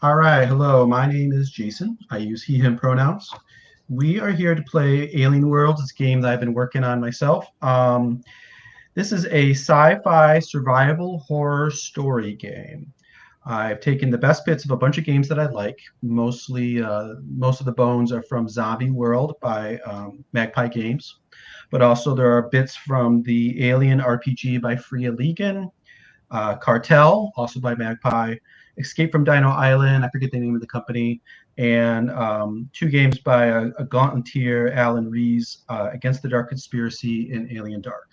All right, hello. My name is Jason. I use he, him pronouns. We are here to play Alien Worlds. It's a game that I've been working on myself. This is a sci-fi survival horror story game. I've taken the best bits of a bunch of games that I like. Most of the bones are from Zombie World by Magpie Games, but also there are bits from the Alien RPG by Freya Legan, Cartel, also by Magpie, Escape from Dino Island, I forget the name of the company, and two games by a Gauntletier, Alan Rees, Against the Dark Conspiracy and Alien Dark.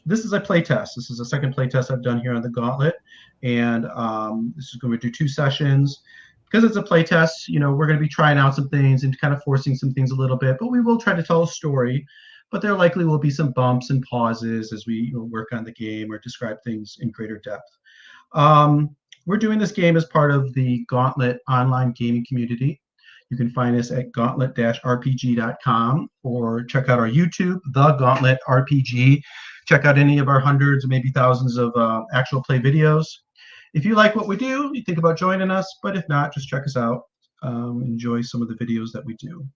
This is a playtest. This is the second playtest I've done here on the Gauntlet, and this is going to do 2 sessions. Because it's a playtest, we're going to be trying out some things and kind of forcing some things a little bit, but we will try to tell a story. But there likely will be some bumps and pauses as we work on the game or describe things in greater depth. We're doing this game as part of the Gauntlet online gaming community. You can find us at gauntlet-rpg.com or check out our YouTube, The Gauntlet RPG. Check out any of our hundreds, maybe thousands of actual play videos. If you like what we do, you think about joining us, but if not, just check us out. Enjoy some of the videos that we do.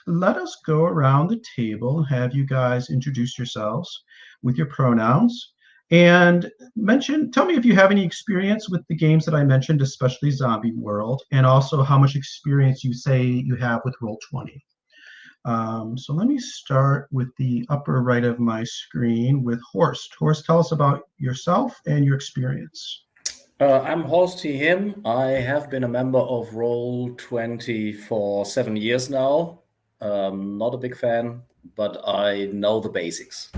Let us go around the table and have you guys introduce yourselves with your pronouns and tell me if you have any experience with the games that I mentioned, especially Zombie World, and also how much experience you say you have with Roll20. So let me start with the upper right of my screen with Horst. Horst, tell us about yourself and your experience. I'm Horst Him. I have been a member of Roll20 for 7 years now. Not a big fan, but I know the basics.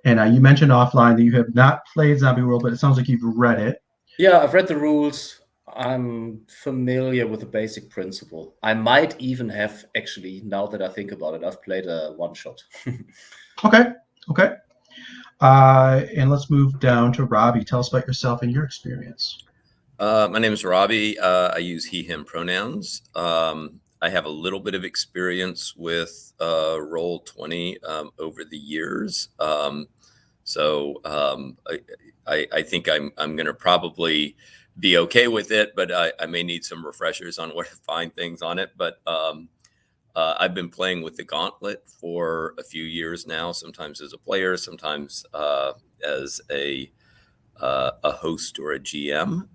And you mentioned offline that you have not played Zombie World, but it sounds like you've read it. Yeah, I've read the rules. I'm familiar with the basic principle. I might even have, actually, now that I think about it, I've played a one-shot. Okay. And let's move down to Robbie. Tell us about yourself and your experience. My name is Robbie. I use he, him pronouns. I have a little bit of experience with Roll20 over the years. I think I'm going to probably be okay with it, but I may need some refreshers on where to find things on it. But I've been playing with the Gauntlet for a few years now, sometimes as a player, sometimes as a host or a GM.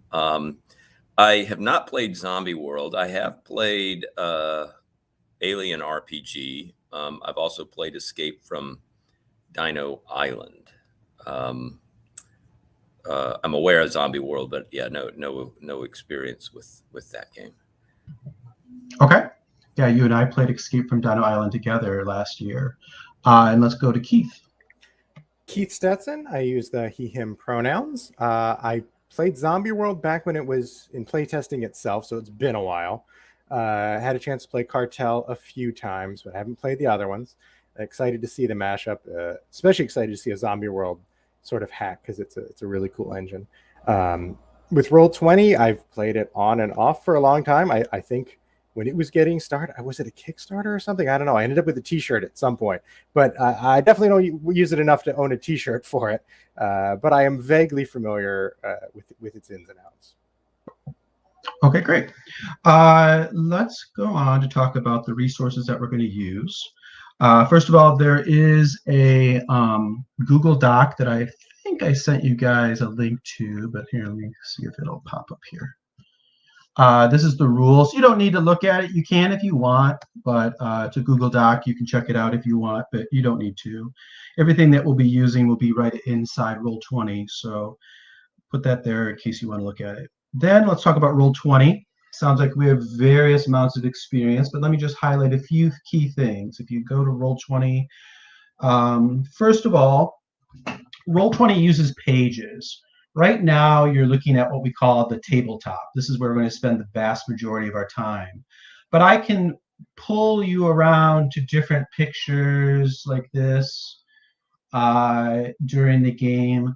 I have not played Zombie World. I have played Alien RPG. I've also played Escape from Dino Island. I'm aware of Zombie World, but yeah, no experience with that game. Okay. Yeah, you and I played Escape from Dino Island together last year. And let's go to Keith. Keith Stetson. I use the he, him pronouns. I played Zombie World back when it was in playtesting itself, so it's been a while. Had a chance to play Cartel a few times, but I haven't played the other ones. Excited to see the mashup, especially excited to see a Zombie World sort of hack because it's a really cool engine. With Roll20, I've played it on and off for a long time. I think when it was getting started, was it a Kickstarter or something? I don't know. I ended up with a T-shirt at some point, but I definitely don't use it enough to own a T-shirt for it. But I am vaguely familiar with its ins and outs. Okay, great. Let's go on to talk about the resources that we're going to use. First of all, there is a Google Doc that I think I sent you guys a link to, but here, let me see if it'll pop up here. This is the rules. You don't need to look at it. You can if you want, but it's a Google Doc. You can check it out if you want, but you don't need to. Everything that we'll be using will be right inside Roll20, so put that there in case you want to look at it. Then let's talk about Roll20. Sounds like we have various amounts of experience, but let me just highlight a few key things. If you go to Roll20, first of all, Roll20 uses pages. Right now, you're looking at what we call the tabletop. This is where we're going to spend the vast majority of our time. But I can pull you around to different pictures like this during the game.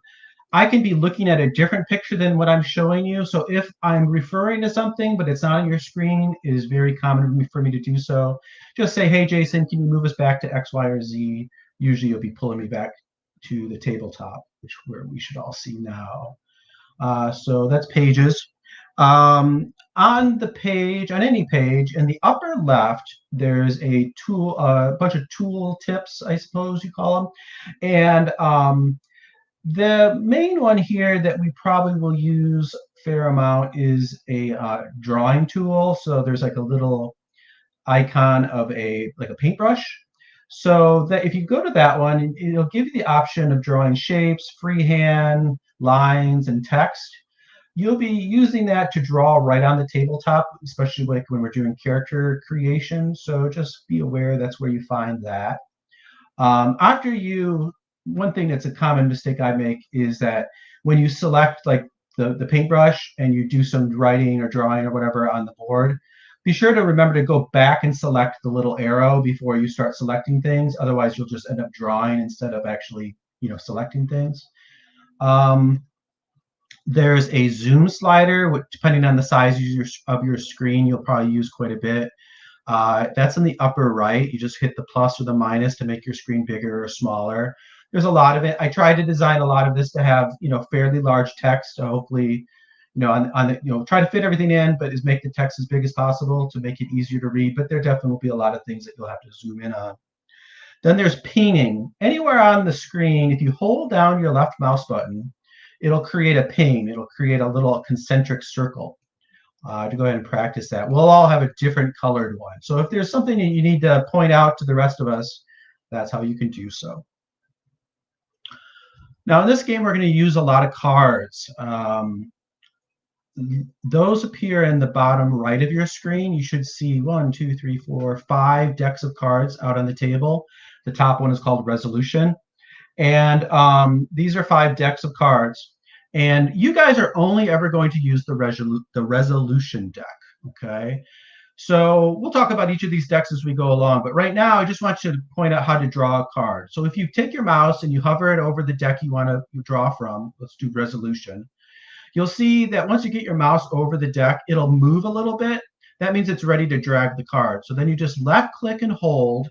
I can be looking at a different picture than what I'm showing you. So if I'm referring to something, but it's not on your screen, it is very common for me to do so. Just say, hey, Jason, can you move us back to X, Y, or Z? Usually you'll be pulling me back to the tabletop, which where we should all see now. So that's pages. On the page, on any page, in the upper left, there's a tool, a bunch of tool tips, I suppose you call them. And the main one here that we probably will use a fair amount is a drawing tool. So there's like a little icon of a paintbrush. So that if you go to that one, it'll give you the option of drawing shapes, freehand, lines, and text. You'll be using that to draw right on the tabletop, especially like when we're doing character creation. So just be aware that's where you find that. One thing that's a common mistake I make is that when you select like the paintbrush and you do some writing or drawing or whatever on the board, be sure to remember to go back and select the little arrow before you start selecting things. Otherwise, you'll just end up drawing instead of actually, selecting things. There's a zoom slider, which, depending on the size of your screen, you'll probably use quite a bit. That's in the upper right. You just hit the plus or the minus to make your screen bigger or smaller. There's a lot of it. I tried to design a lot of this to have, fairly large text. So hopefully, try to fit everything in, but make the text as big as possible to make it easier to read. But there definitely will be a lot of things that you'll have to zoom in on. Then there's pinging. Anywhere on the screen, if you hold down your left mouse button, it'll create a ping. It'll create a little concentric circle. To go ahead and practice that. We'll all have a different colored one. So if there's something that you need to point out to the rest of us, that's how you can do so. Now in this game, we're going to use a lot of cards. Those appear in the bottom right of your screen. You should see 1, 2, 3, 4, 5 decks of cards out on the table. The top one is called Resolution. And these are 5 decks of cards. And you guys are only ever going to use the resolution deck, okay? So we'll talk about each of these decks as we go along. But right now, I just want you to point out how to draw a card. So if you take your mouse and you hover it over the deck you want to draw from, let's do resolution, you'll see that once you get your mouse over the deck, it'll move a little bit. That means it's ready to drag the card. So then you just left click and hold,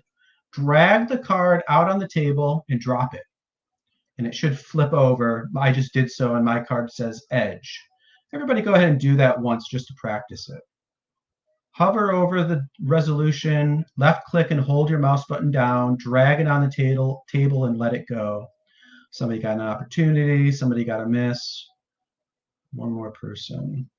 drag the card out on the table and drop it. And it should flip over. I just did so, and my card says edge. Everybody go ahead and do that once just to practice it. Hover over the resolution, left click and hold your mouse button down, drag it on the table and let it go. Somebody got an opportunity, somebody got a miss. One more person.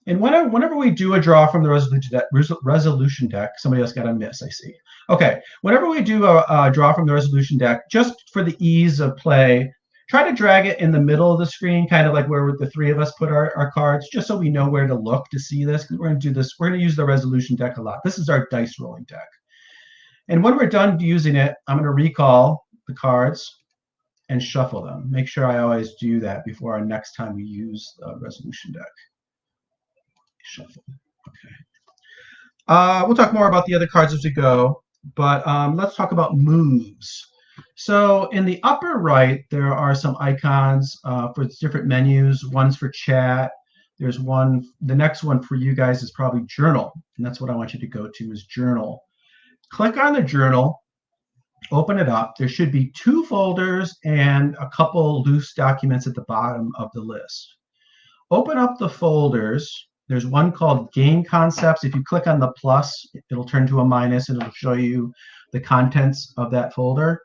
And whenever we do a draw from the resolution deck, somebody else got a miss, I see. Okay, whenever we do a draw from the resolution deck, just for the ease of play, try to drag it in the middle of the screen, kind of like where the 3 of us put our cards, just so we know where to look to see this, because we're going to do this. We're going to use the resolution deck a lot. This is our dice rolling deck. And when we're done using it, I'm going to recall the cards and shuffle them. Make sure I always do that before our next time we use the resolution deck. Shuffle. Okay. We'll talk more about the other cards as we go, but let's talk about moves. So in the upper right, there are some icons for different menus. One's for chat. There's one. The next one for you guys is probably journal, and that's what I want you to go to is journal. Click on the journal, open it up. There should be 2 folders and a couple loose documents at the bottom of the list. Open up the folders. There's one called Game Concepts. If you click on the plus, it'll turn to a minus and it'll show you the contents of that folder.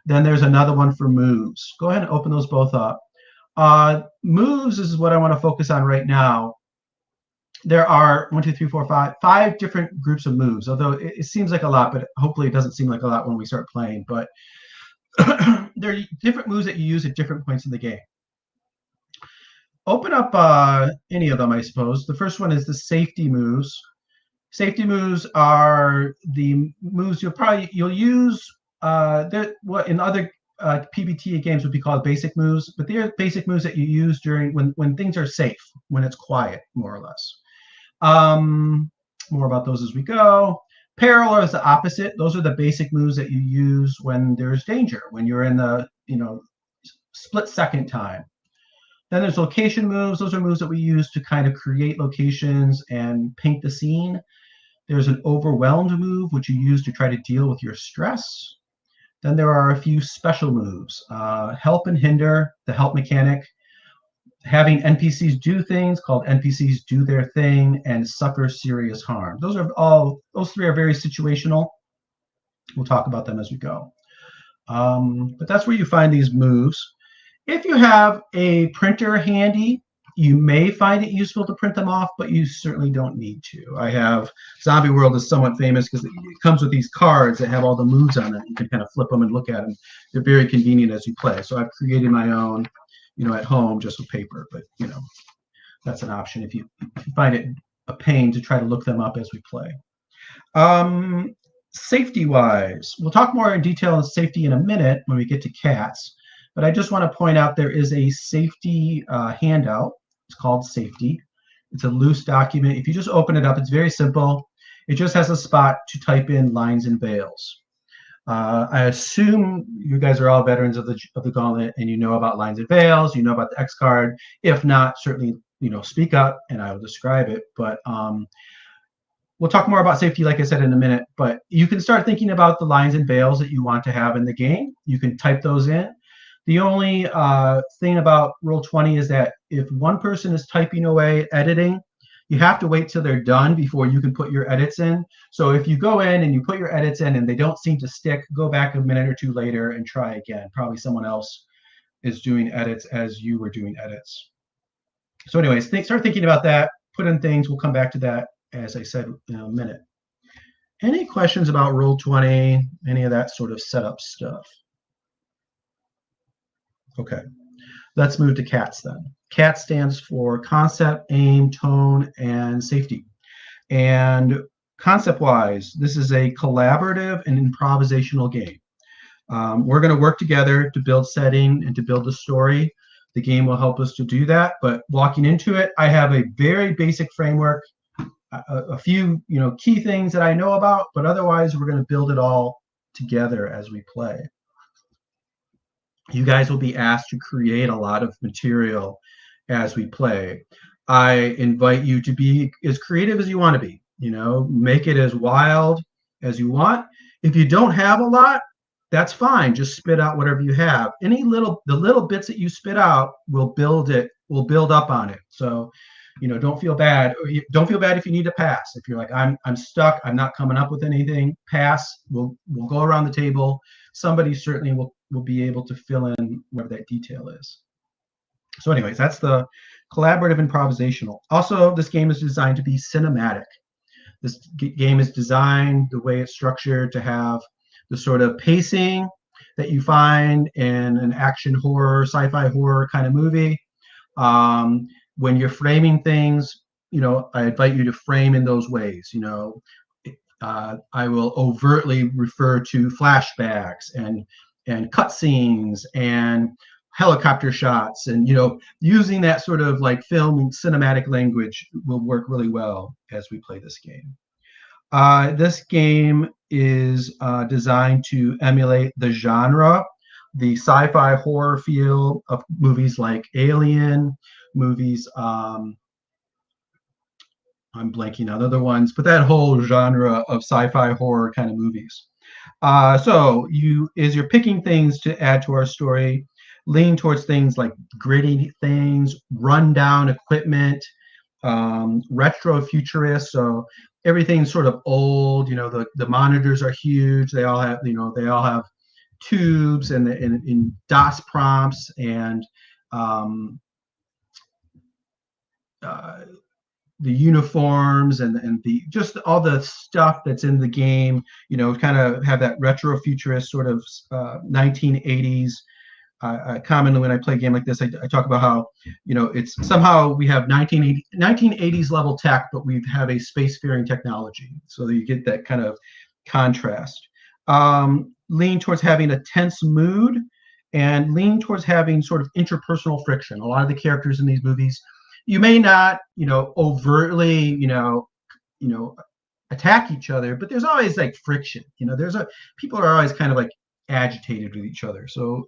Then there's another one for Moves. Go ahead and open those both up. Moves is what I want to focus on right now. There are 1, 2, 3, 4, 5 different groups of moves, although it seems like a lot, but hopefully it doesn't seem like a lot when we start playing. But there are different moves that you use at different points in the game. Open up any of them, I suppose. The first one is the safety moves. Safety moves are the moves you'll use what in other PBTA games would be called basic moves, but they're basic moves that you use during when things are safe, when it's quiet, more or less. More about those as we go. Peril is the opposite. Those are the basic moves that you use when there's danger, when you're in the split second time. Then there's location moves. Those are moves that we use to kind of create locations and paint the scene. There's an overwhelmed move, which you use to try to deal with your stress. Then there are a few special moves. Help and hinder, the help mechanic. Having NPCs do things called NPCs do their thing, and suffer serious harm. Those three are very situational. We'll talk about them as we go. But that's where you find these moves. If you have a printer handy, you may find it useful to print them off, but you certainly don't need to. I have Zombie World is somewhat famous because it comes with these cards that have all the moves on it. You can kind of flip them and look at them. They're very convenient as you play. So I've created my own, at home just with paper. But that's an option if you find it a pain to try to look them up as we play. Safety-wise, we'll talk more in detail on safety in a minute when we get to cats. But I just want to point out there is a safety handout. It's called Safety. It's a loose document. If you just open it up, it's very simple. It just has a spot to type in lines and veils. I assume you guys are all veterans of the Gauntlet, and you know about lines and veils. You know about the X card. If not, certainly speak up, and I will describe it. But we'll talk more about safety, like I said, in a minute. But you can start thinking about the lines and veils that you want to have in the game. You can type those in. The only thing about Roll20 is that if one person is typing away, editing, you have to wait till they're done before you can put your edits in. So if you go in and you put your edits in and they don't seem to stick, go back a minute or two later and try again. Probably someone else is doing edits as you were doing edits. So anyways, start thinking about that. Put in things. We'll come back to that, as I said, in a minute. Any questions about Roll20, any of that sort of setup stuff? Okay, let's move to CATS then. CATS stands for Concept, Aim, Tone, and Safety. And concept-wise, this is a collaborative and improvisational game. We're going to work together to build setting and to build the story. The game will help us to do that. But walking into it, I have a very basic framework, a few key things that I know about, but otherwise we're going to build it all together as we play. You guys will be asked to create a lot of material as we play. I invite you to be as creative as you want to be. Make it as wild as you want. If you don't have a lot, that's fine. Just spit out whatever you have. The little bits that you spit out will build up on it. So, don't feel bad. Don't feel bad if you need to pass. If you're like, I'm stuck, I'm not coming up with anything, pass. We'll go around the table. Somebody certainly will be able to fill in whatever that detail is. So anyways, that's the collaborative improvisational. Also, this game is designed to be cinematic. This game is designed, the way it's structured, to have the sort of pacing that you find in an action horror, sci-fi horror kind of movie. When you're framing things, I invite you to frame in those ways. I will overtly refer to flashbacks and cutscenes and helicopter shots, and using that sort of like film and cinematic language will work really well as we play this game. This game is designed to emulate the genre, the sci-fi horror feel of movies like Alien, movies, I'm blanking on other ones, but that whole genre of sci-fi horror kind of movies. So as you're picking things to add to our story, lean towards things like gritty things, rundown equipment, retro futurist. So everything's sort of old. The monitors are huge. They all have tubes and DOS prompts and the uniforms and the just all the stuff that's in the game, kind of have that retro futurist sort of 1980s. Commonly when I play a game like this, I talk about how, it's somehow we have 1980s level tech, but we have a spacefaring technology. So that you get that kind of contrast. Lean towards having a tense mood and lean towards having sort of interpersonal friction. A lot of the characters in these movies, you may not, overtly, attack each other, but there's always like friction. People are always kind of like agitated with each other. So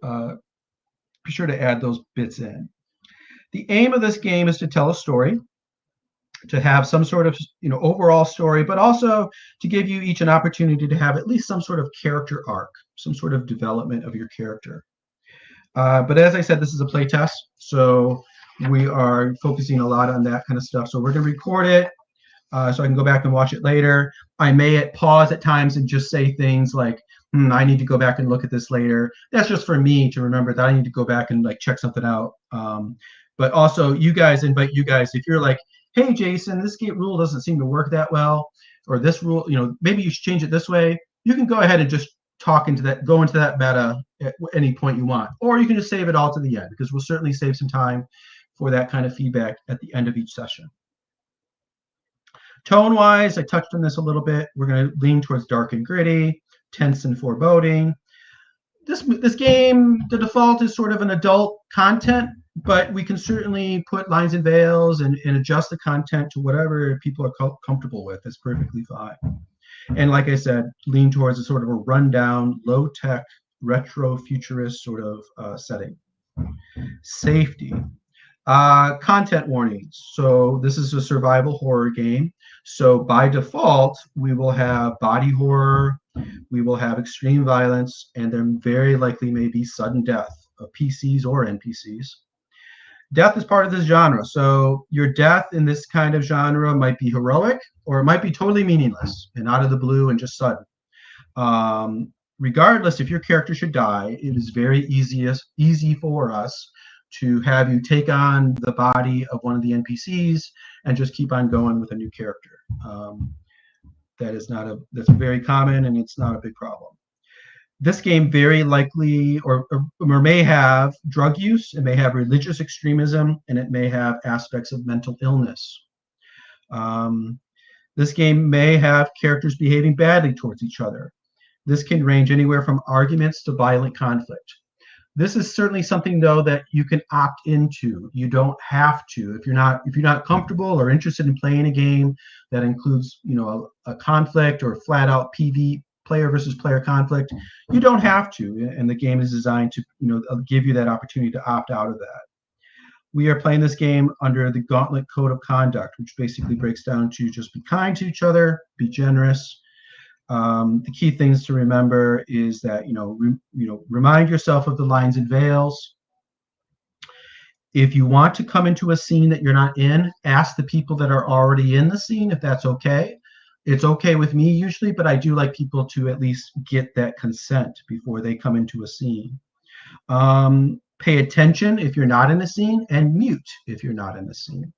be sure to add those bits in. The aim of this game is to tell a story. to have some sort of overall story, but also to give you each an opportunity to have at least some sort of character arc, some sort of development of your character. But as I said, this is a play test, so we are focusing a lot on that kind of stuff. So we're going to record it so I can go back and watch it later. I may pause at times and just say things like, I need to go back and look at this later. That's just for me to remember that I need to go back and like check something out. But also invite you guys, if you're like, hey, Jason, this game rule doesn't seem to work that well, or this rule, maybe you should change it this way. You can go ahead and just go into that meta at any point you want, or you can just save it all to the end, because we'll certainly save some time for that kind of feedback at the end of each session. Tone-wise, I touched on this a little bit. We're going to lean towards dark and gritty, tense and foreboding. This game, the default is sort of an adult content, but we can certainly put lines and veils and adjust the content to whatever people are comfortable with. That's perfectly fine. And like I said, lean towards a sort of a rundown, low-tech, retro-futurist sort of setting. Safety. Content warnings. So this is a survival horror game. So by default, we will have body horror, we will have extreme violence, and there very likely may be sudden death of PCs or NPCs. Death is part of this genre. So your death in this kind of genre might be heroic, or it might be totally meaningless and out of the blue and just sudden. Regardless, if your character should die, it is very easy for us to have you take on the body of one of the NPCs and just keep on going with a new character. That's very common, and it's not a big problem. This game very likely or may have drug use, it may have religious extremism, and it may have aspects of mental illness. This game may have characters behaving badly towards each other. This can range anywhere from arguments to violent conflict. This is certainly something, though, that you can opt into. You don't have to. If you're not comfortable or interested in playing a game that includes, a conflict or flat out PV, player versus player conflict, you don't have to. And the game is designed to, give you that opportunity to opt out of that. We are playing this game under the Gauntlet Code of Conduct, which basically breaks down to just be kind to each other, be generous. The key things to remember is that remind yourself of the lines and veils. If you want to come into a scene that you're not in, ask the people that are already in the scene if that's okay. It's okay with me usually, but I do like people to at least get that consent before they come into a scene. Pay attention if you're not in a scene, and mute if you're not in the scene.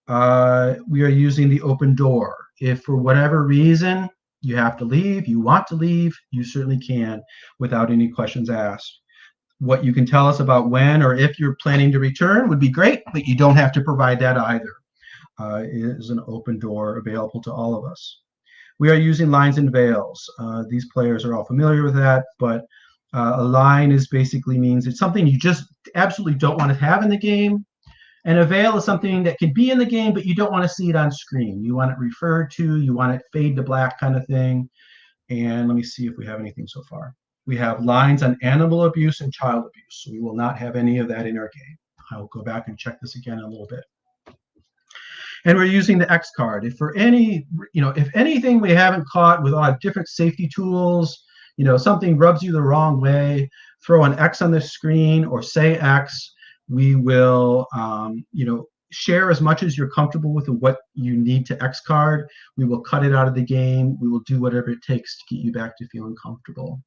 We are using the open door. If for whatever reason you have to leave, you want to leave, you certainly can without any questions asked. What you can tell us about when or if you're planning to return would be great, but you don't have to provide that either. It is an open door available to all of us. We are using lines and veils. These players are all familiar with that, but a line is basically means it's something you just absolutely don't want to have in the game. And a veil is something that can be in the game, but you don't want to see it on screen. You want it referred to, you want it fade to black kind of thing. And let me see if we have anything so far. We have lines on animal abuse and child abuse. So we will not have any of that in our game. I will go back and check this again in a little bit. And we're using the X card. If for any, if anything we haven't caught with our different safety tools, something rubs you the wrong way, throw an X on the screen or say X. We will, share as much as you're comfortable with what you need to X card. We will cut it out of the game. We will do whatever it takes to get you back to feeling comfortable,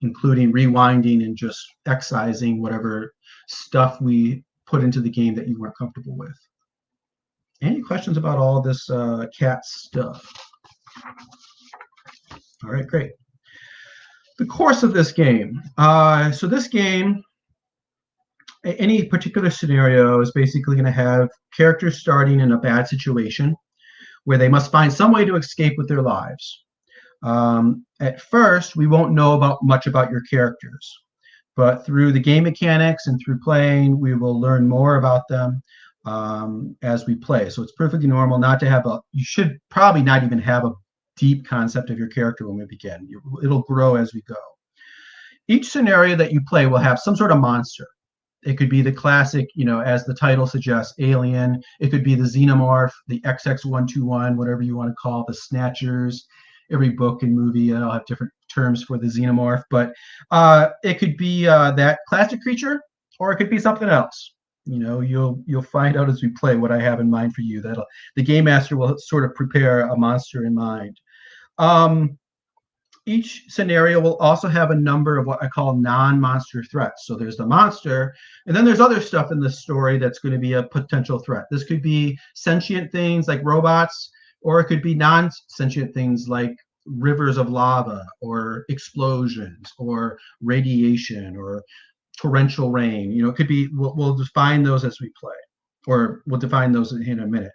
including rewinding and just excising whatever stuff we put into the game that you weren't comfortable with. Any questions about all this cat stuff? All right, great. The course of this game. So this game, any particular scenario is basically going to have characters starting in a bad situation where they must find some way to escape with their lives. At first, we won't know much about your characters, but through the game mechanics and through playing, we will learn more about them as we play. So it's perfectly normal not to have you should probably not even have a deep concept of your character when we begin. It'll grow as we go. Each scenario that you play will have some sort of monster. It could be the classic, as the title suggests, alien. It could be the xenomorph, the XX121, whatever you want to call the snatchers. Every book and movie, I'll have different terms for the xenomorph, but it could be that classic creature, or it could be something else. You'll find out as we play what I have in mind for you. The game master will sort of prepare a monster in mind. Each scenario will also have a number of what I call non-monster threats. So there's the monster, and then there's other stuff in the story that's going to be a potential threat. This could be sentient things like robots, or it could be non-sentient things like rivers of lava, or explosions, or radiation, or torrential rain. It could be, we'll define those as we play, or we'll define those in a minute.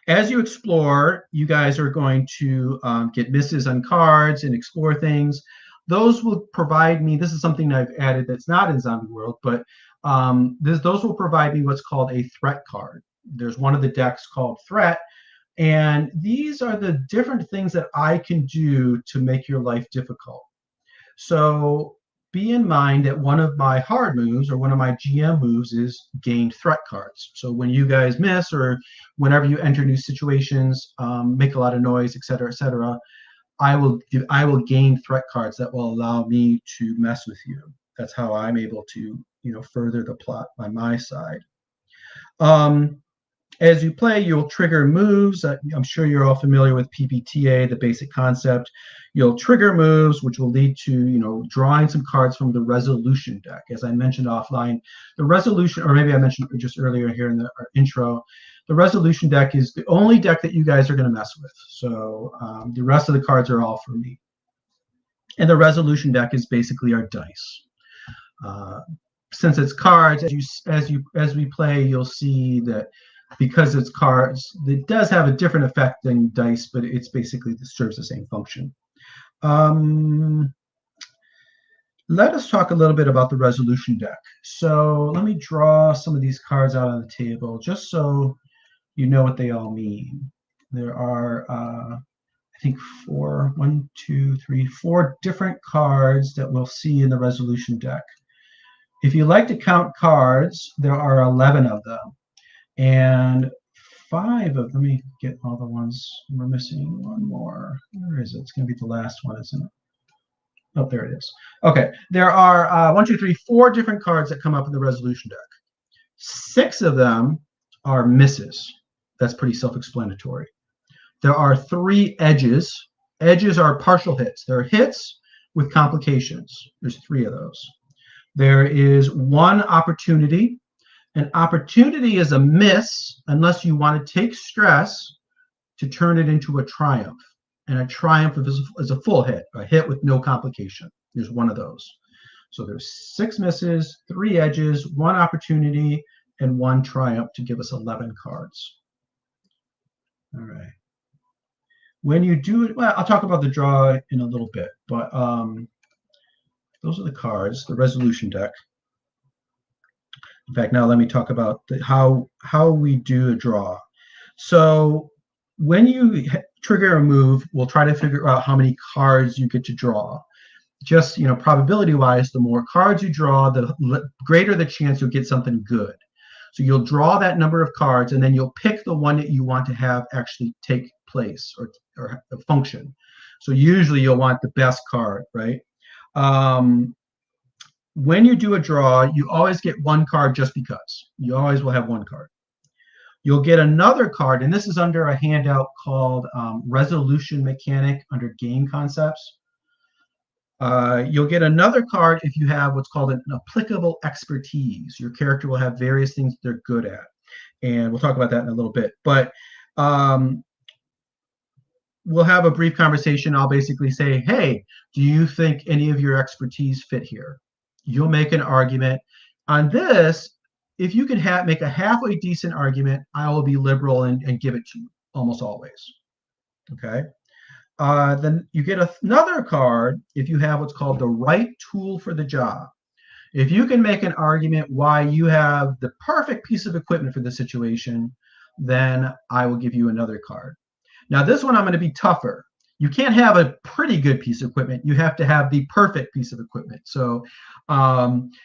As you explore, you guys are going to get misses on cards and explore things. Those will provide me, this is something I've added that's not in Zombie World, but those will provide me what's called a threat card. There's one of the decks called Threat, and these are the different things that I can do to make your life difficult. So be in mind that one of my hard moves, or one of my GM moves, is gain threat cards. So when you guys miss, or whenever you enter new situations, make a lot of noise, etc., I will gain threat cards that will allow me to mess with you. That's how I'm able to further the plot by my side. As you play, you'll trigger moves. I'm sure you're all familiar with PBTA, the basic concept. You'll trigger moves, which will lead to, drawing some cards from the resolution deck. As I mentioned offline, the resolution, or maybe I mentioned just earlier here in our intro, the resolution deck is the only deck that you guys are going to mess with. So the rest of the cards are all for me. And the resolution deck is basically our dice. Since it's cards, as we play, you'll see that because it's cards, it does have a different effect than dice, but it's basically serves the same function. Let us talk a little bit about the resolution deck. So let me draw some of these cards out on the table, just so you know what they all mean. There are, I think, four different cards that we'll see in the resolution deck. If you like to count cards, there are 11 of them. And 5 of them, let me get all the ones. We're missing one more. Where is it? It's going to be the last one, isn't it? Oh, there it is. Okay, there are 4 different cards that come up in the resolution deck. 6 of them are misses. That's pretty self-explanatory. There are 3 edges. Edges are partial hits. They're hits with complications. There's 3 of those. There is 1 opportunity. An opportunity is a miss unless you want to take stress to turn it into a triumph. And a triumph is a full hit, a hit with no complication. There's 1 of those. So there's 6 misses, 3 edges, 1 opportunity, and 1 triumph to give us 11 cards. All right. When you do it, well, I'll talk about the draw in a little bit, but those are the cards, the resolution deck. In fact, now let me talk about how we do a draw. So when you trigger a move, we'll try to figure out how many cards you get to draw. Just, probability-wise, the more cards you draw, the greater the chance you'll get something good. So you'll draw that number of cards, and then you'll pick the one that you want to have actually take place or function. So usually you'll want the best card, right? When you do a draw, you always get 1 card just because. You always will have 1 card. You'll get another card, and this is under a handout called Resolution Mechanic under Game Concepts. You'll get another card if you have what's called an applicable expertise. Your character will have various things they're good at. And we'll talk about that in a little bit. But we'll have a brief conversation. I'll basically say, hey, do you think any of your expertise fit here? You'll make an argument. On this, if you can make a halfway decent argument, I will be liberal and give it to you almost always. Okay? Then you get another card if you have what's called the right tool for the job. If you can make an argument why you have the perfect piece of equipment for the situation, then I will give you another card. Now, this one I'm going to be tougher. you can't have a pretty good piece of equipment. You have to have the perfect piece of equipment. So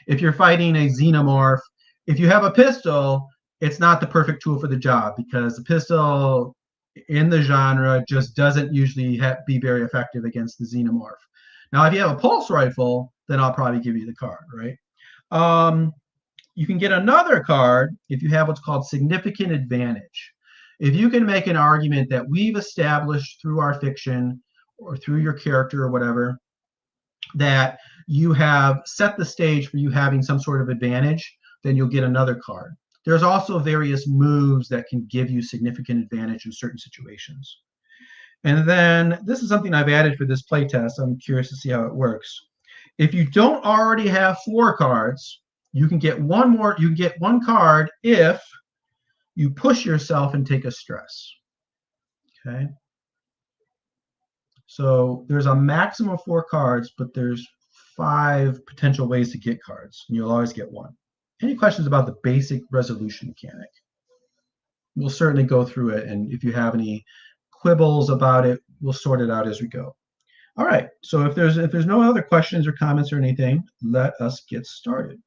if you're fighting a xenomorph, if you have a pistol, it's not the perfect tool for the job because the pistol in the genre just doesn't usually be very effective against the xenomorph. Now, if you have a pulse rifle, then I'll probably give you the card, right? You can get another card if you have what's called significant advantage. If you can make an argument that we've established through our fiction or through your character or whatever, that you have set the stage for you having some sort of advantage, then you'll get another card. There's also various moves that can give you significant advantage in certain situations. And then this is something I've added for this playtest. I'm curious to see how it works. If you don't already have 4 cards, you can get one more. You can get 1 card if you push yourself and take a stress. Okay. So there's a maximum of 4 cards, but there's 5 potential ways to get cards. And you'll always get 1. Any questions about the basic resolution mechanic? We'll certainly go through it, and if you have any quibbles about it, we'll sort it out as we go. All right, so if there's no other questions or comments or anything, let us get started.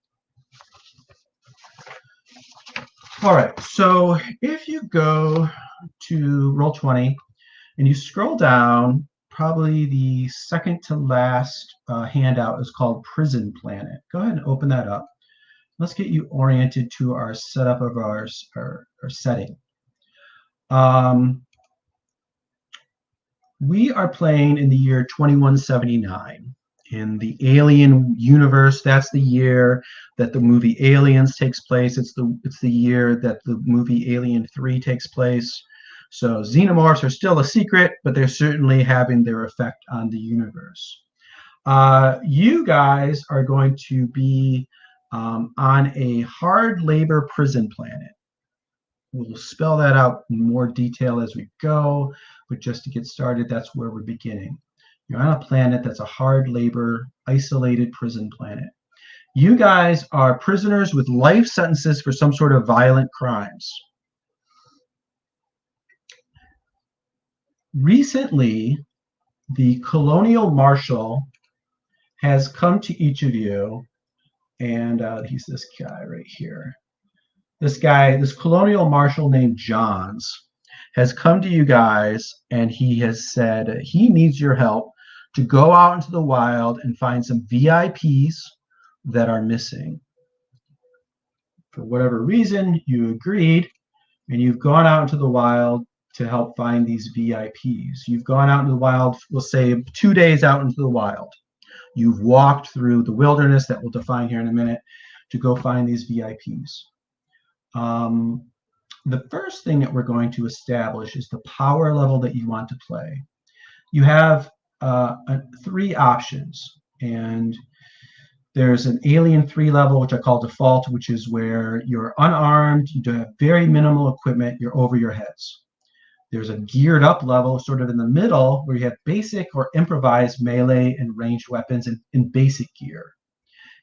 All right, so if you go to Roll20 and you scroll down, probably the second to last handout is called Prison Planet. Go ahead and open that up. Let's get you oriented to our setup of our setting. We are playing in the year 2179 in the Alien universe. That's the year that the movie Aliens takes place. It's the year that the movie Alien 3 takes place. So xenomorphs are still a secret, but they're certainly having their effect on the universe. You guys are going to be on a hard labor prison planet. We'll spell that out in more detail as we go, but just to get started, that's where we're beginning. You're on a planet that's a hard labor, isolated prison planet. You guys are prisoners with life sentences for some sort of violent crimes. Recently, the colonial marshal has come to each of you, and he's this guy right here. This colonial marshal named Johns, has come to you guys, and he has said he needs your help to go out into the wild and find some VIPs that are missing. For whatever reason, you agreed, and you've gone out into the wild to help find these VIPs. You've gone out into the wild, we'll say 2 days out into the wild. You've walked through the wilderness that we'll define here in a minute to go find these VIPs. The first thing that we're going to establish is the power level that you want to play. You have 3 options, and there's an Alien 3 level, which I call default, which is where you're unarmed, you have very minimal equipment, you're over your heads. There's a geared up level sort of in the middle where you have basic or improvised melee and ranged weapons in basic gear.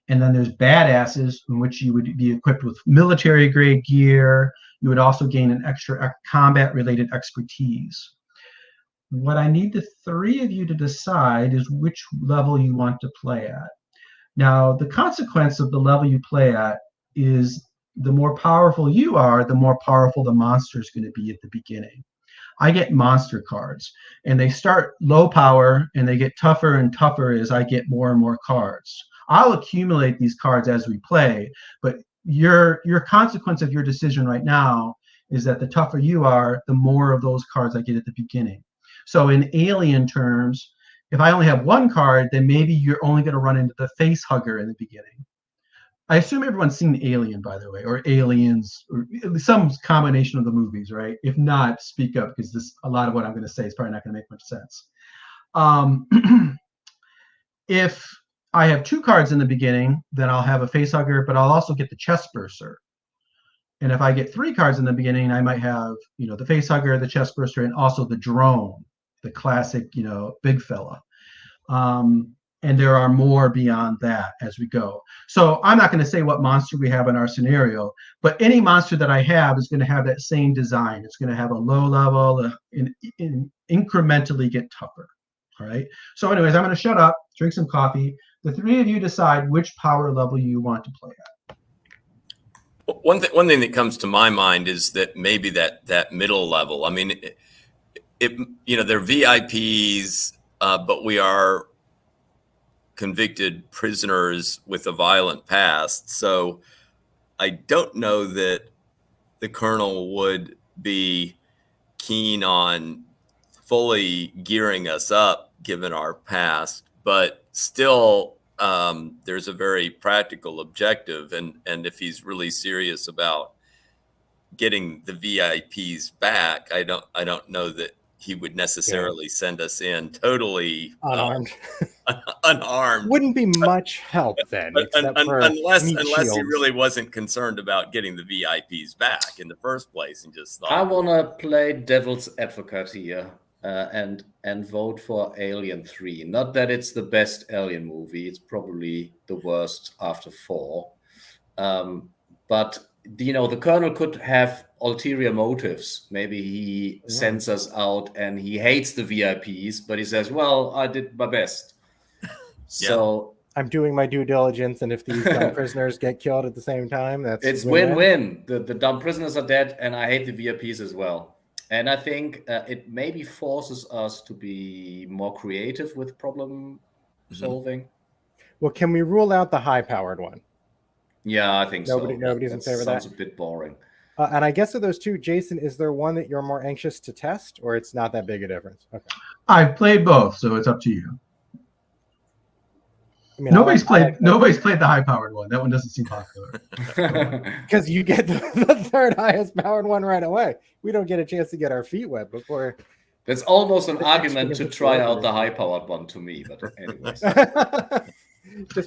And then there's badasses, in which you would be equipped with military grade gear. You would also gain an extra combat related expertise. What I need the 3 of you to decide is which level you want to play at. Now, the consequence of the level you play at is the more powerful you are, the more powerful the monster is going to be at the beginning. I get monster cards, and they start low power, and they get tougher and tougher as I get more and more cards. I'll accumulate these cards as we play, but your consequence of your decision right now is that the tougher you are, the more of those cards I get at the beginning. So in Alien terms, if I only have 1 card, then maybe you're only going to run into the face hugger in the beginning. I assume everyone's seen Alien, by the way, or Aliens, or some combination of the movies, right? If not, speak up, because a lot of what I'm going to say is probably not going to make much sense. If I have 2 cards in the beginning, then I'll have a face hugger, but I'll also get the chest burster. And if I get 3 cards in the beginning, I might have, the face hugger, the chest burster, and also the drone, the classic, big fella. and there are more beyond that as we go. So I'm not going to say what monster we have in our scenario, but any monster that I have is going to have that same design. It's going to have a low level and incrementally get tougher. All right. So anyways, I'm going to shut up, drink some coffee. The three of you decide which power level you want to play at. One thing that comes to my mind is that maybe that middle level. I mean, they're VIPs, but we are convicted prisoners with a violent past. So I don't know that the Colonel would be keen on fully gearing us up given our past, but still there's a very practical objective. And if he's really serious about getting the VIPs back, I don't know that he would necessarily send us in totally unarmed. Unarmed. Wouldn't be much help then, unless he really wasn't concerned about getting the VIPs back in the first place and just thought. I want to play devil's advocate here and vote for Alien 3. Not that it's the best Alien movie; it's probably the worst after 4. But the Colonel could have ulterior motives. Maybe he sends us out and he hates the VIPs, but he says, "Well, I did my best." So I'm doing my due diligence, and if these dumb prisoners get killed at the same time, it's win-win. The dumb prisoners are dead, and I hate the VIPs as well. And I think it maybe forces us to be more creative with problem solving. Well, can we rule out the high-powered one? Yeah, I think Nobody's in favor of that. Sounds a bit boring. And I guess of those two, Jason, is there one that you're more anxious to test, or it's not that big a difference? Okay. I've played both, so it's up to you. I mean, nobody's played the high-powered one. That one doesn't seem popular. Because you get the third highest-powered one right away. We don't get a chance to get our feet wet before. That's almost an argument to try out the high-powered one to me. But anyways,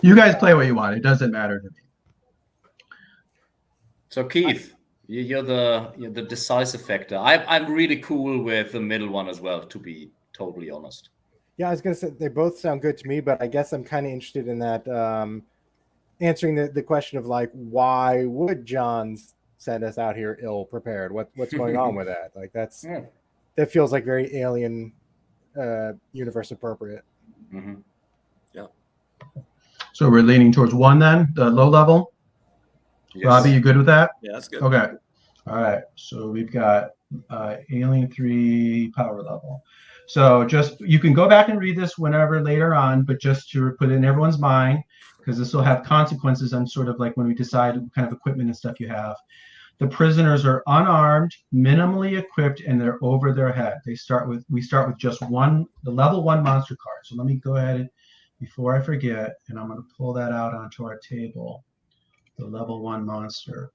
you guys play what you want. It doesn't matter to me. So Keith, you're the decisive factor. I'm really cool with the middle one as well, to be totally honest. Yeah, I was going to say they both sound good to me, but I guess I'm kind of interested in that answering the question of like, why would John send us out here ill prepared? What's going on with that? Like that feels like very Alien universe appropriate. Mm-hmm. Yeah. So we're leaning towards one then, the low level. Yes. Robbie, you good with that? Yeah, that's good. Okay. All right. So we've got Alien 3 power level. So just you can go back and read this whenever later on, but just to put it in everyone's mind, because this will have consequences on sort of like when we decide what kind of equipment and stuff you have. The prisoners are unarmed, minimally equipped, and they're over their head. We start with just the level 1 monster card. So let me go ahead before I forget, and I'm going to pull that out onto our table. The level 1 monster.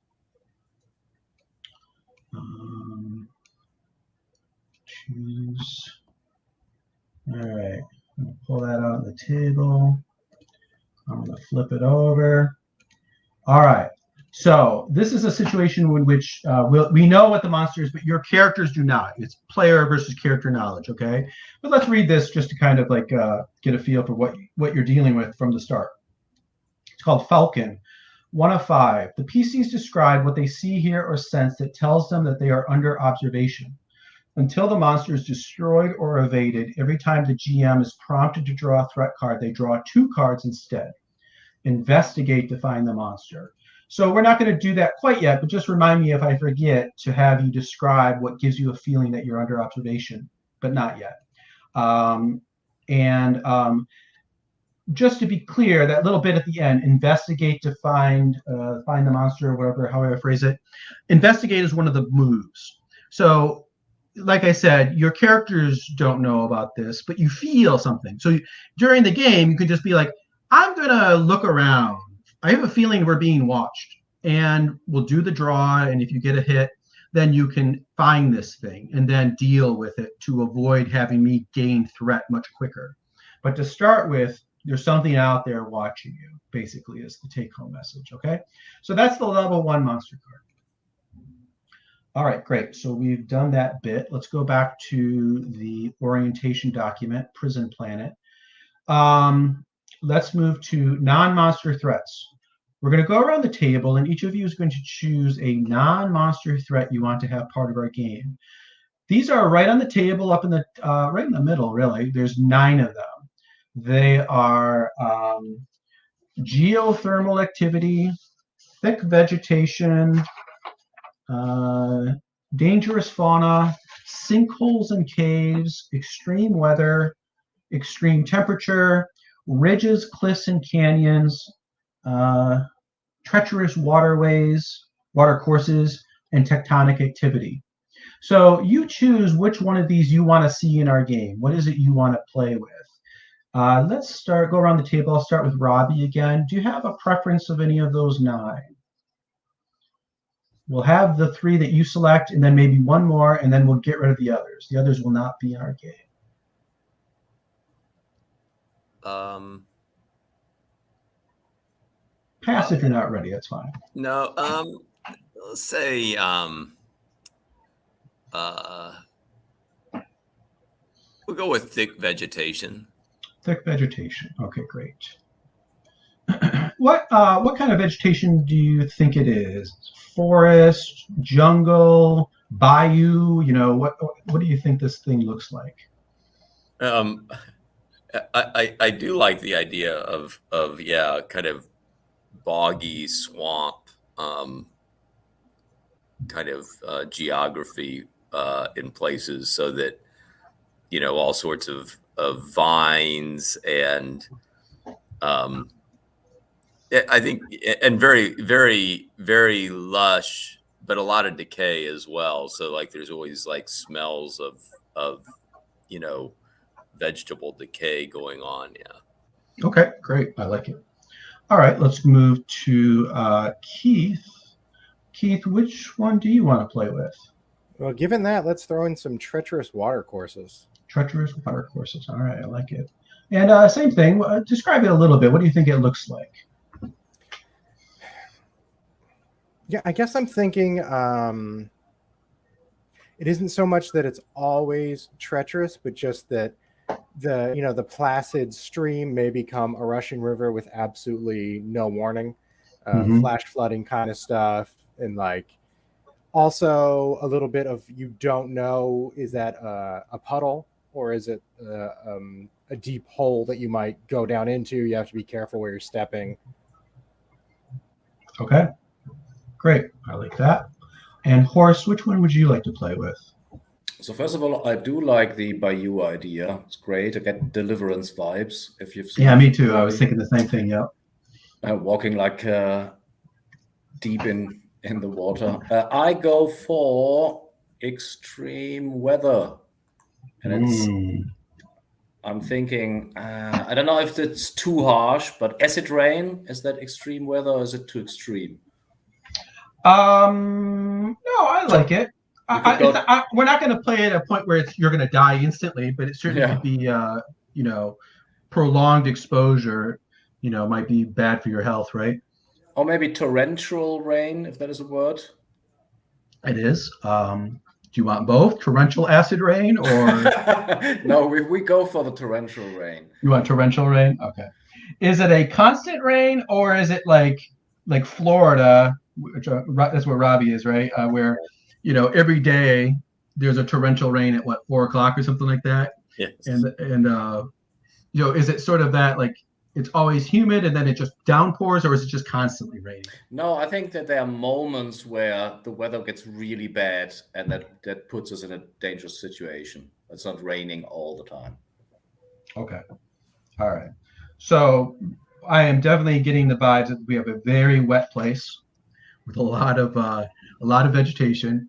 Choose. All right, I'm going to pull that out on the table. I'm going to flip it over. All right, so this is a situation in which we know what the monster is, but your characters do not. It's player versus character knowledge, okay? But let's read this just to kind of like get a feel for what you're dealing with from the start. It's called Falcon. 1 of 5. The PCs describe what they see, hear, or sense that tells them that they are under observation. Until the monster is destroyed or evaded, every time the GM is prompted to draw a threat card, they draw 2 cards instead. Investigate to find the monster. So we're not going to do that quite yet, but just remind me if I forget to have you describe what gives you a feeling that you're under observation, but not yet. Just to be clear, that little bit at the end, investigate to find the monster, or whatever, however I phrase it. Investigate is one of the moves. So, like I said, your characters don't know about this, but you feel something. So during the game, you could just be like, I'm going to look around. I have a feeling we're being watched. And we'll do the draw, and if you get a hit, then you can find this thing and then deal with it to avoid having me gain threat much quicker. But to start with, there's something out there watching you, basically, is the take-home message, okay? So that's the level 1 monster card. All right, great. So we've done that bit. Let's go back to the orientation document, Prison Planet. let's move to non-monster threats. We're going to go around the table, and each of you is going to choose a non-monster threat you want to have part of our game. These are right on the table, up in the right in the middle. Really, there's 9 of them. They are geothermal activity, thick vegetation, dangerous fauna, sinkholes and caves, extreme weather, extreme temperature, ridges, cliffs, and canyons, treacherous waterways, water courses, and tectonic activity. So you choose which one of these you want to see in our game. What is it you want to play with? Let's go around the table. I'll start with Robbie again. Do you have a preference of any of those 9? We'll have the 3 that you select, and then maybe one more, and then we'll get rid of the others. The others will not be in our game. Pass if you're not ready. That's fine. No. Let's say we'll go with thick vegetation. Thick vegetation. Okay, great. What kind of vegetation do you think it is? Forest, jungle, bayou? You know, what do you think this thing looks like? I do like the idea of kind of boggy swamp kind of geography in places, so that all sorts of vines and I think, and very, very, very lush, but a lot of decay as well. So like there's always like smells of vegetable decay going on. Yeah. Okay, great. I like it. All right, let's move to Keith. Keith, which one do you want to play with? Well, given that, let's throw in some treacherous water courses. Treacherous water courses. All right, I like it. And same thing. Describe it a little bit. What do you think it looks like? Yeah, I guess I'm thinking it isn't so much that it's always treacherous, but just that the placid stream may become a rushing river with absolutely no warning, flash flooding kind of stuff, and like also a little bit of you don't know, is that a puddle or is it a deep hole that you might go down into? You have to be careful where you're stepping. Okay. Great. I like that. And Horace, which one would you like to play with? So first of all, I do like the Bayou idea. It's great. I get Deliverance vibes. If you've seen. Yeah, me too. I was thinking the same thing. Yep. Walking like deep in the water. I go for extreme weather, and I'm thinking. I don't know if it's too harsh, but acid rain, is that extreme weather, or is it too extreme? No, I like it. We're not going to play at a point where you're going to die instantly, but it certainly could be, prolonged exposure, might be bad for your health, right? Or maybe torrential rain, if that is a word. It is. Do you want both, torrential acid rain, or? No, we go for the torrential rain. You want torrential rain? Okay. Is it a constant rain, or is it like Florida? That's where Robbie is, right? Where, every day there's a torrential rain at 4 o'clock or something like that. Yes. And is it sort of that, like it's always humid and then it just downpours, or is it just constantly raining? No, I think that there are moments where the weather gets really bad and that puts us in a dangerous situation. It's not raining all the time. Okay. All right. So I am definitely getting the vibes that we have a very wet place with a lot of vegetation.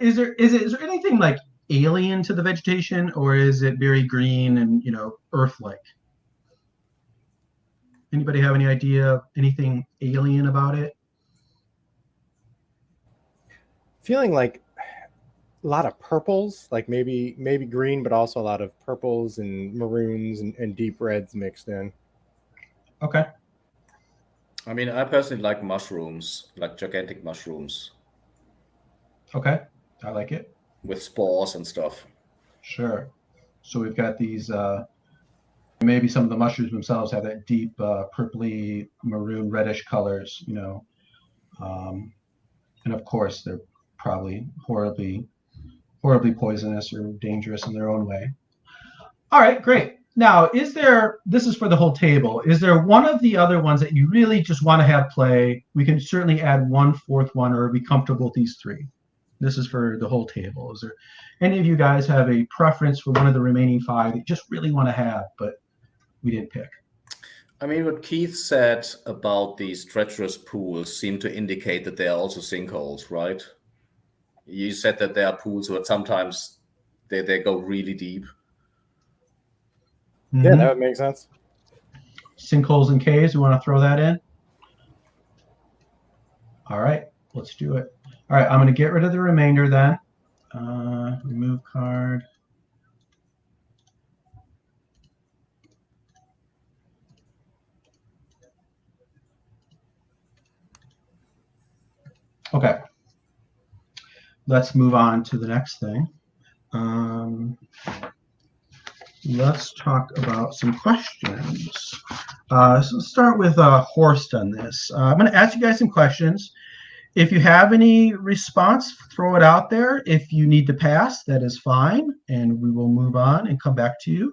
Is there anything like alien to the vegetation, or is it very green and Earth-like? Anybody have any idea anything alien about it? Feeling like a lot of purples, like maybe green, but also a lot of purples and maroons and deep reds mixed in. Okay. I mean, I personally like mushrooms, like gigantic mushrooms. Okay, I like it. With spores and stuff. Sure. So we've got these Maybe some of the mushrooms themselves have that deep purpley, maroon, reddish colors, you know. And of course, they're probably horribly poisonous or dangerous in their own way. All right, great. Now, this is for the whole table, is there one of the other ones that you really just want to have play? We can certainly add one fourth one, or be comfortable with these three. This is for the whole table. Is there any of you guys have a preference for one of the remaining five that you just really want to have, but we didn't pick? I mean, what Keith said about these treacherous pools seemed to indicate that there are also sinkholes, right? You said that there are pools where sometimes they go really deep. Yeah, that would make sense. Sinkholes and caves, you want to throw that in? All right, let's do it. All right, I'm going to get rid of the remainder then. Remove card. Okay. Let's move on to the next thing. Let's talk about some questions. So let's start with Horst on this. I'm going to ask you guys some questions. If you have any response, throw it out there. If you need to pass, that is fine, and we will move on and come back to you.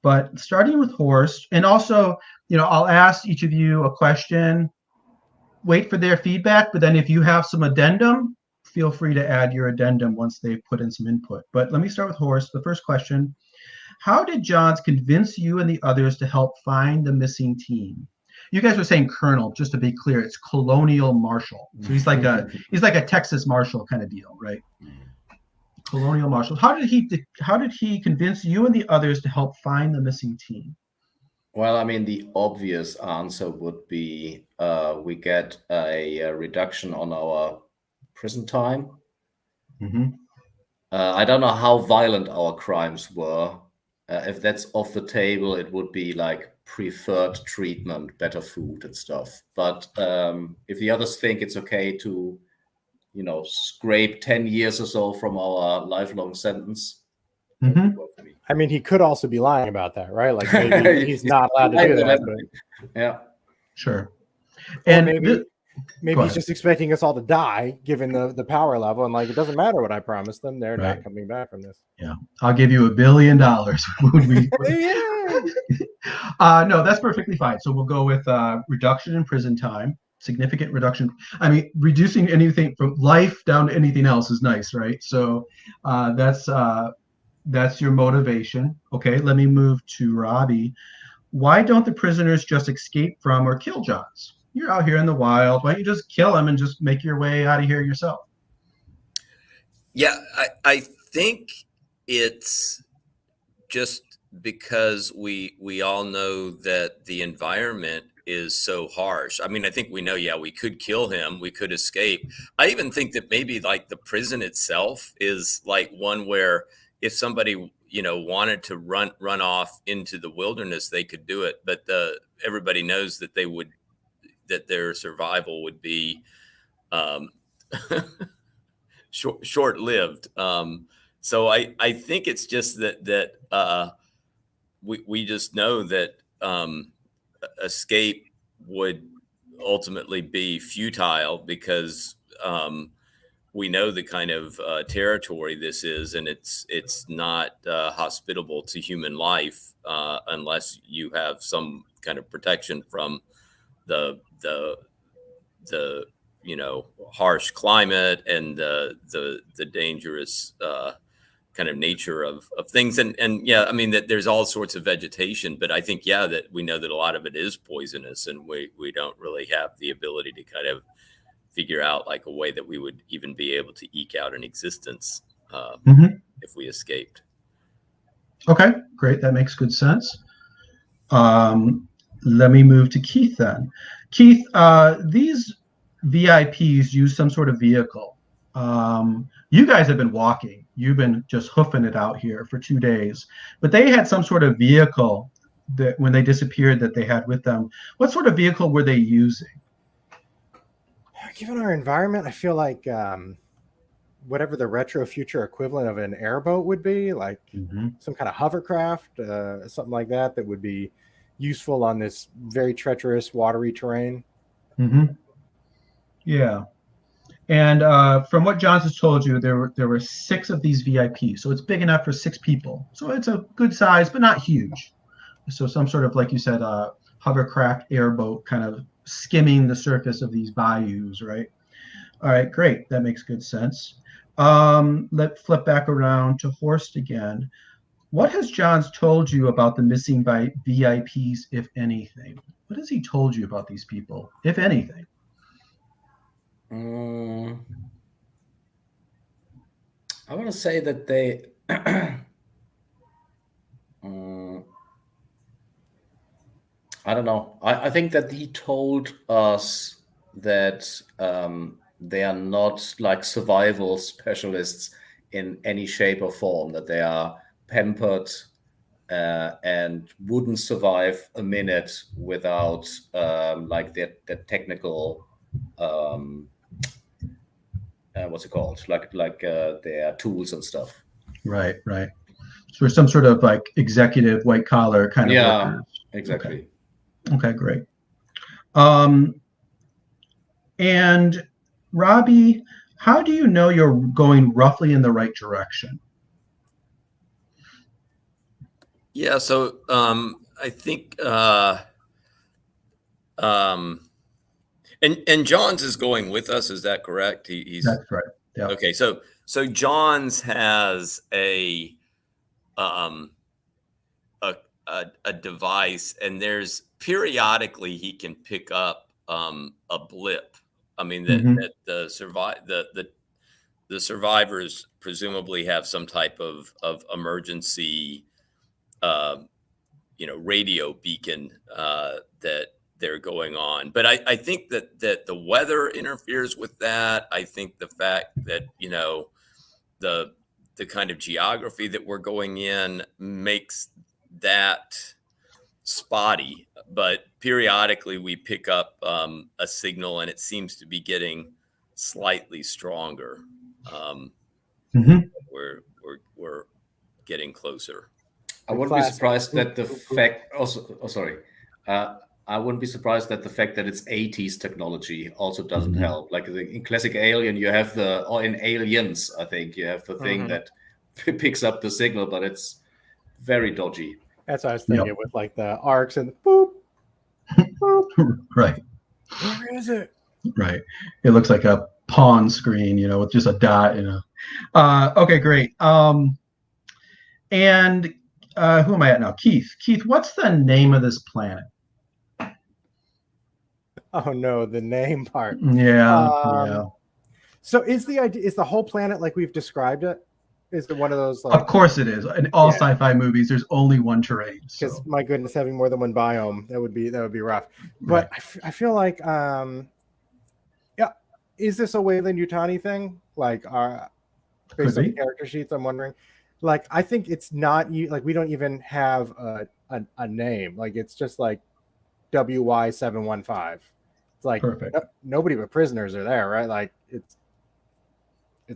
But starting with Horst, and also, you know, I'll ask each of you a question, wait for their feedback, but then if you have some addendum, feel free to add your addendum once they've put in some input. But let me start with Horst. The first question: how did Johns convince you and the others to help find the missing team? You guys were saying Colonel, just to be clear, it's Colonial Marshal. So he's like a Texas Marshal kind of deal, right? Colonial Marshal. How did he convince you and the others to help find the missing team? Well, I mean, the obvious answer would be we get a reduction on our prison time. Mm-hmm. I don't know how violent our crimes were. If that's off the table, it would be like preferred treatment, better food and stuff. But if the others think it's okay to, you know, scrape 10 years or so from our lifelong sentence, Mm-hmm. I mean, he could also be lying about that, right? Like maybe he's not allowed to do that. But... Yeah, sure. And maybe Go he's ahead. just expecting us all to die, given the power level, and like it doesn't matter what I promised them; they're Right. not coming back from this. Yeah, I'll give you $1 billion. Would we? No, that's perfectly fine. So we'll go with reduction in prison time, significant reduction. I mean, reducing anything from life down to anything else is nice, right? So that's your motivation. Okay, let me move to Robbie. Why don't the prisoners just escape from or kill Johns? You're out here in the wild. Why don't you just kill him and just make your way out of here yourself? Yeah, I think it's just because we all know that the environment is so harsh. I mean, I think we know, yeah, we could kill him, we could escape. I even think that maybe like the prison itself is like one where if somebody, you know, wanted to run off into the wilderness, they could do it. But everybody knows that that their survival would be short-lived. So I think it's just that we just know that escape would ultimately be futile because we know the kind of territory this is, and it's not hospitable to human life unless you have some kind of protection from the you know, harsh climate and the dangerous kind of nature of things. And yeah, I mean that there's all sorts of vegetation, but I think, yeah, that we know that a lot of it is poisonous, and we don't really have the ability to kind of figure out like a way that we would even be able to eke out an existence if we escaped. Okay, great. That makes good sense. Let me move to Keith then. Keith, these VIPs use some sort of vehicle. You guys have been walking. You've been just hoofing it out here for 2 days. But they had some sort of vehicle that when they disappeared that they had with them. What sort of vehicle were they using? Given our environment, I feel like whatever the retro future equivalent of an airboat would be, like some kind of hovercraft, something like that would be useful on this very treacherous, watery terrain. Yeah. And from what Johns has told you, there were 6 of these VIPs, so it's big enough for 6 people. So it's a good size, but not huge. So some sort of, like you said, hovercraft airboat kind of skimming the surface of these bayous, right? All right, great. That makes good sense. Let's flip back around to Horst again. What has Johns told you about the missing VIPs, if anything? What has he told you about these people, if anything? I want to say that they I don't know. I think that he told us that they are not like survival specialists in any shape or form, that they are pampered and wouldn't survive a minute without like the technical what's it called? Like their tools and stuff. Right. So some sort of like executive white collar kind of workers. Exactly. Okay, great. And Robbie, how do you know you're going roughly in the right direction? Yeah, so I think and Johns is going with us. Is that correct? He's That's right. Yeah. Okay. So Johns has a device, and there's periodically he can pick up a blip. I mean that the survivors presumably have some type of emergency radio beacon that they're going on. But I think that the weather interferes with that. I think the fact that the kind of geography that we're going in makes that spotty. But periodically we pick up a signal, and it seems to be getting slightly stronger. We're getting closer. I wouldn't be surprised that the fact I wouldn't be surprised that the fact that it's 80s technology also doesn't help. Like in classic Alien, you have or in Aliens, I think you have the thing that picks up the signal, but it's very dodgy. That's what I was thinking with like the arcs and the boop, boop. Right. Where is it? Right. It looks like a pawn screen, with just a dot, Okay, great. And who am I at now? Keith. Keith, what's the name of this planet? Oh no, the name part. Yeah. So is the whole planet like we've described it? Is it one of those? Like, of course it is. In all sci-fi movies, there's only one terrain. Because my goodness, having more than one biome, that would be rough. But right. I feel like, is this a Weyland-Yutani thing? Like, based on the character sheets, I'm wondering. Like, I think it's not like we don't even have a name. Like, it's just like WY715. It's like nobody but prisoners are there, right? Like, it's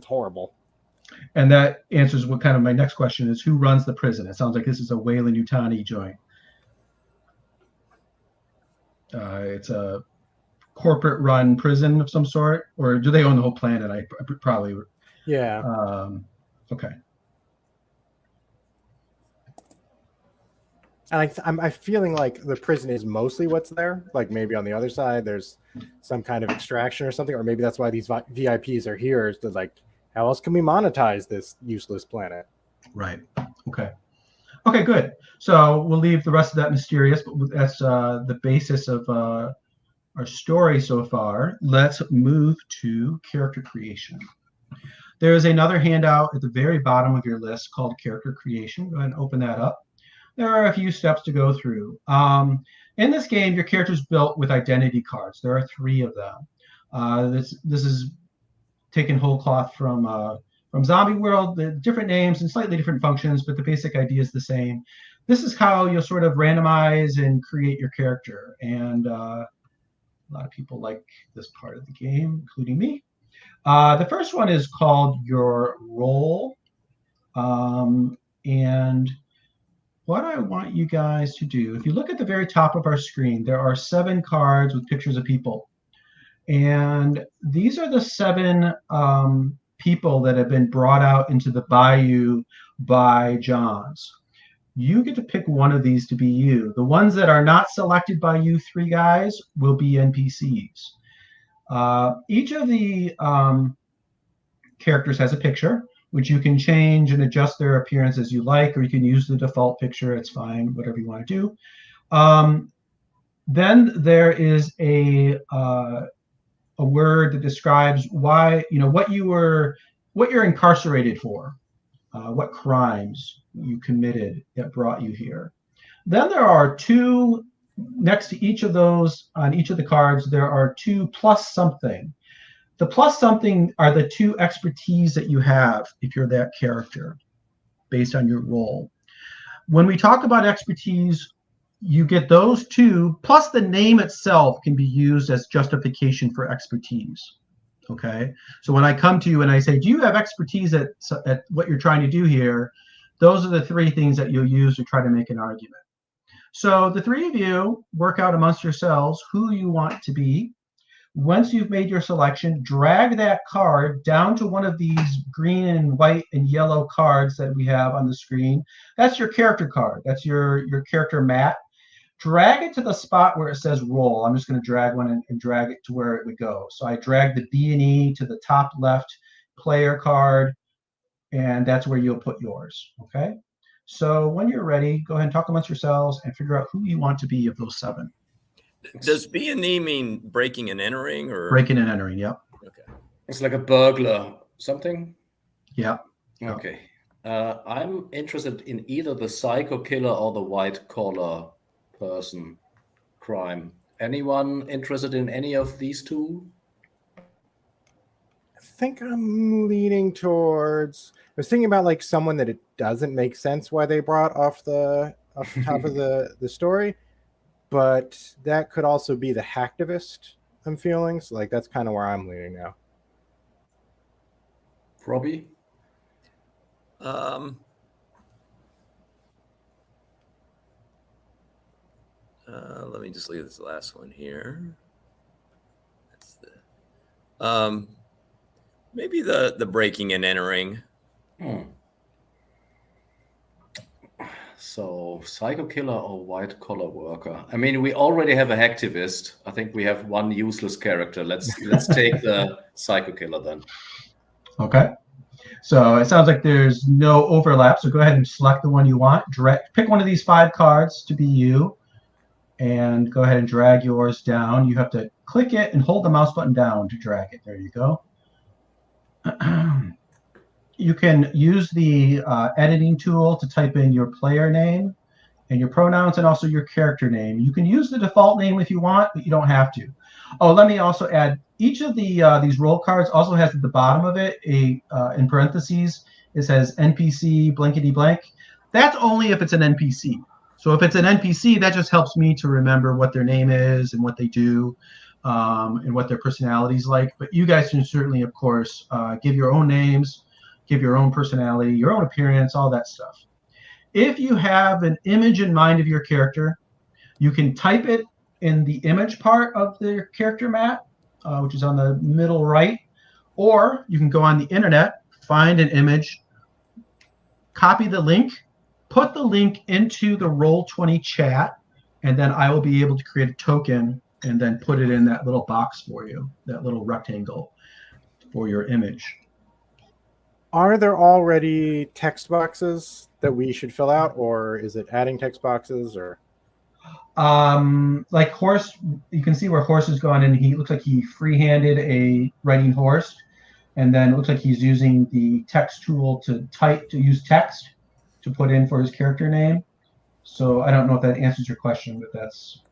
horrible. And that answers what kind of my next question is: who runs the prison? It sounds like this is a Weyland-Yutani joint. It's a corporate-run prison of some sort, or do they own the whole planet? I probably. Yeah. Okay. And I'm feeling like the prison is mostly what's there. Like maybe on the other side, there's some kind of extraction or something, or maybe that's why these VIPs are here. Is to like, how else can we monetize this useless planet? Right. Okay. Okay, good. So we'll leave the rest of that mysterious, but that's the basis of our story so far. Let's move to character creation. There is another handout at the very bottom of your list called character creation. Go ahead and open that up. There are a few steps to go through. In this game, your character is built with identity cards. There are 3 of them. This is taken whole cloth from Zombie World. The different names and slightly different functions, but the basic idea is the same. This is how you'll sort of randomize and create your character. And a lot of people like this part of the game, including me. The first one is called your role. And what I want you guys to do, if you look at the very top of our screen, there are 7 cards with pictures of people. And these are the 7 people that have been brought out into the bayou by Johns. You get to pick one of these to be you. The ones that are not selected by you 3 guys will be NPCs. Each of the characters has a picture, which you can change and adjust their appearance as you like, or you can use the default picture. It's fine, whatever you want to do. Then there is a word that describes why, what you're incarcerated for, what crimes you committed that brought you here. Then there are 2 next to each of those. On each of the cards, there are 2 plus something. The plus something are the 2 expertise that you have if you're that character, based on your role. When we talk about expertise, you get those 2, plus the name itself can be used as justification for expertise. Okay? So when I come to you and I say, do you have expertise at what you're trying to do here? Those are the 3 things that you'll use to try to make an argument. So the 3 of you work out amongst yourselves who you want to be. Once you've made your selection, drag that card down to one of these green and white and yellow cards that we have on the screen. That's your character card. That's your character mat. Drag it to the spot where it says roll. I'm just going to drag one and drag it to where it would go. So I drag the B and E to the top left player card, and that's where you'll put yours. Okay? So when you're ready, go ahead and talk amongst yourselves and figure out who you want to be of those 7. Does B and E mean breaking and entering, or breaking and entering? Yep. Okay. It's like a burglar, something. Yeah. Okay. I'm interested in either the psycho killer or the white collar person crime. Anyone interested in any of these 2? I think I'm leaning towards. I was thinking about like someone that it doesn't make sense why they brought off the top of the story, but that could also be the hacktivist I'm feeling. So like that's kind of where I'm leaning now. Robbie? Let me just leave this last one here. That's the maybe the breaking and entering. So psycho killer or white collar worker? I mean, we already have a hacktivist. I think we have one useless character. Let's take the psycho killer then. Okay. So it sounds like there's no overlap. So go ahead and select the one you want. Pick one of these 5 cards to be you, and go ahead and drag yours down. You have to click it and hold the mouse button down to drag it. There you go. You can use the editing tool to type in your player name and your pronouns and also your character name. You can use the default name if you want, but you don't have to. Oh, let me also add, each of these roll cards also has at the bottom of it in parentheses, it says NPC blankety blank. That's only if it's an NPC. So if it's an NPC, that just helps me to remember what their name is and what they do and what their personality is like. But you guys can certainly, of course, give your own names, give your own personality, your own appearance, all that stuff. If you have an image in mind of your character, you can type it in the image part of the character mat, which is on the middle right, or you can go on the internet, find an image, copy the link, put the link into the Roll20 chat, and then I will be able to create a token and then put it in that little box for you, that little rectangle for your image. Are there already text boxes that we should fill out, or is it adding text boxes, or? Like horse, you can see where horse is going, and he looks like he free-handed a writing horse, and then it looks like he's using the text tool to use text to put in for his character name. So I don't know if that answers your question, but that's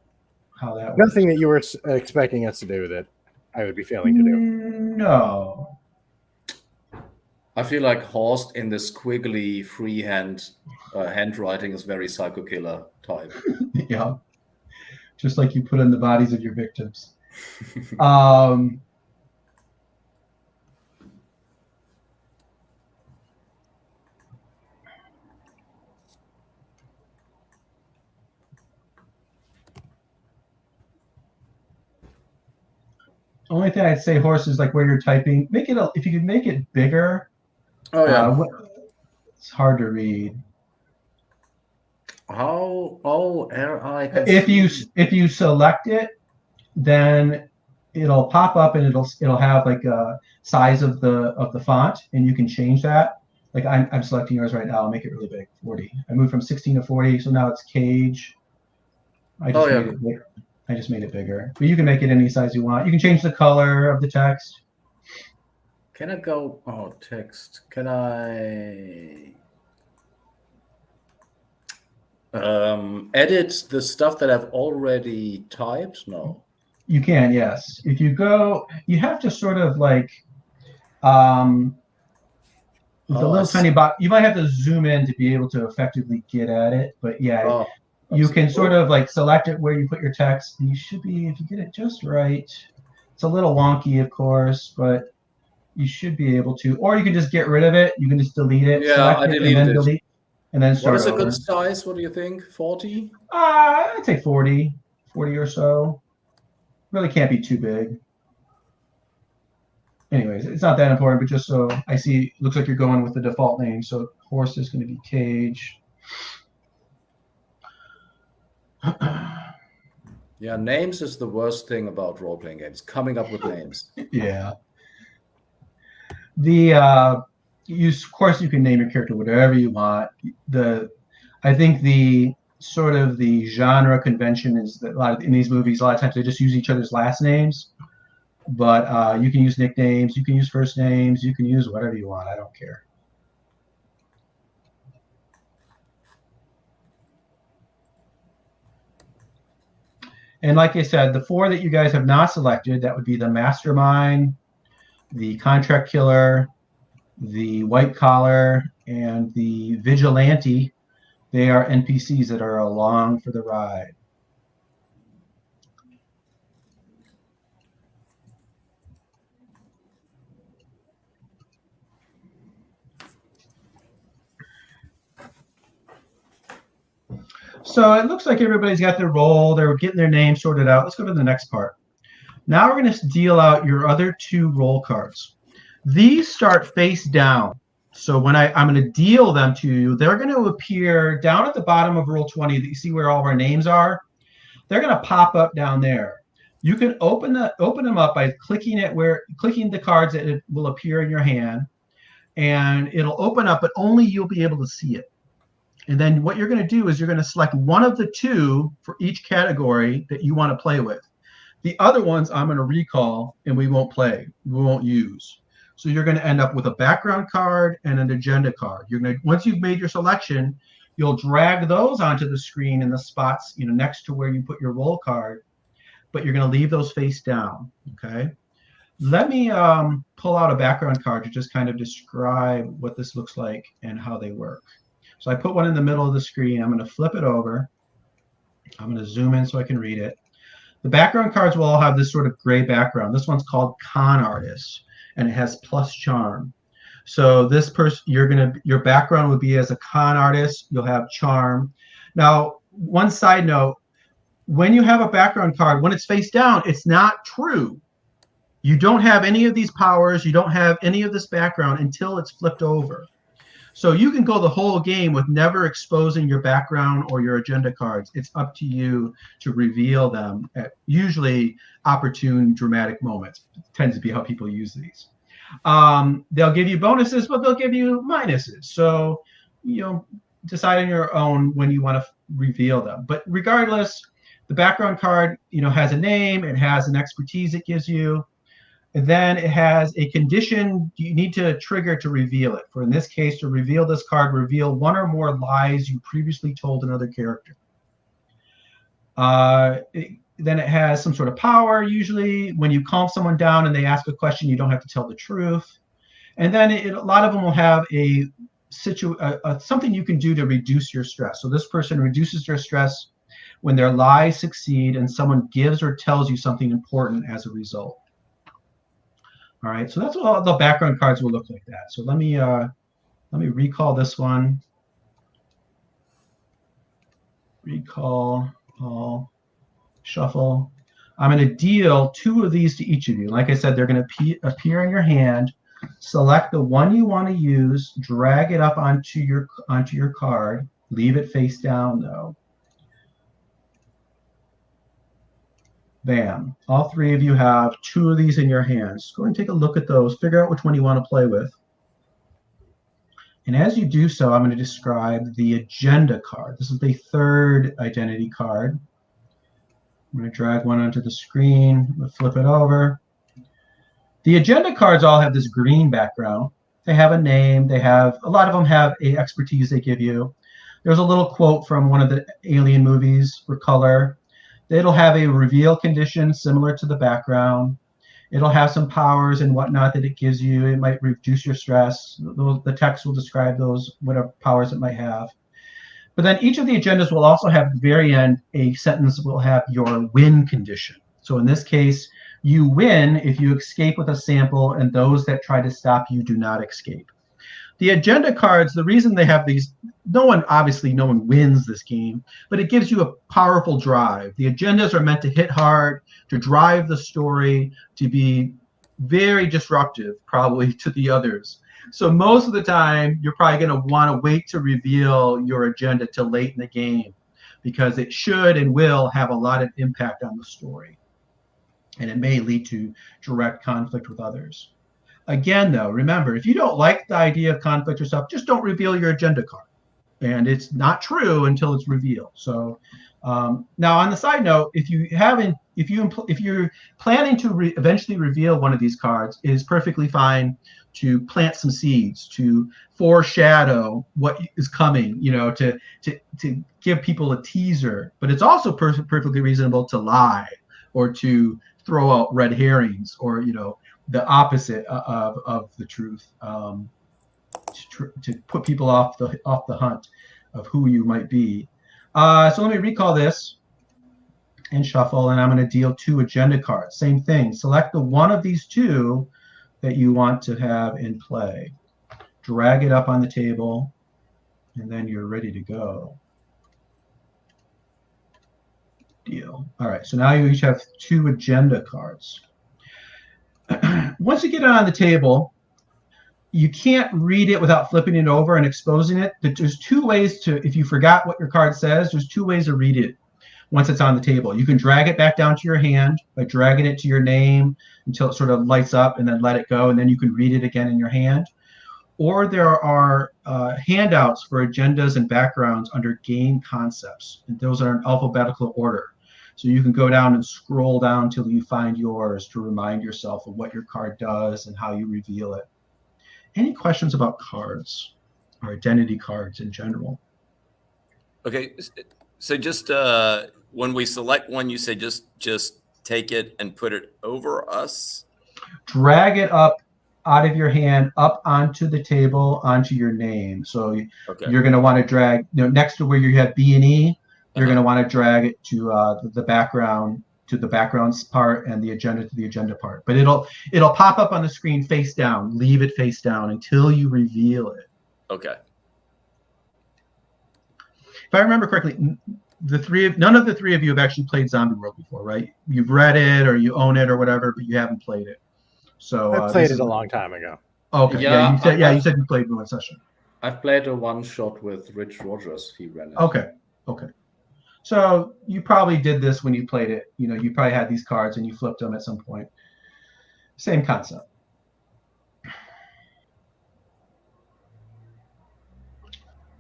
how that works. Nothing that you were expecting us to do that I would be failing to do. No. I feel like Horst in the squiggly freehand handwriting is very psycho killer type. Yeah. Just like you put in the bodies of your victims. only thing I'd say, horse, is like where you're typing. Make it if you could make it bigger. Oh yeah. It's hard to read. How? Oh, I can If see. you select it, then it'll pop up and it'll have like a size of the font, and you can change that. Like I'm selecting yours right now. I'll make it really big, 40. I moved from 16 to 40, so now it's Cage. I just made it bigger. I just made it bigger, but you can make it any size you want. You can change the color of the text. Can I go? Oh, text. Can I edit the stuff that I've already typed? No. You can, yes. If you go, you have to sort of like the little tiny box. You might have to zoom in to be able to effectively get at it, but yeah, you can sort of like select it where you put your text. You should be, if you get it just right. It's a little wonky, of course, but you should be able to. Or you can just get rid of it. You can just delete it. Yeah, select I it, deleted and then it. delete, and then start What is a over. good size? What do you think? 40? I'd say 40 or so. Really can't be too big. Anyways, it's not that important, but just so I see, looks like you're going with the default name. So horse is going to be Cage. Yeah, names is the worst thing about role-playing games. Coming up with names. Yeah. Of course, you can name your character whatever you want. I think the sort of the genre convention is that in these movies, a lot of times they just use each other's last names. But you can use nicknames, you can use first names, you can use whatever you want. I don't care. And like I said, the 4 that you guys have not selected, that would be the mastermind, the contract killer, the white collar, and the vigilante. They are NPCs that are along for the ride. So it looks like everybody's got their role. They're getting their name sorted out. Let's go to the next part. Now we're going to deal out your other 2 role cards. These start face down. So when I'm going to deal them to you, they're going to appear down at the bottom of roll 20 that you see where all of our names are. They're going to pop up down there. You can open them up by clicking the cards that it will appear in your hand, and it'll open up, but only you'll be able to see it. And then what you're going to do is you're going to select one of the 2 for each category that you want to play with. The other ones I'm going to recall, and we won't play. We won't use. So you're going to end up with a background card and an agenda card. Once you've made your selection, you'll drag those onto the screen in the spots next to where you put your roll card, but you're going to leave those face down. Okay. Let me pull out a background card to just kind of describe what this looks like and how they work. So I put one in the middle of the screen. I'm going to flip it over. I'm going to zoom in so I can read it. The background cards will all have this sort of gray background. This one's called Con Artist, and it has plus charm. So this person, your background would be as a con artist. You'll have charm. Now, one side note: when you have a background card, when it's face down, it's not true. You don't have any of these powers. You don't have any of this background until it's flipped over. So you can go the whole game with never exposing your background or your agenda cards. It's up to you to reveal them at usually opportune, dramatic moments. It tends to be how people use these. They'll give you bonuses, but they'll give you minuses. So, decide on your own when you want to reveal them. But regardless, the background card, has a name. It has an expertise it gives you. And then it has a condition you need to trigger to reveal it. For in this case, to reveal this card, reveal 1 or more lies you previously told another character. Then it has some sort of power. Usually when you calm someone down and they ask a question, you don't have to tell the truth. And then a lot of them will have something you can do to reduce your stress. So this person reduces their stress when their lies succeed and someone gives or tells you something important as a result. All right, so that's what all the background cards will look like that. So let me recall this one. Recall, all, shuffle. I'm going to deal 2 of these to each of you. Like I said, they're going to appear in your hand. Select the one you want to use, drag it up onto your card. Leave it face down though. Bam. All 3 of you have 2 of these in your hands. Go and take a look at those. Figure out which one you want to play with. And as you do so, I'm going to describe the agenda card. This is the 3rd identity card. I'm going to drag one onto the screen. I'm going to flip it over. The agenda cards all have this green background. They have a name. A lot of them have a expertise they give you. There's a little quote from one of the Alien movies for color. It'll have a reveal condition similar to the background. It'll have some powers and whatnot that it gives you. It might reduce your stress. The text will describe those, whatever powers it might have. But then each of the agendas will also have at the very end a sentence that will have your win condition. So in this case, you win if you escape with a sample, and those that try to stop you do not escape. The agenda cards, the reason they have these, no one wins this game, but it gives you a powerful drive. The agendas are meant to hit hard, to drive the story, to be very disruptive, probably, to the others. So most of the time, you're probably going to want to wait to reveal your agenda till late in the game, because it should and will have a lot of impact on the story. And it may lead to direct conflict with others. Again, though, remember, if you don't like the idea of conflict or stuff, just don't reveal your agenda card. And it's not true until it's revealed. So now, on the side note, if you're planning to eventually reveal one of these cards, it is perfectly fine to plant some seeds, to foreshadow what is coming, to give people a teaser. But it's also perfectly reasonable to lie or to throw out red herrings or the opposite of the truth, to put people off the hunt of who you might be. So let me recall this and shuffle, and I'm going to deal 2 agenda cards. Same thing. Select the one of these 2 that you want to have in play. Drag it up on the table, and then you're ready to go. Deal. All right. So now you each have 2 agenda cards. Once you get it on the table, you can't read it without flipping it over and exposing it. There's 2 ways to, if you forgot what your card says, there's 2 ways to read it once it's on the table. You can drag it back down to your hand by dragging it to your name until it sort of lights up and then let it go, and then you can read it again in your hand. Or there are handouts for agendas and backgrounds under game concepts, and those are in alphabetical order. So you can go down and scroll down till you find yours to remind yourself of what your card does and how you reveal it. Any questions about cards or identity cards in general? Okay, so just when we select one, you say just take it and put it over us? Drag it up out of your hand, up onto the table, onto your name. So you're going to want to drag, next to where you have B and E, you're going to want to drag it to the background, to the backgrounds part, and the agenda to the agenda part. But it'll pop up on the screen face down. Leave it face down until you reveal it. Okay. If I remember correctly, none of the 3 of you have actually played Zombie World before, right? You've read it or you own it or whatever, but you haven't played it. So I played it a long time ago. Okay. Yeah, you said you played in one session. I've played a one-shot with Rich Rogers. He ran it. Okay. So you probably did this when you played it. You probably had these cards and you flipped them at some point. Same concept.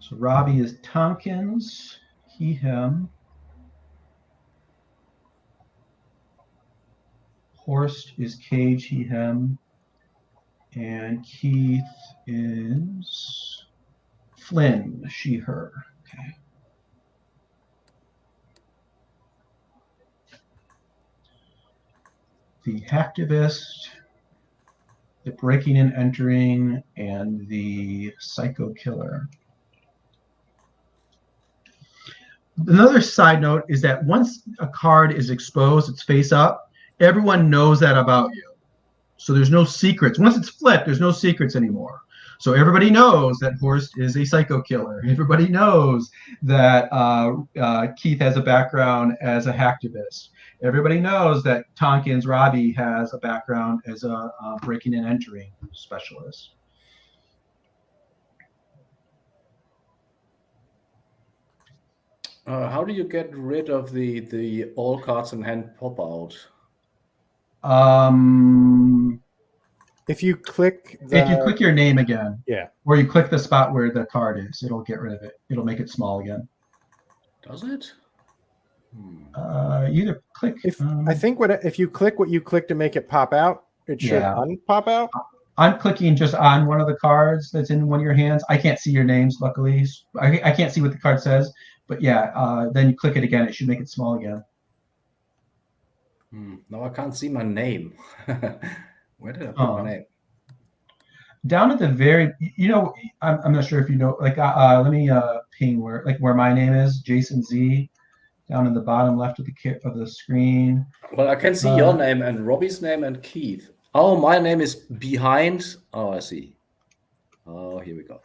So Robbie is Tompkins, he, him. Horst is Cage, he, him. And Keith is Flynn, she, her. Okay. The hacktivist, the breaking and entering, and the psycho killer. Another side note is that once a card is exposed, it's face up, everyone knows that about you. So there's no secrets. Once it's flipped, there's no secrets anymore. So everybody knows that Horst is a psycho killer. Everybody knows that Keith has a background as a hacktivist. everybody knows that Tonkin's Robbie has a background as a breaking and entering specialist. How do you get rid of the all cards in hand pop out? If you click If you click your name again, yeah, or you click the spot where the card is, it'll get rid of it. It'll make it small again. Does it? You either click. I think if you click what you click to make it pop out, it should unpop out. I'm clicking just on one of the cards that's in one of your hands. I can't see your names, luckily. I can't see what the card says. But yeah, then you click it again. It should make it small again. No, I can't see my name. Where did I put my name? Down at the very, I'm not sure if you know. Like, let me ping where my name is, Jason Z, down in the bottom left of the screen. Well, I can see your name and Robbie's name and Keith. Oh, my name is behind. Oh, I see. Oh, here we go.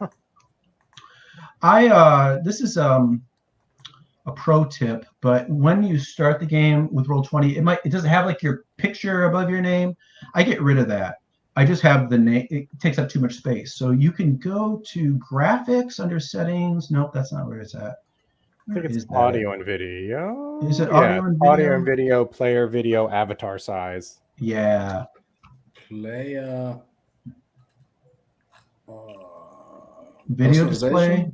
This is a pro tip, but when you start the game with Roll20, it doesn't have like your picture above your name. I get rid of that. I just have the name. It takes up too much space. So you can go to graphics under settings. Nope, that's not where it's at. I think it's audio and video. Is it audio and video? Audio and video, player video, avatar size. Yeah. Player. Video display.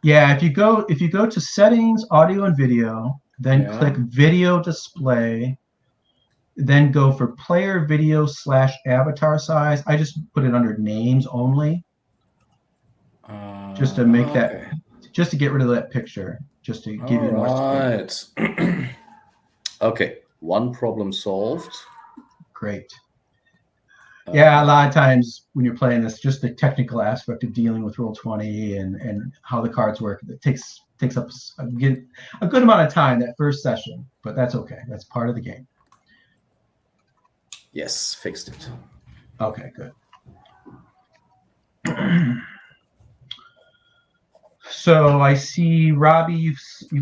Yeah, if you go to settings, audio and video, then click video display, then go for player video / avatar size. I just put it under names only. Just to make that, just to get rid of that picture, just to give you more space. Okay, one problem solved. Great. Yeah, a lot of times when you're playing this, just the technical aspect of dealing with Roll20 and how the cards work, it takes up a good amount of time that first session, but that's okay. That's part of the game. Yes, fixed it. Okay, good. So I see Robbie, you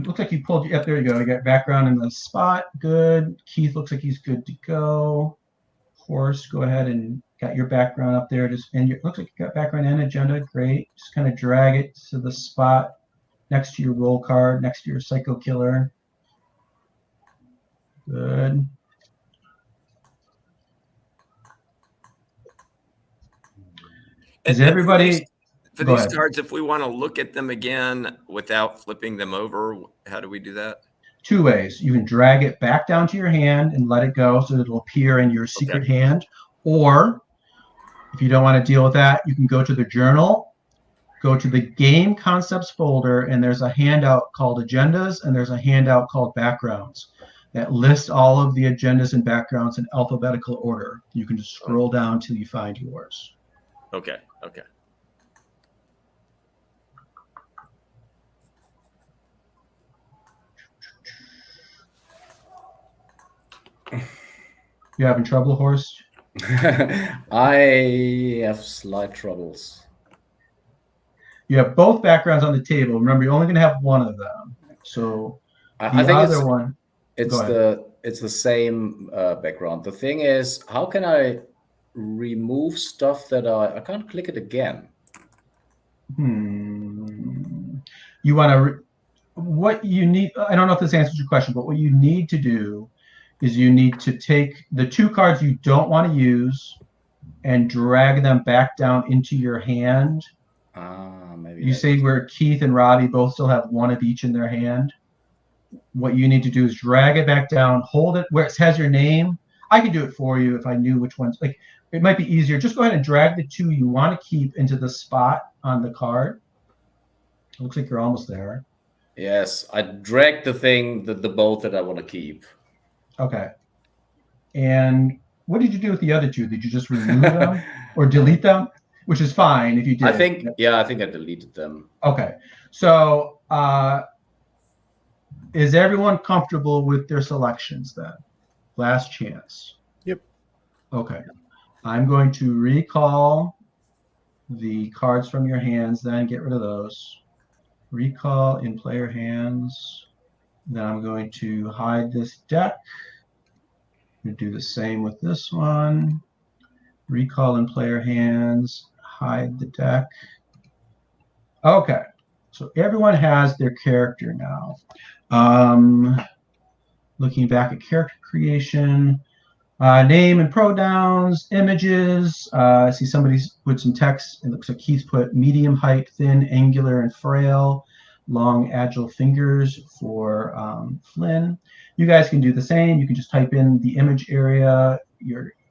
look like you pulled up. There you go. You got background in the spot. Good. Keith looks like he's good to go. Horse, go ahead and got your background up there. Looks like you got background and agenda. Great. Just kind of drag it to the spot next to your roll card, next to your psycho killer. Good. Is everybody for these cards, if we want to look at them again without flipping them over, how do we do that? Two ways. You can drag it back down to your hand and let it go so that it'll appear in your secret hand. Or if you don't want to deal with that, you can go to the journal, go to the game concepts folder, and there's a handout called agendas and there's a handout called backgrounds that lists all of the agendas and backgrounds in alphabetical order. You can just scroll down till you find yours. Okay. You having trouble, Horst? I have slight troubles. You have both backgrounds on the table. Remember, you're only going to have one of them. So I think other one. It's the same background. The thing is, how can I remove stuff that I can't click it again? You want to what you need. I don't know if this answers your question, but what you need to do is you need to take the two cards you don't want to use and drag them back down into your hand. Maybe you say where Keith and Robbie both still have one of each in their hand. What you need to do is drag it back down, hold it where it has your name. I could do it for you if I knew which ones. Like, it might be easier. Just go ahead and drag the two you want to keep into the spot on the card. It looks like you're almost there. Yes, I dragged the both that I want to keep. Okay. And what did you do with the other two? Did you just remove them or delete them? Which is fine if you did. I think I deleted them. Okay. So is everyone comfortable with their selections then? Last chance. Yep. Okay. I'm going to recall the cards from your hands, then get rid of those. Recall in player hands. Then I'm going to hide this deck. I'm going to do the same with this one. Recall in player hands, hide the deck. Okay, so everyone has their character now. Looking back at character creation, name and pronouns, images. I see somebody's put some text. It looks like Keith put medium height, thin, angular, and frail. Long, agile fingers for Flynn. You guys can do the same. You can just type in the image area,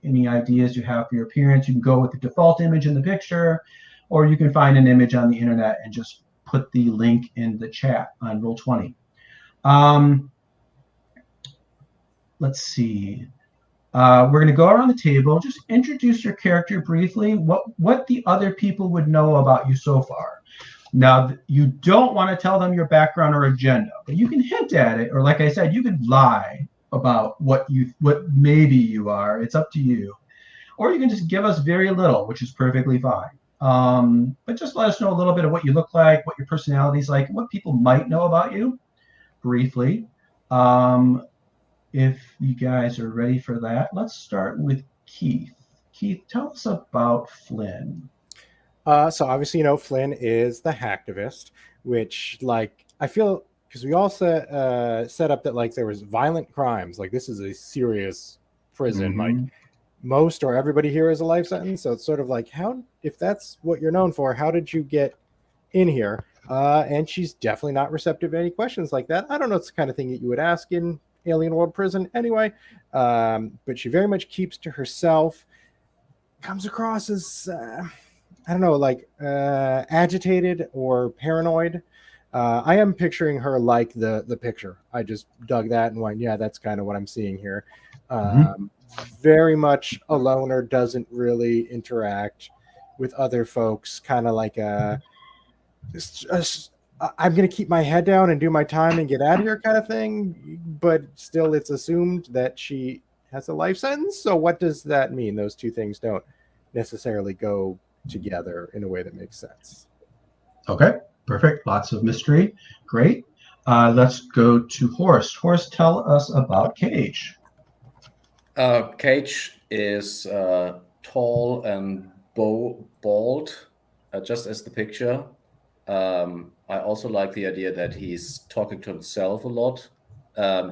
any ideas you have for your appearance. You can go with the default image in the picture, or you can find an image on the internet and just put the link in the chat on Roll20. Let's see. We're going to go around the table. Just introduce your character briefly, what the other people would know about you so far. Now, you don't want to tell them your background or agenda, but you can hint at it, or like I said, you could lie about what maybe you are. It's up to you. Or you can just give us very little, which is perfectly fine. But just let us know a little bit of what you look like, what your personality is like, what people might know about you, briefly. If you guys are ready for that, let's start with Keith. Keith, tell us about Flynn. So obviously, Flynn is the hacktivist, which, like, I feel, because we all set up that, like, there was violent crimes. Like, this is a serious prison. Like, most or everybody here is a life sentence. So it's sort of like, if that's what you're known for, how did you get in here? And she's definitely not receptive to any questions like that. I don't know. It's the kind of thing that you would ask in Alien World Prison anyway. But she very much keeps to herself. Comes across as... I don't know, like agitated or paranoid. I am picturing her like the picture. I just dug that and went, yeah, that's kind of what I'm seeing here. Very much a loner, doesn't really interact with other folks. Kind of like I'm going to keep my head down and do my time and get out of here kind of thing. But still, it's assumed that she has a life sentence. So what does that mean? Those two things don't necessarily go together in a way that makes sense. Okay, perfect. Lots of mystery. Great. Let's go to Horst. Horst, tell us about Cage. Cage is tall and bald, just as the picture. I also like the idea that he's talking to himself a lot.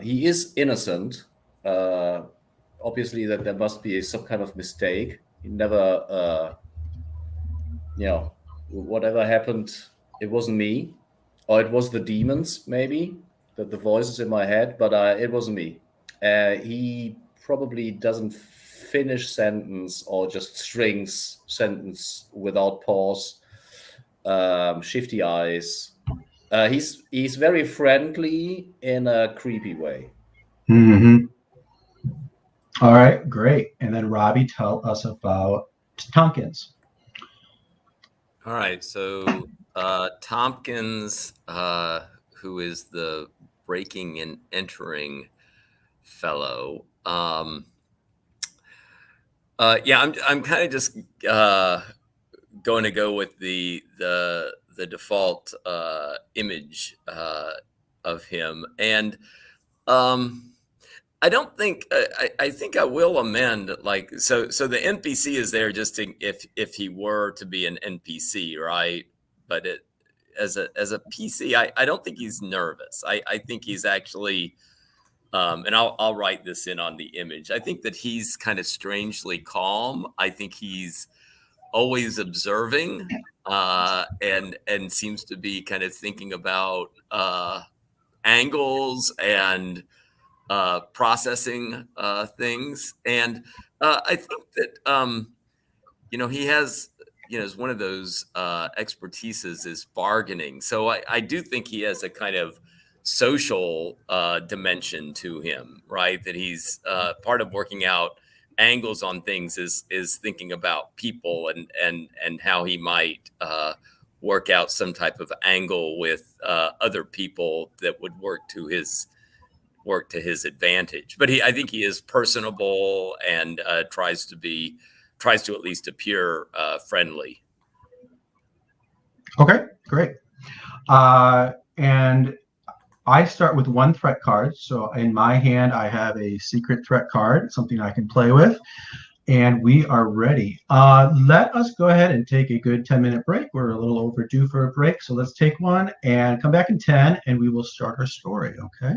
He is innocent. Obviously, that there must be some kind of mistake. He never... whatever happened, it wasn't me, or it was the demons, maybe, the voices in my head, but it wasn't me. He probably doesn't finish sentence or just strings sentence without pause. Shifty eyes. He's very friendly in a creepy way. All right, great. And then Robbie, tell us about Tompkins. All right, so Tompkins, who is the breaking and entering fellow. I'm kind of just going to go with the default image of him, and I don't think I think I will amend, like, so the NPC is there just to, if he were to be an NPC, right? But as a PC, I don't think he's nervous. I think he's actually and I'll write this in on the image. I think that he's kind of strangely calm. I think he's always observing and seems to be kind of thinking about angles and processing things. And I think that, he has, is one of those expertises is bargaining. So I do think he has a kind of social dimension to him, right? That he's part of working out angles on things is thinking about people and how he might work out some type of angle with other people that would work to his advantage. But I think he is personable and tries to at least appear friendly. Okay, great. And I start with one threat card. So in my hand, I have a secret threat card, something I can play with. And we are ready. Let us go ahead and take a good 10-minute break. We're a little overdue for a break. So let's take one and come back in 10 and we will start our story, okay?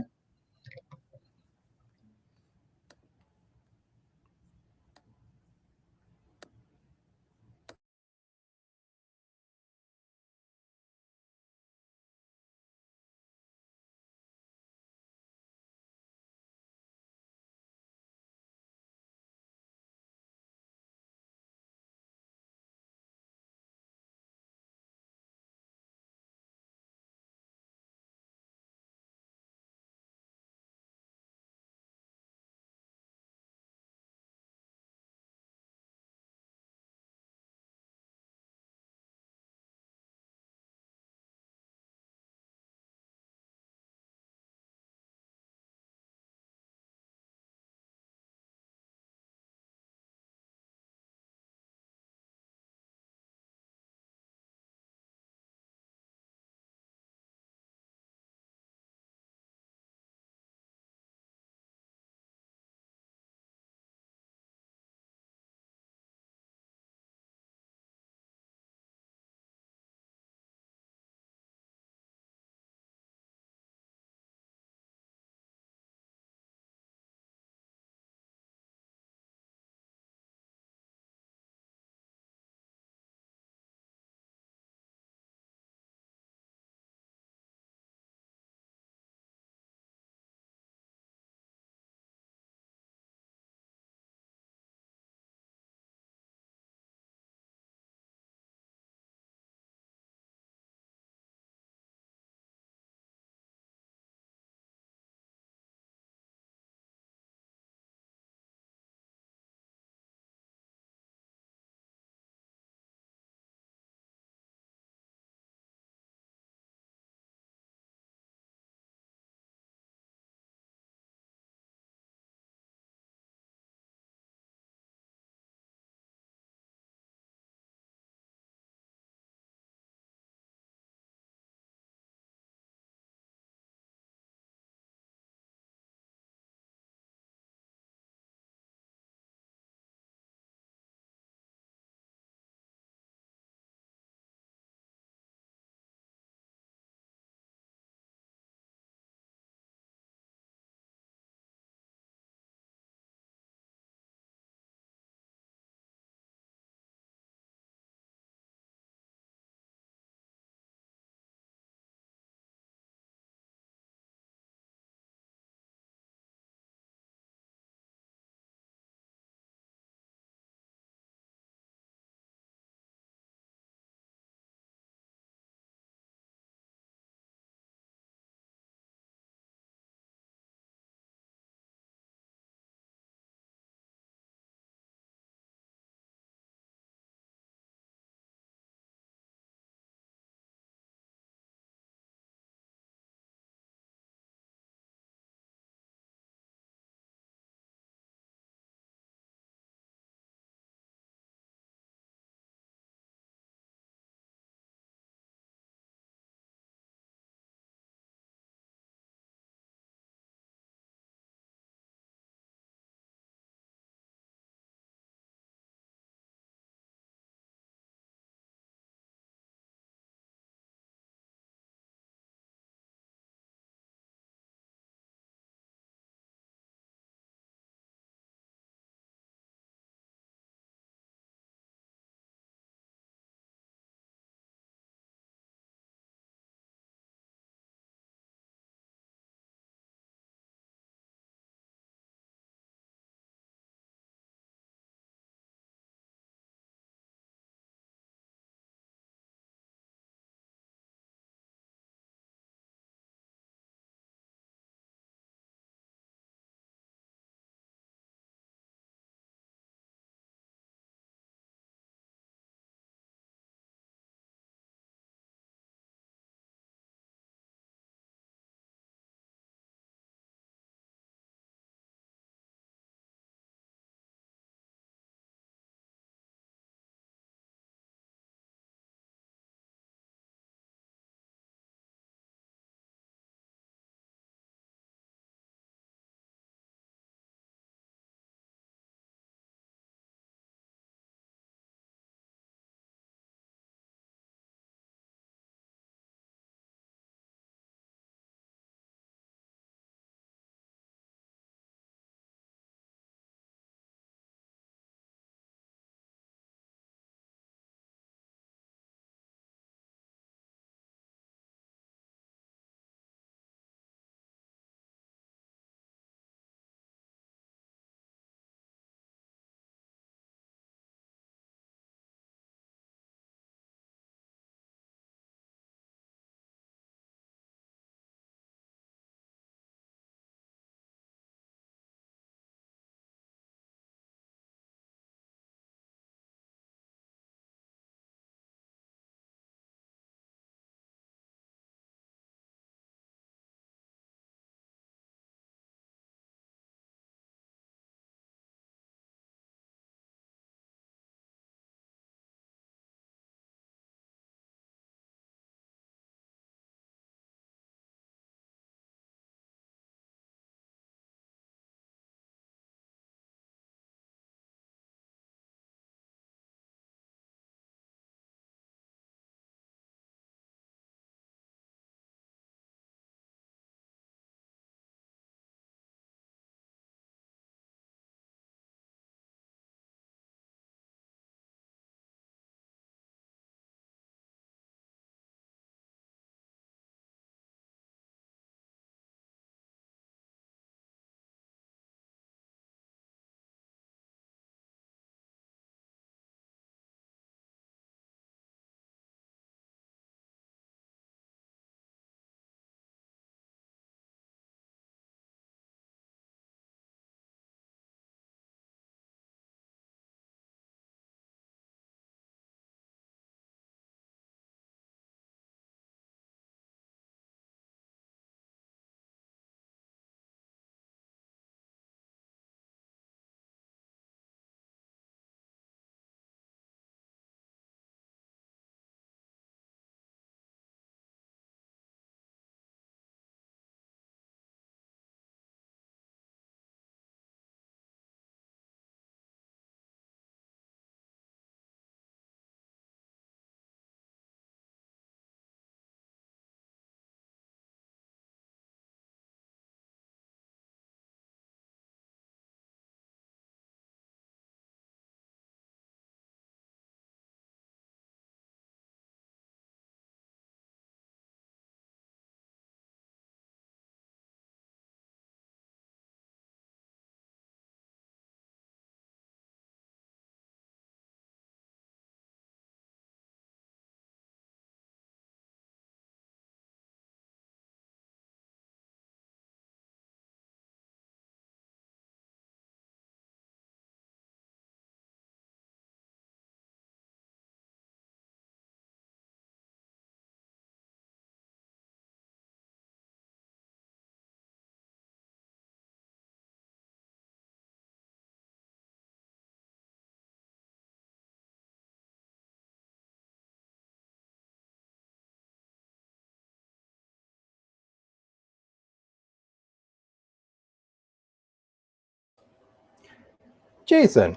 Jason,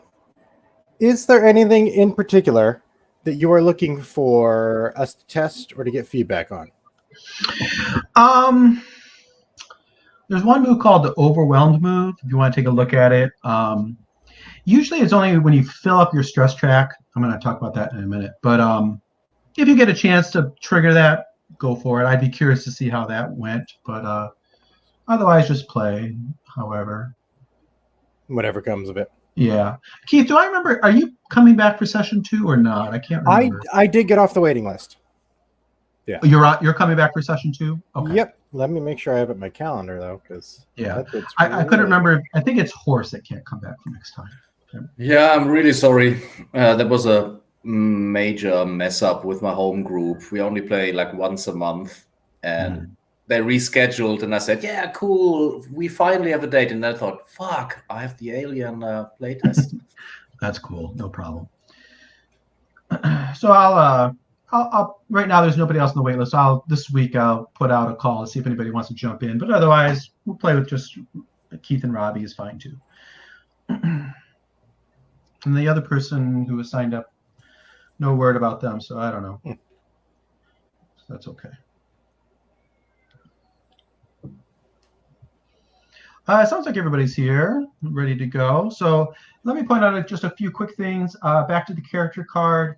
is there anything in particular that you are looking for us to test or to get feedback on? There's one move called the Overwhelmed move. If you want to take a look at it, usually it's only when you fill up your stress track. I'm going to talk about that in a minute. But if you get a chance to trigger that, go for it. I'd be curious to see how that went. But otherwise, just play. However, Whatever comes of it. yeah. Keith, do I remember? Are you coming back for session 2 or not? I can't remember. I did get off the waiting list. Yeah. You're coming back for session 2? Okay. Yep. Let me make sure I have it in my calendar though, because yeah, I couldn't remember. I think it's Horse that can't come back for next time. Okay. Yeah, I'm really sorry. That was a major mess up with my home group. We only play like once a month, and they rescheduled. And I said, "Yeah, cool. We finally have a date." And I thought, "Fuck, I have the Alien playtest." That's cool. No problem. So I'll right now there's nobody else on the wait list. This week I'll put out a call to see if anybody wants to jump in. But otherwise, we'll play with just Keith and Robbie is fine too. And the other person who was signed up, no word about them, so I don't know. So that's okay. It sounds like everybody's here, ready to go. So let me point out just a few quick things. Back to the character card.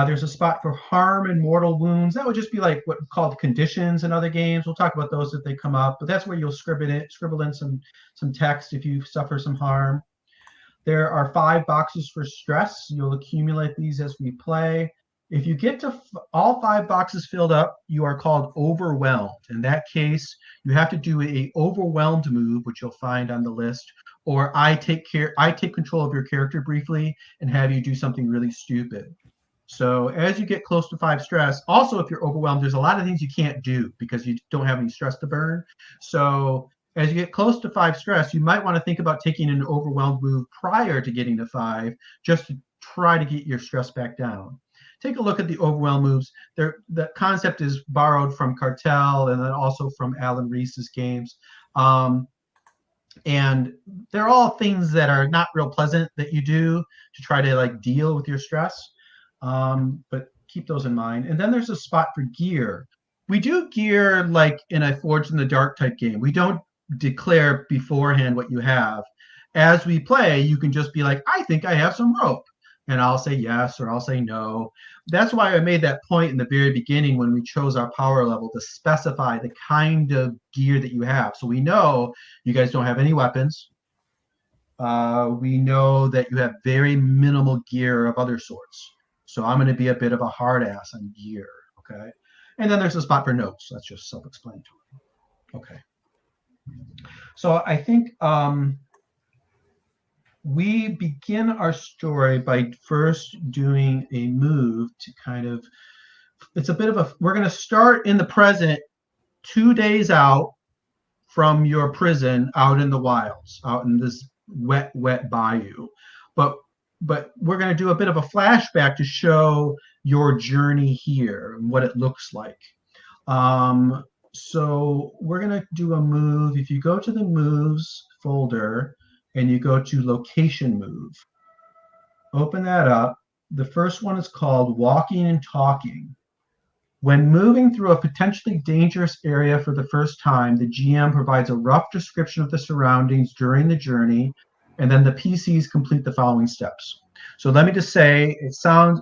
There's a spot for harm and mortal wounds. That would just be like what called conditions in other games. We'll talk about those if they come up, but that's where you'll scribble in some text if you suffer some harm. There are 5 boxes for stress. You'll accumulate these as we play. If you get to all 5 boxes filled up, you are called overwhelmed. In that case, you have to do a overwhelmed move, which you'll find on the list, or I take control of your character briefly and have you do something really stupid. So as you get close to 5 stress, also if you're overwhelmed, there's a lot of things you can't do because you don't have any stress to burn. So as you get close to 5 stress, you might want to think about taking an overwhelmed move prior to getting to 5, just to try to get your stress back down. Take a look at the overwhelmed moves. The concept is borrowed from Cartel and then also from Alan Reese's games. And they're all things that are not real pleasant that you do to try to like deal with your stress. But keep those in mind. And then there's a spot for gear. We do gear like in a Forged in the Dark type game. We don't declare beforehand what you have. As we play, you can just be like, I think I have some rope. And I'll say yes, or I'll say no. That's why I made that point in the very beginning when we chose our power level to specify the kind of gear that you have. So we know you guys don't have any weapons. We know that you have very minimal gear of other sorts. So I'm going to be a bit of a hard ass on gear, okay? And then there's a spot for notes. That's just self-explanatory. Okay. So I think we begin our story by first doing a move to kind of, it's a bit of a, we're going to start in the present 2 days out from your prison out in the wilds, out in this wet bayou. But we're going to do a bit of a flashback to show your journey here and what it looks like. So we're going to do a move. If you go to the moves folder and you go to location move, open that up. The first one is called walking and talking. When moving through a potentially dangerous area for the first time, the GM provides a rough description of the surroundings during the journey, and then the PCs complete the following steps. So let me just say, it sounds,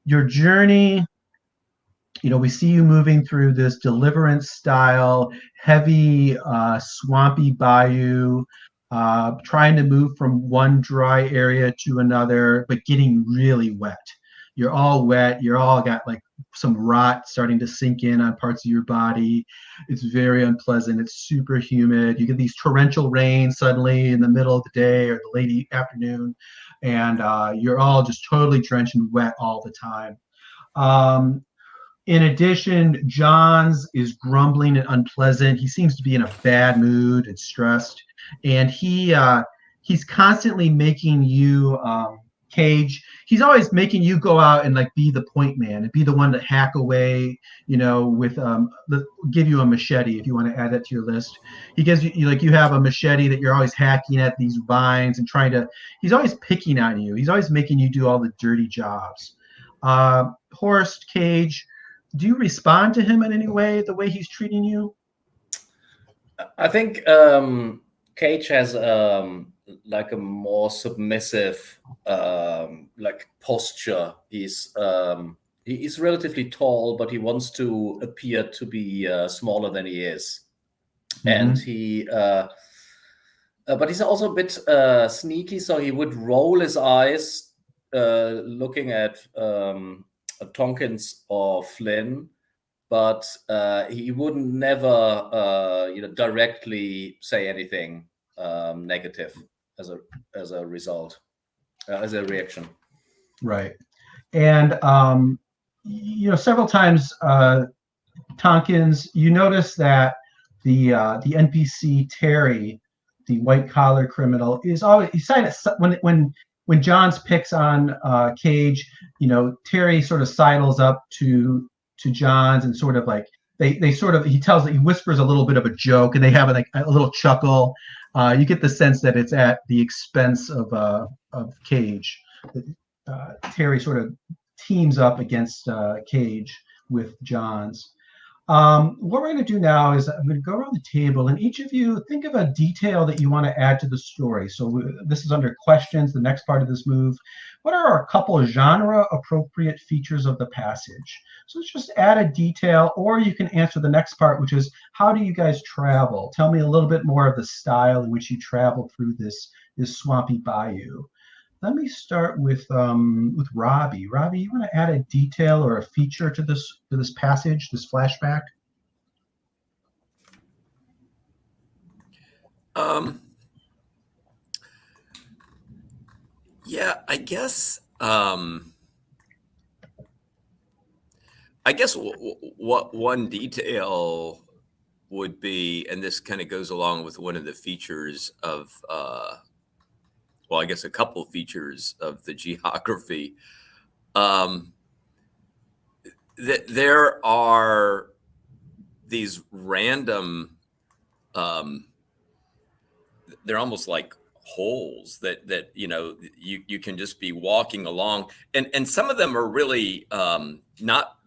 your journey, you know, we see you moving through this Deliverance style, heavy, swampy bayou, trying to move from one dry area to another, but getting really wet. You're all wet. You're all got like some rot starting to sink in on parts of your body. It's very unpleasant. It's super humid. You get these torrential rains suddenly in the middle of the day or the late afternoon, and you're all just totally drenched and wet all the time. In addition, Johns is grumbling and unpleasant. He seems to be in a bad mood and stressed, and he's constantly making you Cage. He's always making you go out and like be the point man and be the one to hack away, with give you a machete if you want to add that to your list. He gives you like you have a machete that you're always hacking at these vines and he's always picking on you. He's always making you do all the dirty jobs. Horst, Cage, do you respond to him in any way, the way he's treating you? I think Cage has like a more submissive like posture. He's relatively tall, but he wants to appear to be smaller than he is, and but he's also a bit sneaky. So he would roll his eyes, looking at Tompkins or Flynn, but he wouldn't never directly say anything negative as a result, as a reaction. Right. And several times Tompkins, you notice that the NPC Terry, the white collar criminal, is always when Johns picks on Cage, Terry sort of sidles up to Johns and sort of like he whispers a little bit of a joke and they have a little chuckle. You get the sense that it's at the expense of Cage. Terry sort of teams up against Cage with Johns. What we're going to do now is I'm going to go around the table and each of you think of a detail that you want to add to the story. So this is under questions, the next part of this move. What are a couple of genre appropriate features of the passage? So let's just add a detail, or you can answer the next part, which is how do you guys travel? Tell me a little bit more of the style in which you travel through this swampy bayou. Let me start with Robbie. Robbie, you want to add a detail or a feature to this passage, this flashback? Yeah, I guess what one detail would be, and this kind of goes along with one of the features of well, I guess a couple of features of the geography, that there are these random, they're almost like holes that you can just be walking along, and some of them are really not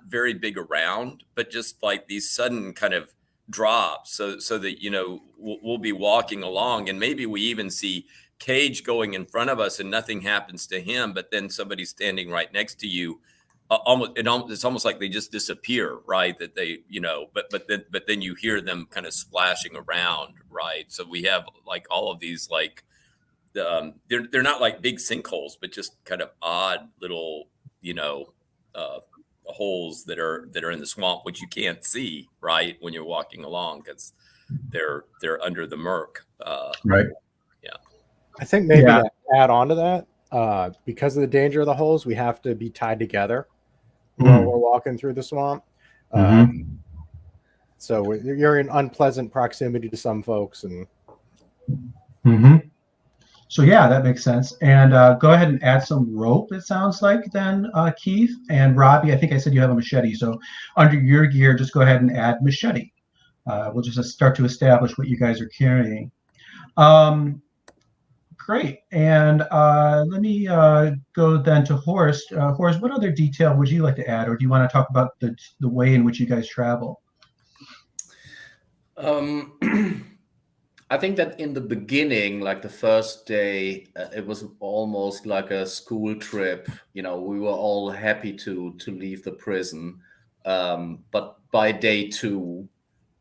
very big around, but just like these sudden kind of drops, so that we'll be walking along, and maybe we even see Cage going in front of us and nothing happens to him, but then somebody's standing right next to you. It's almost like they just disappear, right? That they, but then you hear them kind of splashing around, right? So we have like all of these like they're not like big sinkholes, but just kind of odd little holes that are in the swamp, which you can't see, right, when you're walking along because they're under the murk. Right. I think maybe to add on to that, because of the danger of the holes, we have to be tied together while we're walking through the swamp. So you're in unpleasant proximity to some folks. So yeah, that makes sense. And go ahead and add some rope, it sounds like then, Keith. And Robbie, I think I said you have a machete. So under your gear, just go ahead and add machete. We'll just start to establish what you guys are carrying. Great. And let me go then to Horst. Horst, what other detail would you like to add, or do you want to talk about the way in which you guys travel? I think that in the beginning, like the first day, it was almost like a school trip. We were all happy to leave the prison. But by day 2,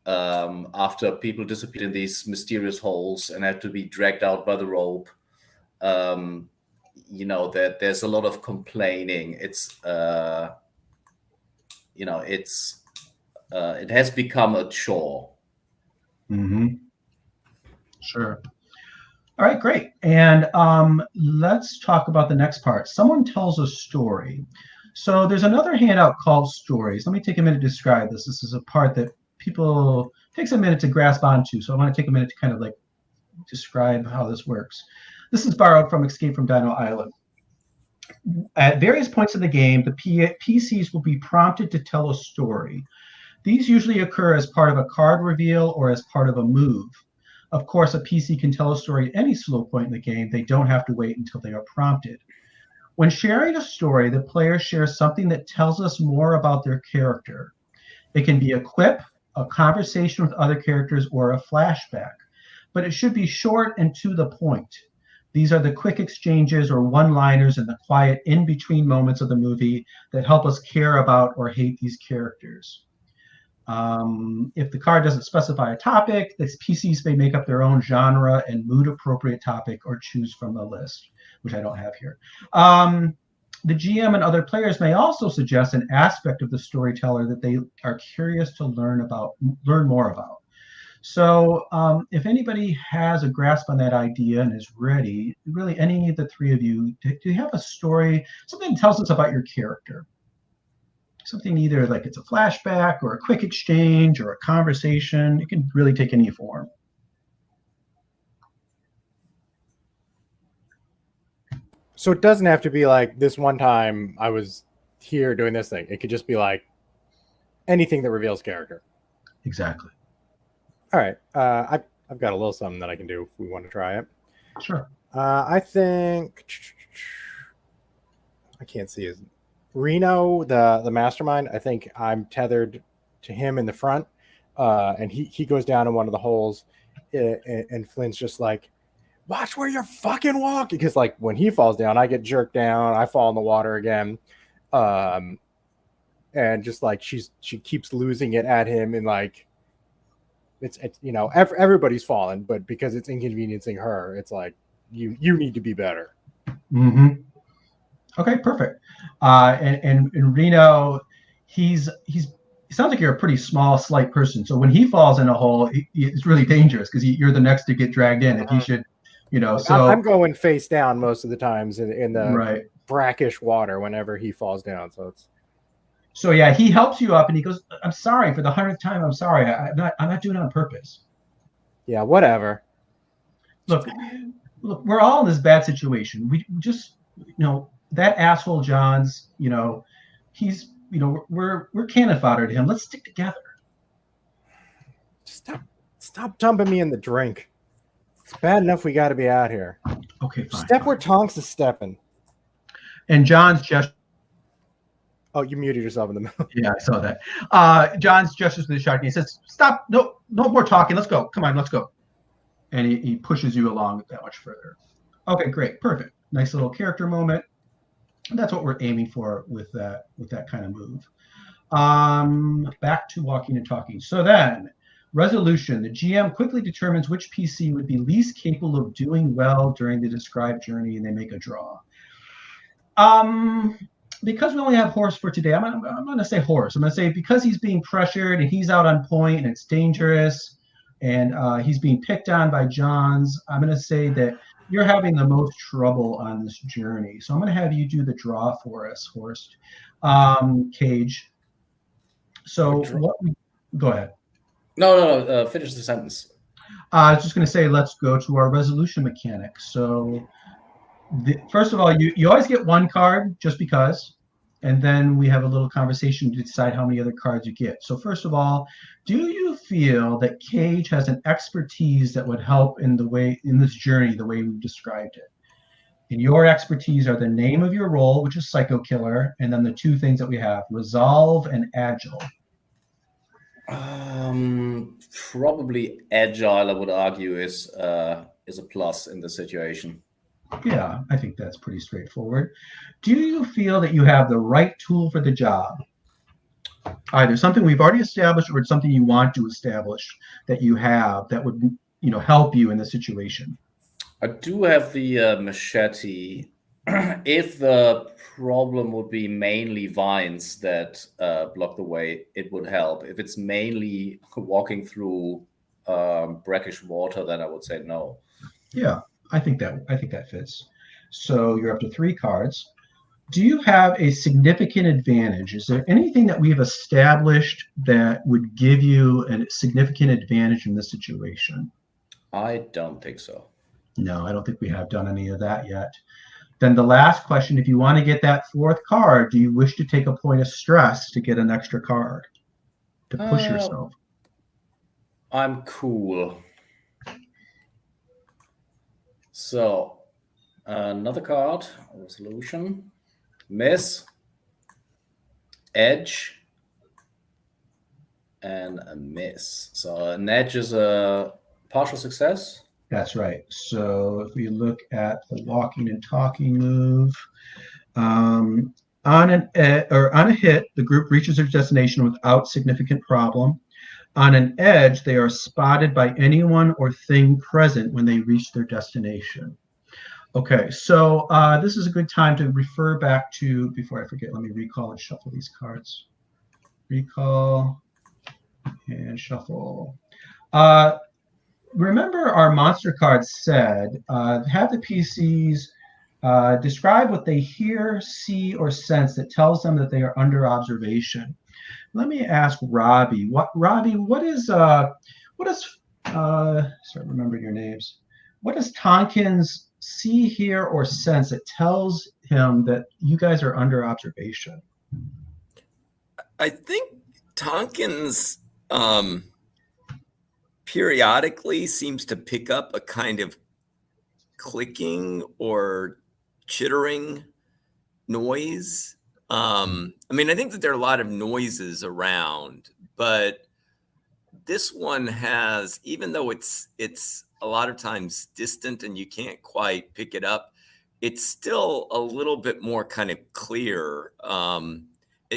after people disappeared in these mysterious holes and had to be dragged out by the rope, that there's a lot of complaining. It's it has become a chore. Sure. All right, great. And let's talk about the next part. Someone tells a story. So there's another handout called Stories. Let me take a minute to describe this. This is a part that takes a minute to grasp onto. So I want to take a minute to kind of like describe how this works. This is borrowed from Escape from Dino Island. At various points in the game, the PCs will be prompted to tell a story. These usually occur as part of a card reveal or as part of a move. Of course, a PC can tell a story at any slow point in the game. They don't have to wait until they are prompted. When sharing a story, the player shares something that tells us more about their character. It can be a quip, a conversation with other characters, or a flashback, but it should be short and to the point. These are the quick exchanges or one-liners in the quiet in-between moments of the movie that help us care about or hate these characters. If the card doesn't specify a topic, the PCs may make up their own genre and mood-appropriate topic or choose from the list, which I don't have here. The GM and other players may also suggest an aspect of the storyteller that they are curious to learn more about. So if anybody has a grasp on that idea and is ready, really any of the three of you, do you have a story, something that tells us about your character? Something either like it's a flashback or a quick exchange or a conversation. It can really take any form. So it doesn't have to be like this one time I was here doing this thing. It could just be like anything that reveals character. Exactly. All right. I've got a little something that I can do if we want to try it. Sure. I think I can't see his Reno, the mastermind. I think I'm tethered to him in the front, and he goes down in one of the holes, and Flynn's just like, watch where you're fucking walking, because like when he falls down, I get jerked down, I fall in the water again, and just like she keeps losing it at him, and like it's everybody's fallen, but because it's inconveniencing her, it's like you need to be better. Mm-hmm. Okay, perfect. And Reno, he sounds like you're a pretty small, slight person. So when he falls in a hole, it's really dangerous because you're the next to get dragged in. If he should, so I'm going face down most of the times in the right. brackish water whenever he falls down. So yeah, he helps you up and he goes, "I'm sorry for the 100th time. I'm sorry. I'm not doing it on purpose." Yeah, whatever. Look, we're all in this bad situation. We just, that asshole John's, he's, we're cannon fodder to him. Let's stick together. Stop dumping me in the drink. It's bad enough we got to be out here. Okay, fine. Step where Tonks is stepping. And John's gesture. Oh, you muted yourself in the middle. Yeah, I saw that. John's gestures to the shark and he says, "Stop! No more talking. Let's go. Come on, let's go." And he pushes you along that much further. Okay, great, perfect. Nice little character moment. And that's what we're aiming for with that kind of move. Back to walking and talking. So then, resolution. The GM quickly determines which PC would be least capable of doing well during the described journey, and they make a draw. Because we only have Horse for today, I'm going to say Horse. I'm going to say because he's being pressured and he's out on point and it's dangerous and he's being picked on by Johns, I'm going to say that you're having the most trouble on this journey. So I'm going to have you do the draw for us, Horst. Cage. So go ahead. No. Finish the sentence. I was just going to say, let's go to our resolution mechanic. So first of all, you always get one card just because, and then we have a little conversation to decide how many other cards you get. So first of all, do you feel that Cage has an expertise that would help in this journey the way we've described it? And your expertise are the name of your role, which is Psycho Killer, and then the two things that we have, Resolve and Agile. Probably Agile, I would argue, is a plus in the situation. Yeah, I think that's pretty straightforward. Do you feel that you have the right tool for the job? Either something we've already established or it's something you want to establish that you have that would, help you in the situation. I do have the machete. If the problem would be mainly vines that block the way, it would help. If it's mainly walking through brackish water, then I would say no. Yeah. I think that fits. So you're up to 3 cards. Do you have a significant advantage? Is there anything that we have established that would give you a significant advantage in this situation? I don't think so. No, I don't think we have done any of that yet. Then the last question, if you want to get that fourth card, do you wish to take a point of stress to get an extra card to push yourself? I'm cool. So, another card, resolution, miss, edge, and a miss. So an edge is a partial success. That's right. So if we look at the walking and talking move, on a hit, the group reaches their destination without significant problem. On an edge, they are spotted by anyone or thing present when they reach their destination. Okay, so this is a good time to refer back to, before I forget, let me recall and shuffle these cards. Recall and shuffle. Remember our monster card said, have the PCs describe what they hear, see, or sense that tells them that they are under observation. Let me ask Robbie. What is sorry, remember your names. What does Tonkins see, hear, or sense that tells him that you guys are under observation? I think Tonkins periodically seems to pick up a kind of clicking or chittering noise. I mean, I think that there are a lot of noises around, but this one has, even though it's a lot of times distant and you can't quite pick it up, it's still a little bit more kind of clear,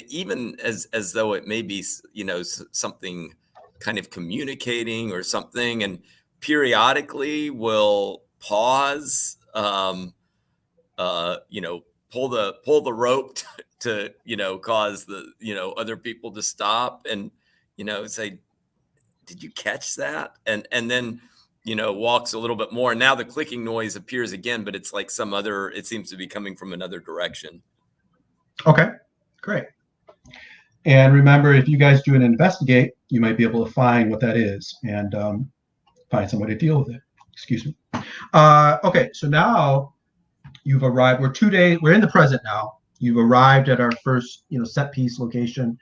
even as though it may be, you know, something kind of communicating or something, and periodically will pause, you know, pull the rope to, you know, cause the, you know, other people to stop and, you know, say, did you catch that? And then, you know, walks a little bit more. And now the clicking noise appears again, but it's like some other, it seems to be coming from another direction. Okay, great. And remember, if you guys do an investigate, you might be able to find what that is and find some way to deal with it. Excuse me. Okay, so now you've arrived. We're in the present now. You've arrived at our first, you know, set piece location.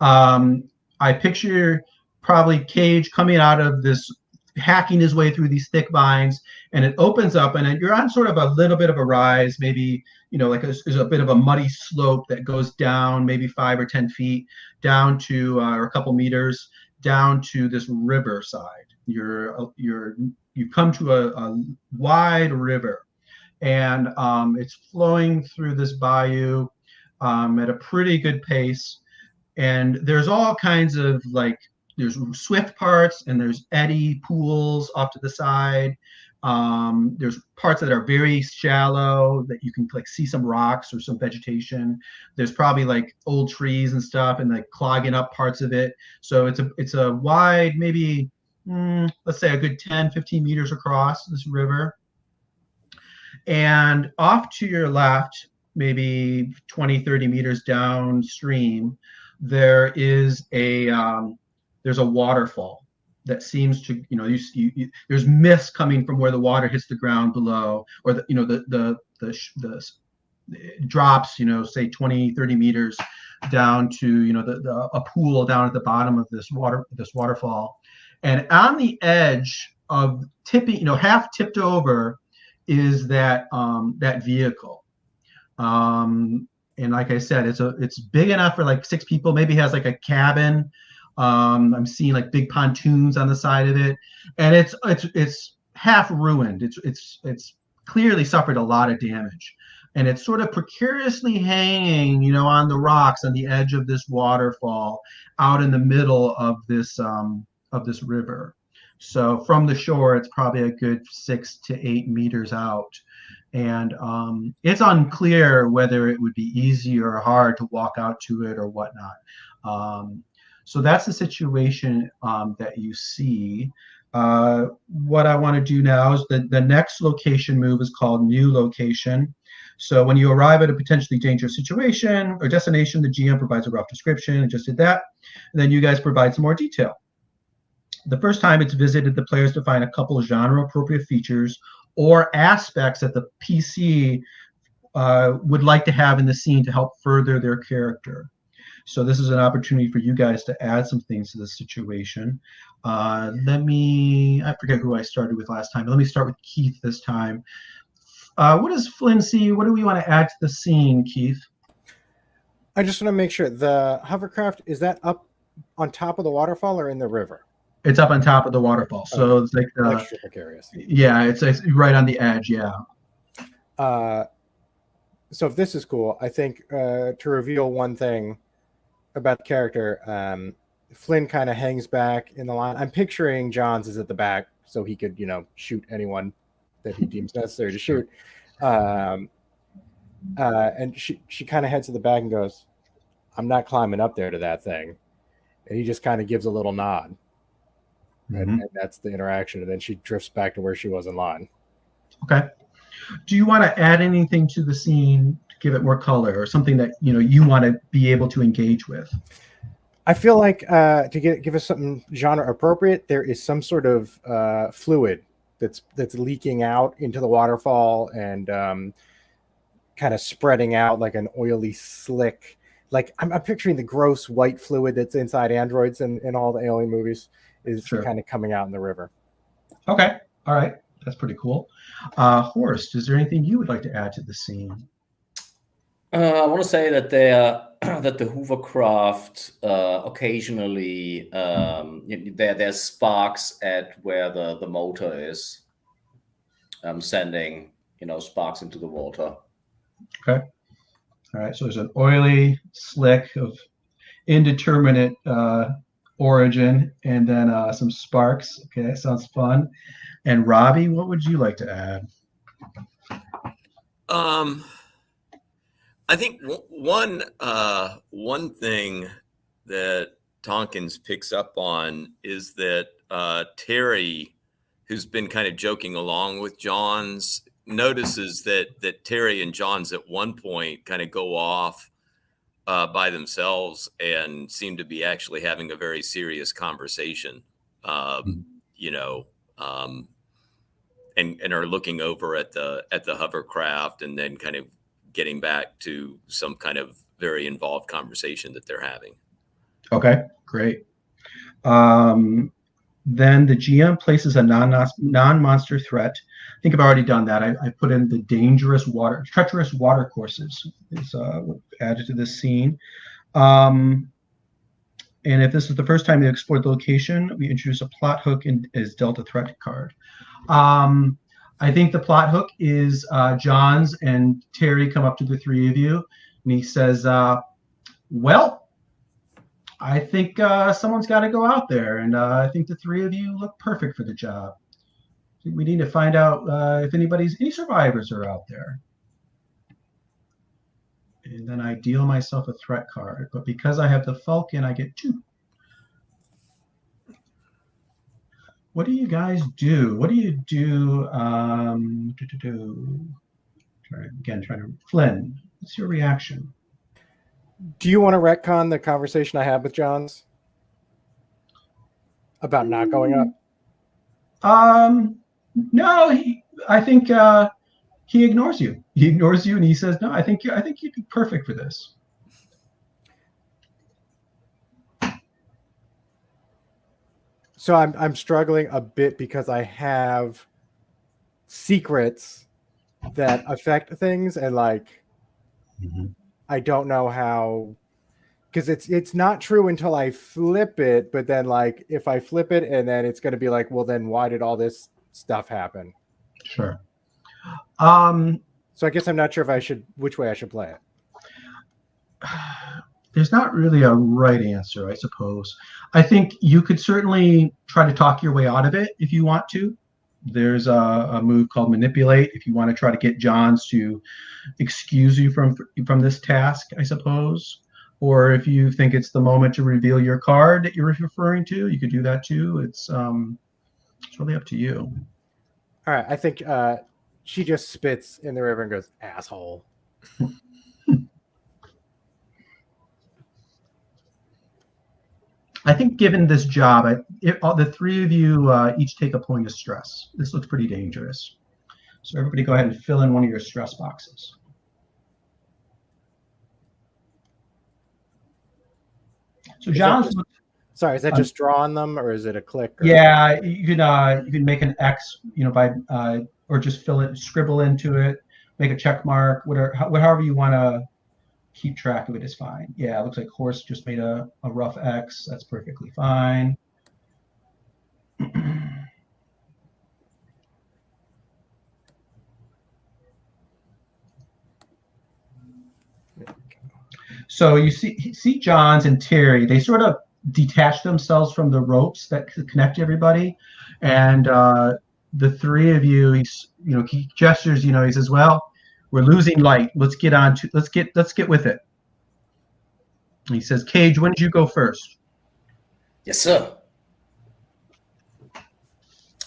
I picture probably Cage coming out of this, hacking his way through these thick vines, and it opens up, and you're on sort of a little bit of a rise, maybe, you know, like there's a bit of a muddy slope that goes down maybe 5 or 10 feet down to, or a couple meters down to this river side. You come to a wide river, and it's flowing through this bayou at a pretty good pace. And there's all kinds of, like, there's swift parts and there's eddy pools off to the side. There's parts that are very shallow that you can like see some rocks or some vegetation. There's probably like old trees and stuff and like clogging up parts of it. So it's a wide, maybe let's say a good 10, 15 meters across this river. And off to your left, maybe 20, 30 meters downstream, there is there's a waterfall that seems to, you know, there's mist coming from where the water hits the ground below, or the drops, you know, say 20, 30 meters down to, you know, a pool down at the bottom of this waterfall. And on the edge of tipping, you know, half tipped over is that vehicle. And like I said, it's big enough for like 6 people, maybe has like a cabin. I'm seeing like big pontoons on the side of it, and it's half ruined. It's clearly suffered a lot of damage, and it's sort of precariously hanging, you know, on the rocks on the edge of this waterfall, out in the middle of this river. So from the shore, it's probably a good 6 to 8 meters out. And it's unclear whether it would be easy or hard to walk out to it or whatnot. So that's the situation that you see. What I want to do now is the next location move is called New Location. So when you arrive at a potentially dangerous situation or destination, the GM provides a rough description. I just did that. And then you guys provide some more detail. The first time it's visited, the players define a couple of genre-appropriate features or aspects that the PC would like to have in the scene to help further their character. So this is an opportunity for you guys to add some things to the situation. I forget who I started with last time, but let me start with Keith this time. What does Flynn see? What do we want to add to the scene, Keith? I just want to make sure the hovercraft, is that up on top of the waterfall or in the river? It's up on top of the waterfall. So it's like extra precarious. Yeah, it's right on the edge. Yeah. So if this is cool, I think to reveal one thing about the character, Flynn kind of hangs back in the line. I'm picturing Johns is at the back so he could, shoot anyone that he deems necessary to shoot. And she kind of heads to the back and goes, "I'm not climbing up there to that thing." And he just kind of gives a little nod. And that's the interaction. And then she drifts back to where she was in line. Okay. Do you want to add anything to the scene to give it more color, or something that you want to be able to engage with? I feel like to give us something genre appropriate, there is some sort of fluid that's leaking out into the waterfall and kind of spreading out like an oily slick. Like I'm picturing the gross white fluid that's inside androids in all the Alien movies is kind of coming out in the river. Okay. All right. That's pretty cool. Horst, is there anything you would like to add to the scene? I want to say that that the hovercraft occasionally there's sparks at where the motor is, sending sparks into the water. Okay. All right. So there's an oily slick of indeterminate origin, and then some sparks. Okay, that sounds fun. And Robbie, what would you like to add? I think one thing that Tompkins picks up on is that Terry, who's been kind of joking along with Johns, notices that Terry and Johns at one point kind of go off by themselves and seem to be actually having a very serious conversation, and are looking over at the hovercraft and then kind of getting back to some kind of very involved conversation that they're having. Okay, great. Then the GM places a non-monster threat. I think I've already done that. I put in the treacherous water courses is added to this scene. And if this is the first time they explored the location, we introduce a plot hook as Delta threat card. I think the plot hook is Johns and Terry come up to the three of you, and he says, well, I think someone's got to go out there, and I think the three of you look perfect for the job. We need to find out if any survivors are out there. And then I deal myself a threat card, but because I have the Falcon, I get 2. What do you guys do? What do you do? Flynn, what's your reaction? Do you want to retcon the conversation I had with Johns about not going up? No, I think he ignores you. He ignores you, and he says, "No, I think you'd be perfect for this." So I'm struggling a bit because I have secrets that affect things, and I don't know how, because it's not true until I flip it. But then if I flip it, and then it's going to be like, well, then why did all this stuff happen? Sure. So I guess I'm not sure which way I should play it. There's not really a right answer, I suppose. I think you could certainly try to talk your way out of it if you want to. There's a move called Manipulate if you want to try to get Johns to excuse you from this task, I suppose. Or if you think it's the moment to reveal your card that you're referring to, you could do that too. It's really up to you. All right, I think she just spits in the river and goes, "Asshole." I think given this job, the three of you each take a point of stress. This looks pretty dangerous. So everybody go ahead and fill in one of your stress boxes. So John's. Sorry, is that just draw on them, or is it a click? Or... Yeah, you can make an X, by or just scribble into it, make a check mark, however you want to keep track of it is fine. Yeah, it looks like Horse just made a rough X. That's perfectly fine. So you see Johns and Terry, they sort of detach themselves from the ropes that connect everybody, and the three of you, he gestures, he says, well, we're losing light. Let's get with it. And he says, Cage, when did you go first? Yes, sir.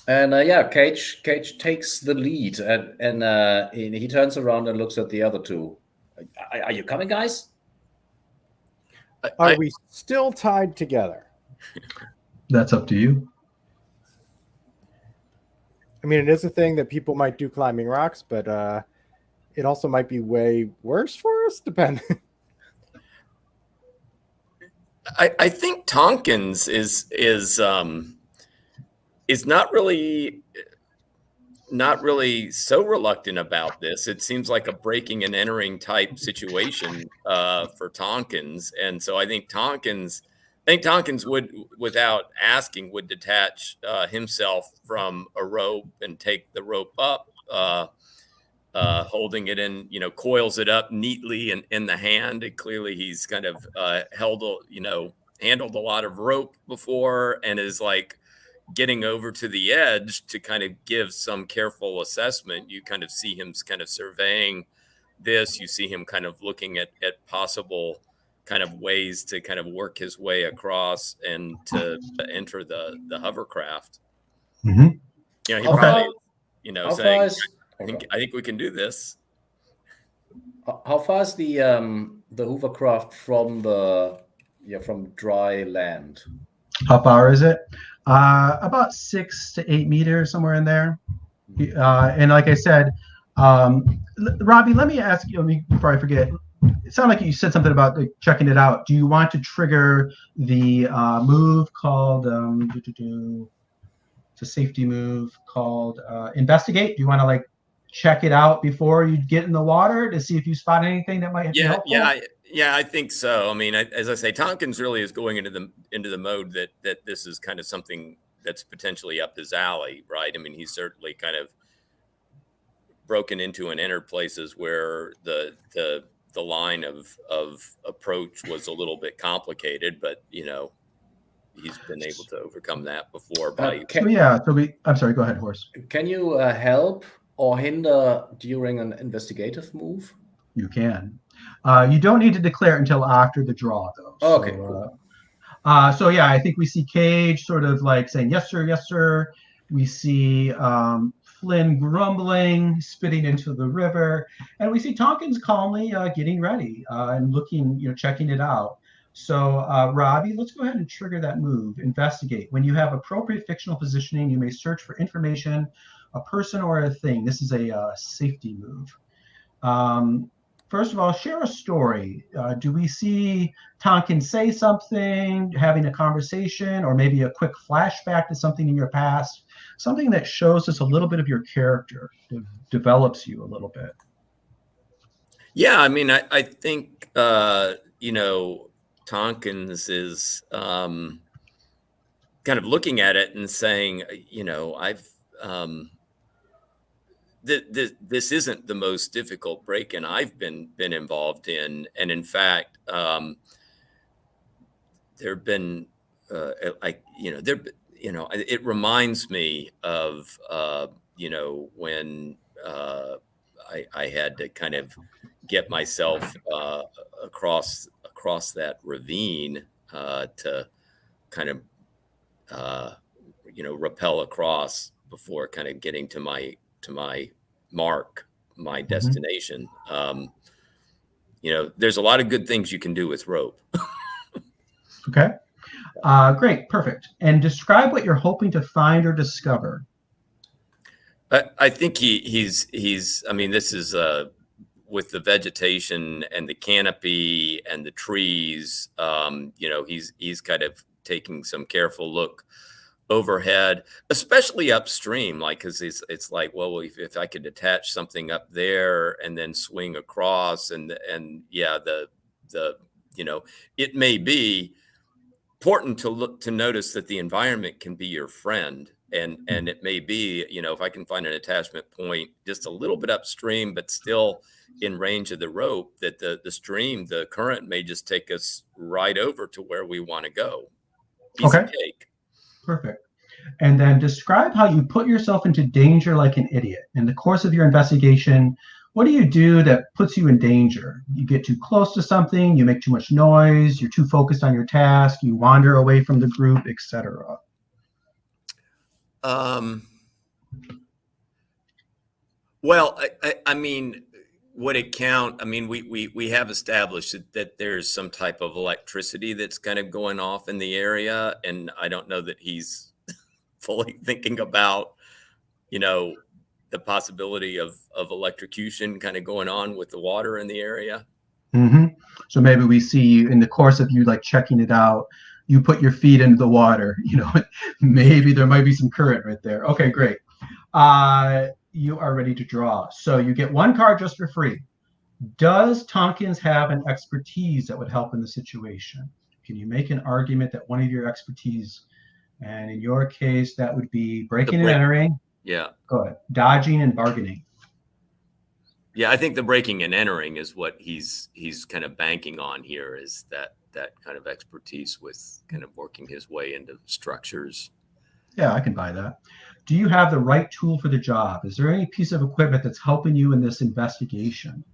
And Cage takes the lead, and he turns around and looks at the other two. Are you coming, guys? Are we still tied together? That's up to you. I mean, it is a thing that people might do climbing rocks, but it also might be way worse for us, depending. I think Tompkins is not really so reluctant about this. It seems like a breaking and entering type situation for Tompkins, and so I think Tompkins would, without asking, would detach himself from a rope and take the rope up, holding it in, coils it up neatly in the hand. And clearly, he's kind of handled a lot of rope before, and is like getting over to the edge to kind of give some careful assessment. You kind of see him kind of surveying this. You see him kind of looking at possible kind of ways to kind of work his way across and to enter the hovercraft. Mm-hmm. He probably, saying, I think we can do this. How far is the hovercraft from from dry land? How far is it? About 6 to 8 meters, somewhere in there. And like I said, Robbie, let me ask you before I forget. It sounded like you said something about checking it out. Do you want to trigger the move called it's a safety move called investigate? Do you want to check it out before you get in the water to see if you spot anything that might be helpful? Yeah, I think so. I mean, as I say, Tompkins really is going into the mode that this is kind of something that's potentially up his alley, right? I mean, he's certainly kind of broken into and entered places where the line of approach was a little bit complicated, but he's been able to overcome that before. I'm sorry. Go ahead, Horse. Can you help or hinder during an investigative move? You can. You don't need to declare it until after the draw, though. Okay. Cool. I think we see Cage sort of saying, yes, sir, yes, sir. We see Flynn grumbling, spitting into the river. And we see Tompkins calmly getting ready and looking, checking it out. So, Robbie, let's go ahead and trigger that move. Investigate. When you have appropriate fictional positioning, you may search for information, a person or a thing. This is a safety move. First of all, share a story. Do we see Tompkins say something, having a conversation, or maybe a quick flashback to something in your past? Something that shows us a little bit of your character, develops you a little bit. Yeah, I mean, I think, Tompkins is kind of looking at it and saying, this isn't the most difficult break-in I've been involved in, and in fact, there have been it reminds me of when I had to kind of get myself across that ravine to kind of rappel across before kind of getting to my mark, my destination. There's a lot of good things you can do with rope. Okay. Great. Perfect. And describe what you're hoping to find or discover. I think he's I mean, this is with the vegetation and the canopy and the trees, he's kind of taking some careful look overhead, especially upstream, like, because it's like, well, if I could attach something up there and then swing across, and yeah, it may be important to notice that the environment can be your friend, and it may be, if I can find an attachment point just a little bit upstream but still in range of the rope, that the current may just take us right over to where we want to go. Piece of cake. Perfect. And then describe how you put yourself into danger like an idiot. In the course of your investigation, what do you do that puts you in danger? You get too close to something, you make too much noise, you're too focused on your task, you wander away from the group, etc. Well, I mean, would it count? I mean, we have established that there's some type of electricity that's kind of going off in the area, and I don't know that he's fully thinking about, the possibility of electrocution kind of going on with the water in the area. Mm-hmm. So maybe we see in the course of you like checking it out, you put your feet into the water, maybe there might be some current right there. Okay, great. You are ready to draw. So you get one card just for free. Does Tompkins have an expertise that would help in the situation? Can you make an argument that one of your expertise, and in your case, that would be breaking and entering? Yeah. Go ahead. Dodging and bargaining. Yeah, I think the breaking and entering is what he's kind of banking on here, is that kind of expertise with kind of working his way into structures. Yeah, I can buy that. Do you have the right tool for the job? Is there any piece of equipment that's helping you in this investigation?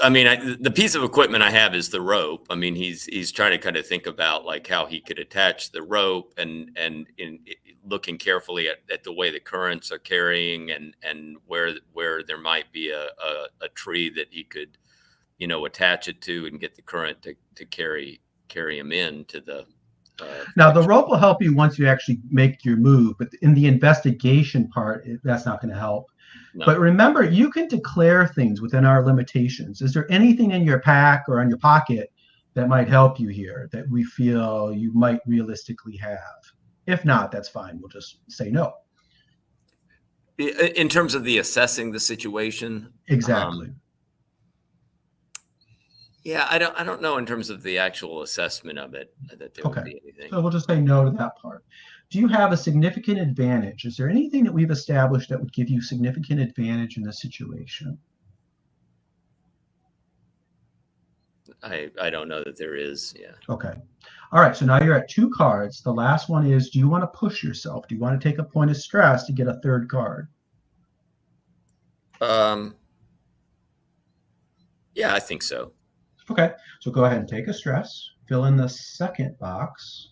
I mean, the piece of equipment I have is the rope. I mean, he's trying to kind of think about like how he could attach the rope, and in looking carefully at the way the currents are carrying, and where there might be a tree that he could, attach it to and get the current to carry him into the. Now, the rope will help you once you actually make your move, but in the investigation part, that's not going to help. No. But remember, you can declare things within our limitations. Is there anything in your pack or on your pocket that might help you here that we feel you might realistically have? If not, that's fine. We'll just say no. In terms of the assessing the situation? Exactly. Yeah, I don't know in terms of the actual assessment of it that there would be anything. So we'll just say no to that part. Do you have a significant advantage? Is there anything that we've established that would give you significant advantage in this situation? I don't know that there is. Yeah. Okay. All right. So now you're at 2 cards. The last one is, do you want to push yourself? Do you want to take a point of stress to get a 3rd card? Yeah, I think so. Okay. So go ahead and take a stress. Fill in the 2nd box.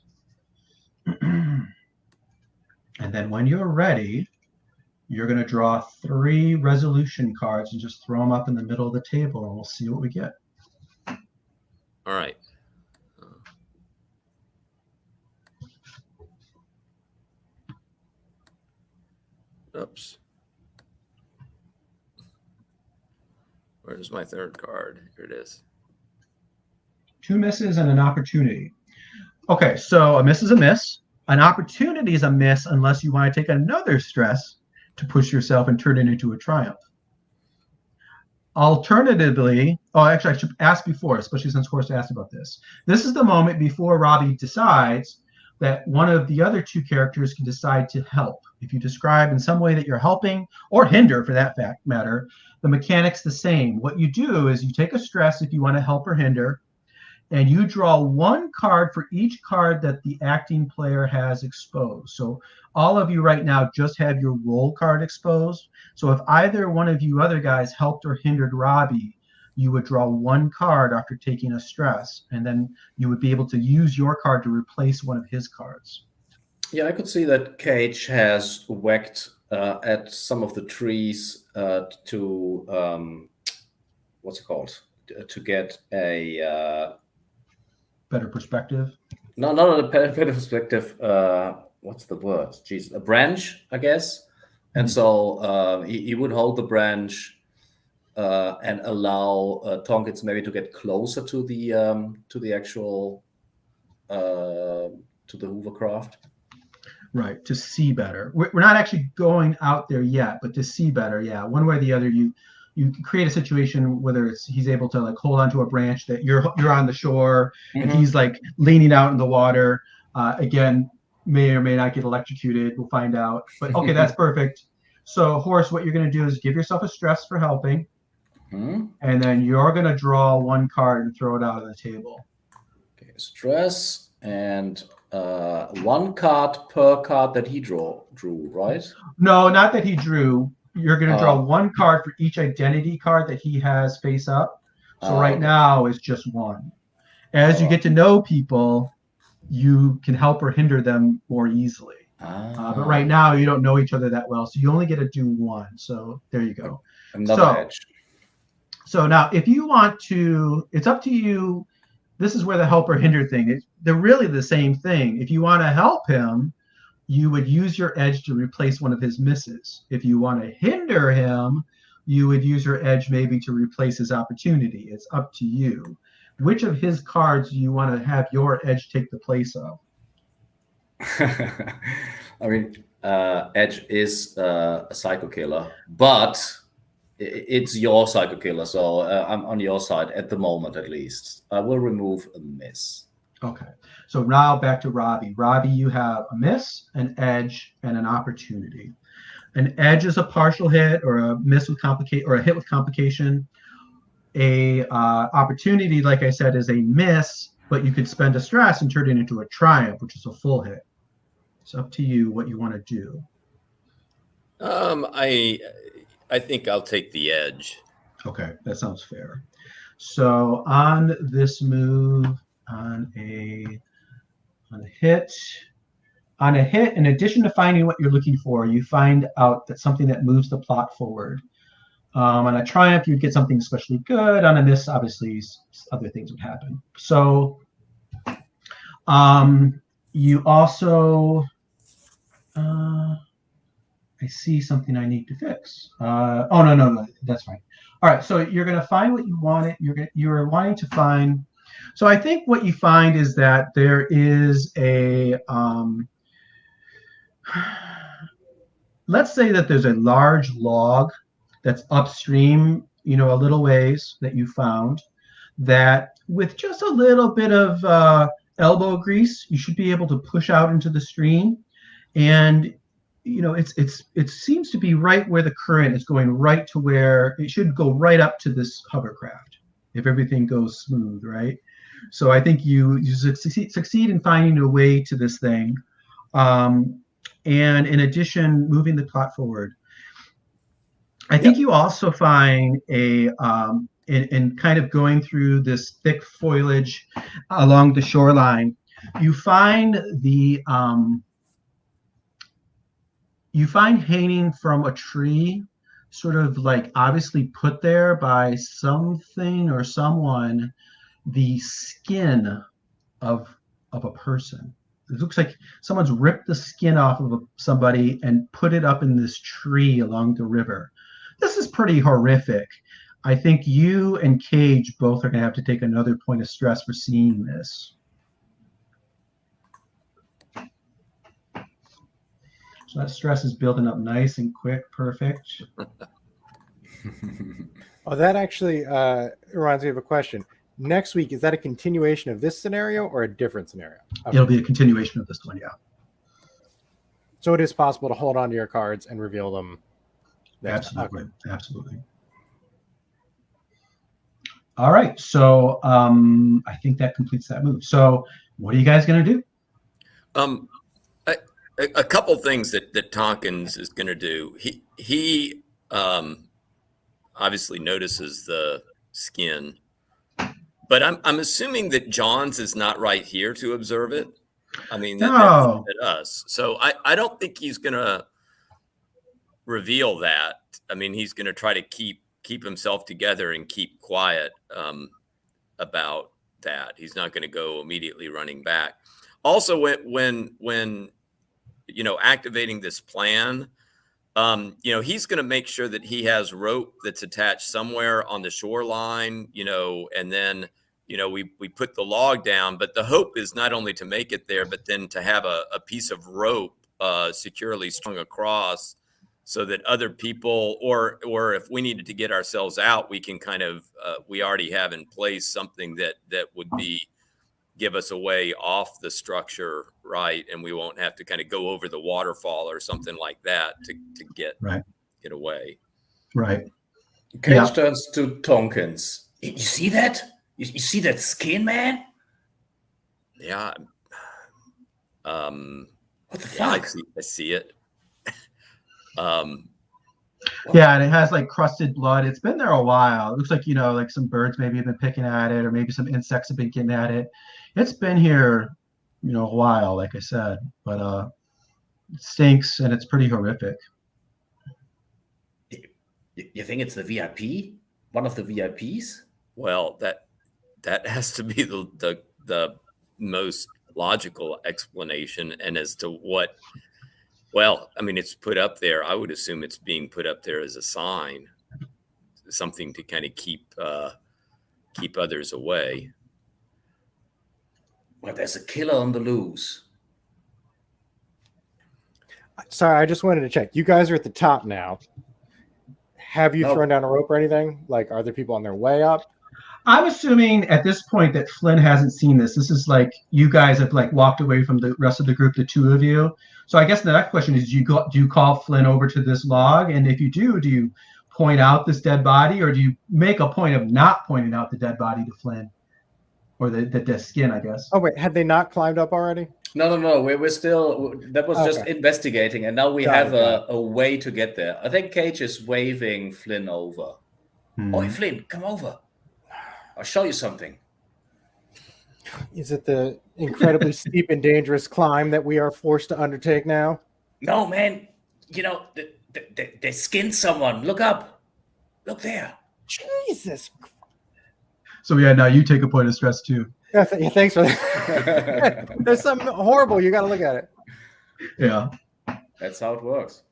And then when you're ready, you're going to draw 3 resolution cards and just throw them up in the middle of the table, and we'll see what we get. All right. Oops. Where's my 3rd card? Here it is. 2 misses and an opportunity. Okay, so a miss is a miss. An opportunity is a miss unless you want to take another stress to push yourself and turn it into a triumph. Alternatively, actually, I should ask before, especially since Horst asked about this. This is the moment before Robbie decides that one of the other 2 characters can decide to help. If you describe in some way that you're helping, or hinder for that matter, the mechanic's the same. What you do is you take a stress if you want to help or hinder, and you draw 1 card for each card that the acting player has exposed. So all of you right now just have your roll card exposed. So if either one of you other guys helped or hindered Robbie, you would draw 1 card after taking a stress, and then you would be able to use your card to replace one of his cards. Yeah, I could see that Cage has whacked at some of the trees to what's it called? To get a better perspective. No, not a better perspective. What's the word? Jeez, a branch, I guess. And so he would hold the branch and allow Tonkins maybe to get closer to the actual to the hovercraft. Right, to see better. We're not actually going out there yet, but to see better, yeah. One way or the other, you create a situation whether it's he's able to like hold onto a branch that you're on the shore and he's like leaning out in the water. Again, may or may not get electrocuted. We'll find out. But okay, that's perfect. So, Horse, what you're going to do is give yourself a stress for helping, and then you're going to draw one card and throw it out on the table. Okay, stress and 1 card per card that he drew, right? No, not that he drew. You're going to draw 1 card for each identity card that he has face up. So right now it's just 1. As you get to know people, you can help or hinder them more easily. But right now you don't know each other that well, so you only get to do 1. So there you go. Another edge. So now if you want to, it's up to you. This is where the help or hinder thing, they're really the same thing. If you want to help him, you would use your edge to replace one of his misses. If you want to hinder him, you would use your edge maybe to replace his opportunity. It's up to you. Which of his cards do you want to have your edge take the place of? I mean, Edge is a psycho killer, but it's your psycho killer, so I'm on your side at the moment, at least. I will remove a miss. Okay, so now back to Robbie. Robbie, you have a miss, an edge, and an opportunity. An edge is a partial hit, or a miss with or a hit with complication. A opportunity, like I said, is a miss, but you could spend a stress and turn it into a triumph, which is a full hit. It's up to you what you want to do. I think I'll take the edge. Okay, that sounds fair. So on this move, on a hit, in addition to finding what you're looking for, you find out that something that moves the plot forward. On a triumph, you'd get something especially good. On a miss, obviously, other things would happen. So you also, I see something I need to fix. Oh, no, that's fine. All right, so you're going to find what you wanted. You're wanting to find. So I think what you find is that there is a, let's say that there's a large log that's upstream, a little ways that you found, that with just a little bit of elbow grease, you should be able to push out into the stream. And it seems to be right where the current is going, right to where it should go, right up to this hovercraft if everything goes smooth, right? So I think you succeed in finding a way to this thing, and in addition, moving the plot forward. I think you also find in kind of going through this thick foliage along the shoreline, you find hanging from a tree, sort of like obviously put there by something or someone, the skin of a person. It looks like someone's ripped the skin off of somebody and put it up in this tree along the river. This is pretty horrific. I think you and Cage both are going to have to take another point of stress for seeing this. So that stress is building up nice and quick. Perfect. Oh, that actually reminds me of a question. Next week, is that a continuation of this scenario or a different scenario? Okay. It'll be a continuation of this one, yeah. So it is possible to hold on to your cards and reveal them. Absolutely. Okay. Absolutely. All right. So I think that completes that move. So what are you guys going to do? A couple things that Tonkins is going to do. He obviously notices the skin, but I'm assuming that Johns is not right here to observe it. I mean, that's at us. So I don't think he's going to reveal that. I mean, he's going to try to keep himself together and keep quiet about that. He's not going to go immediately running back. Also, when activating this plan, he's going to make sure that he has rope that's attached somewhere on the shoreline, and then, we put the log down. But the hope is not only to make it there, but then to have a piece of rope securely strung across so that other people, or if we needed to get ourselves out, we can kind of, we already have in place something that would give us a way off the structure, right? And we won't have to kind of go over the waterfall or something like that to get away. Right. Cage turns to Tonkins. You see that? You see that skin, man? Yeah. What the fuck? I see it. Yeah, and it has like crusted blood. It's been there a while. It looks like, like some birds maybe have been picking at it, or maybe some insects have been getting at it. It's been here, a while, like I said, but it stinks and it's pretty horrific. You think it's the VIP? One of the VIPs? Well, that has to be the most logical explanation. And as to what, well, I mean, it's put up there. I would assume it's being put up there as a sign, something to kind of keep others away. Well, there's a killer on the loose. Sorry, I just wanted to check. You guys are at the top now. Have you thrown down a rope or anything? Like, are there people on their way up? I'm assuming at this point that Flynn hasn't seen this. This is like you guys have like walked away from the rest of the group, the two of you. So I guess the next question is, do you call Flynn over to this log? And if you do you point out this dead body, or do you make a point of not pointing out the dead body to Flynn? Or the skin, I guess. Oh, wait, had they not climbed up already? No. We're still, that was just investigating, and now we have a way to get there. I think Cage is waving Flynn over. Oh, Flynn, come over. I'll show you something. Is it the incredibly steep and dangerous climb that we are forced to undertake now? No, man. They skinned someone. Look up. Look there. Jesus. So yeah, now you take a point of stress too. Yeah, thanks for that. There's something horrible. You got to look at it. Yeah. That's how it works.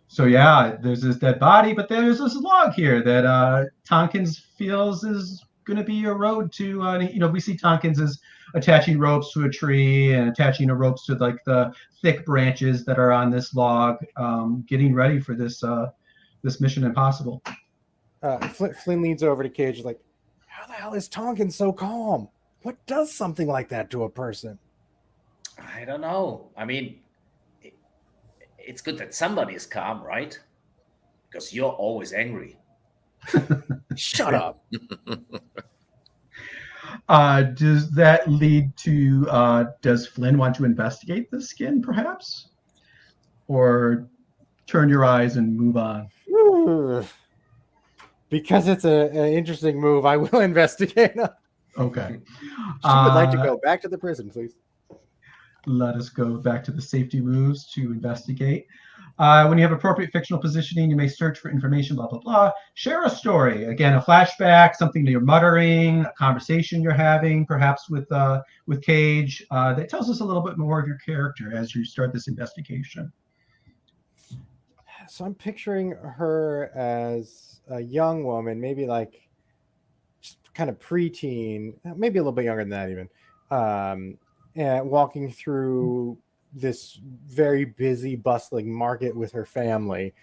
So yeah, there's this dead body, but there's this log here that Tonkins feels is going to be a road to, we see Tonkins is attaching ropes to a tree and attaching the ropes to like the thick branches that are on this log, getting ready for this Mission Impossible. Flynn leans over to Cage, like, how the hell is Tonkins so calm? What does something like that to a person? I don't know. I mean, it's good that somebody is calm, right? Because you're always angry. Shut up. Does that lead to, does Flynn want to investigate the skin, perhaps? Or turn your eyes and move on? Because it's an interesting move, I will investigate. Okay. She would like to go back to the prison, please. Let us go back to the safety moves to investigate. When you have appropriate fictional positioning, you may search for information, blah, blah, blah. Share a story. Again, a flashback, something that you're muttering, a conversation you're having, perhaps with Cage, that tells us a little bit more of your character as you start this investigation. So I'm picturing her as a young woman, maybe like just kind of preteen, maybe a little bit younger than that even, and walking through this very busy, bustling market with her family,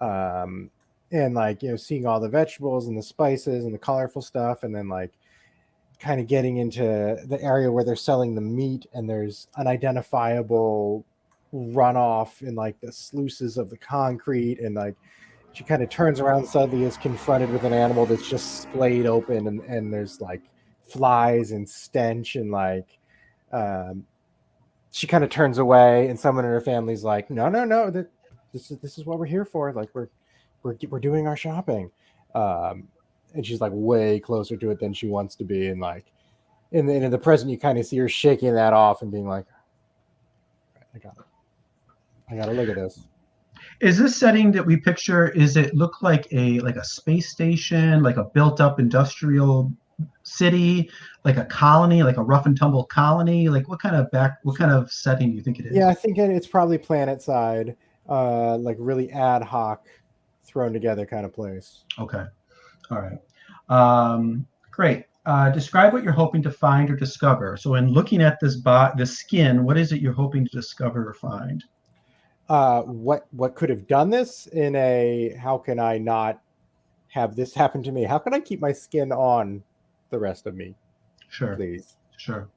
and like, seeing all the vegetables and the spices and the colorful stuff, and then like kind of getting into the area where they're selling the meat, and there's unidentifiable runoff in like the sluices of the concrete, and like she kind of turns around suddenly, is confronted with an animal that's just splayed open, and there's like flies and stench, and like she kind of turns away, and someone in her family's like, no, this is what we're here for, like we're doing our shopping, and she's like way closer to it than she wants to be, and like in the present you kind of see her shaking that off and being like, I gotta look at this. Is this setting that we picture, is it look like a space station, like a built up industrial city, like a colony, like a rough and tumble colony? Like what kind of setting do you think it is? Yeah, I think it's probably planet side, like really ad hoc, thrown together kind of place. Okay. All right. Great. Describe what you're hoping to find or discover. So in looking at this skin, what is it you're hoping to discover or find? What could have done this in a, how can I not have this happen to me? How can I keep my skin on the rest of me? Sure. Please. Sure.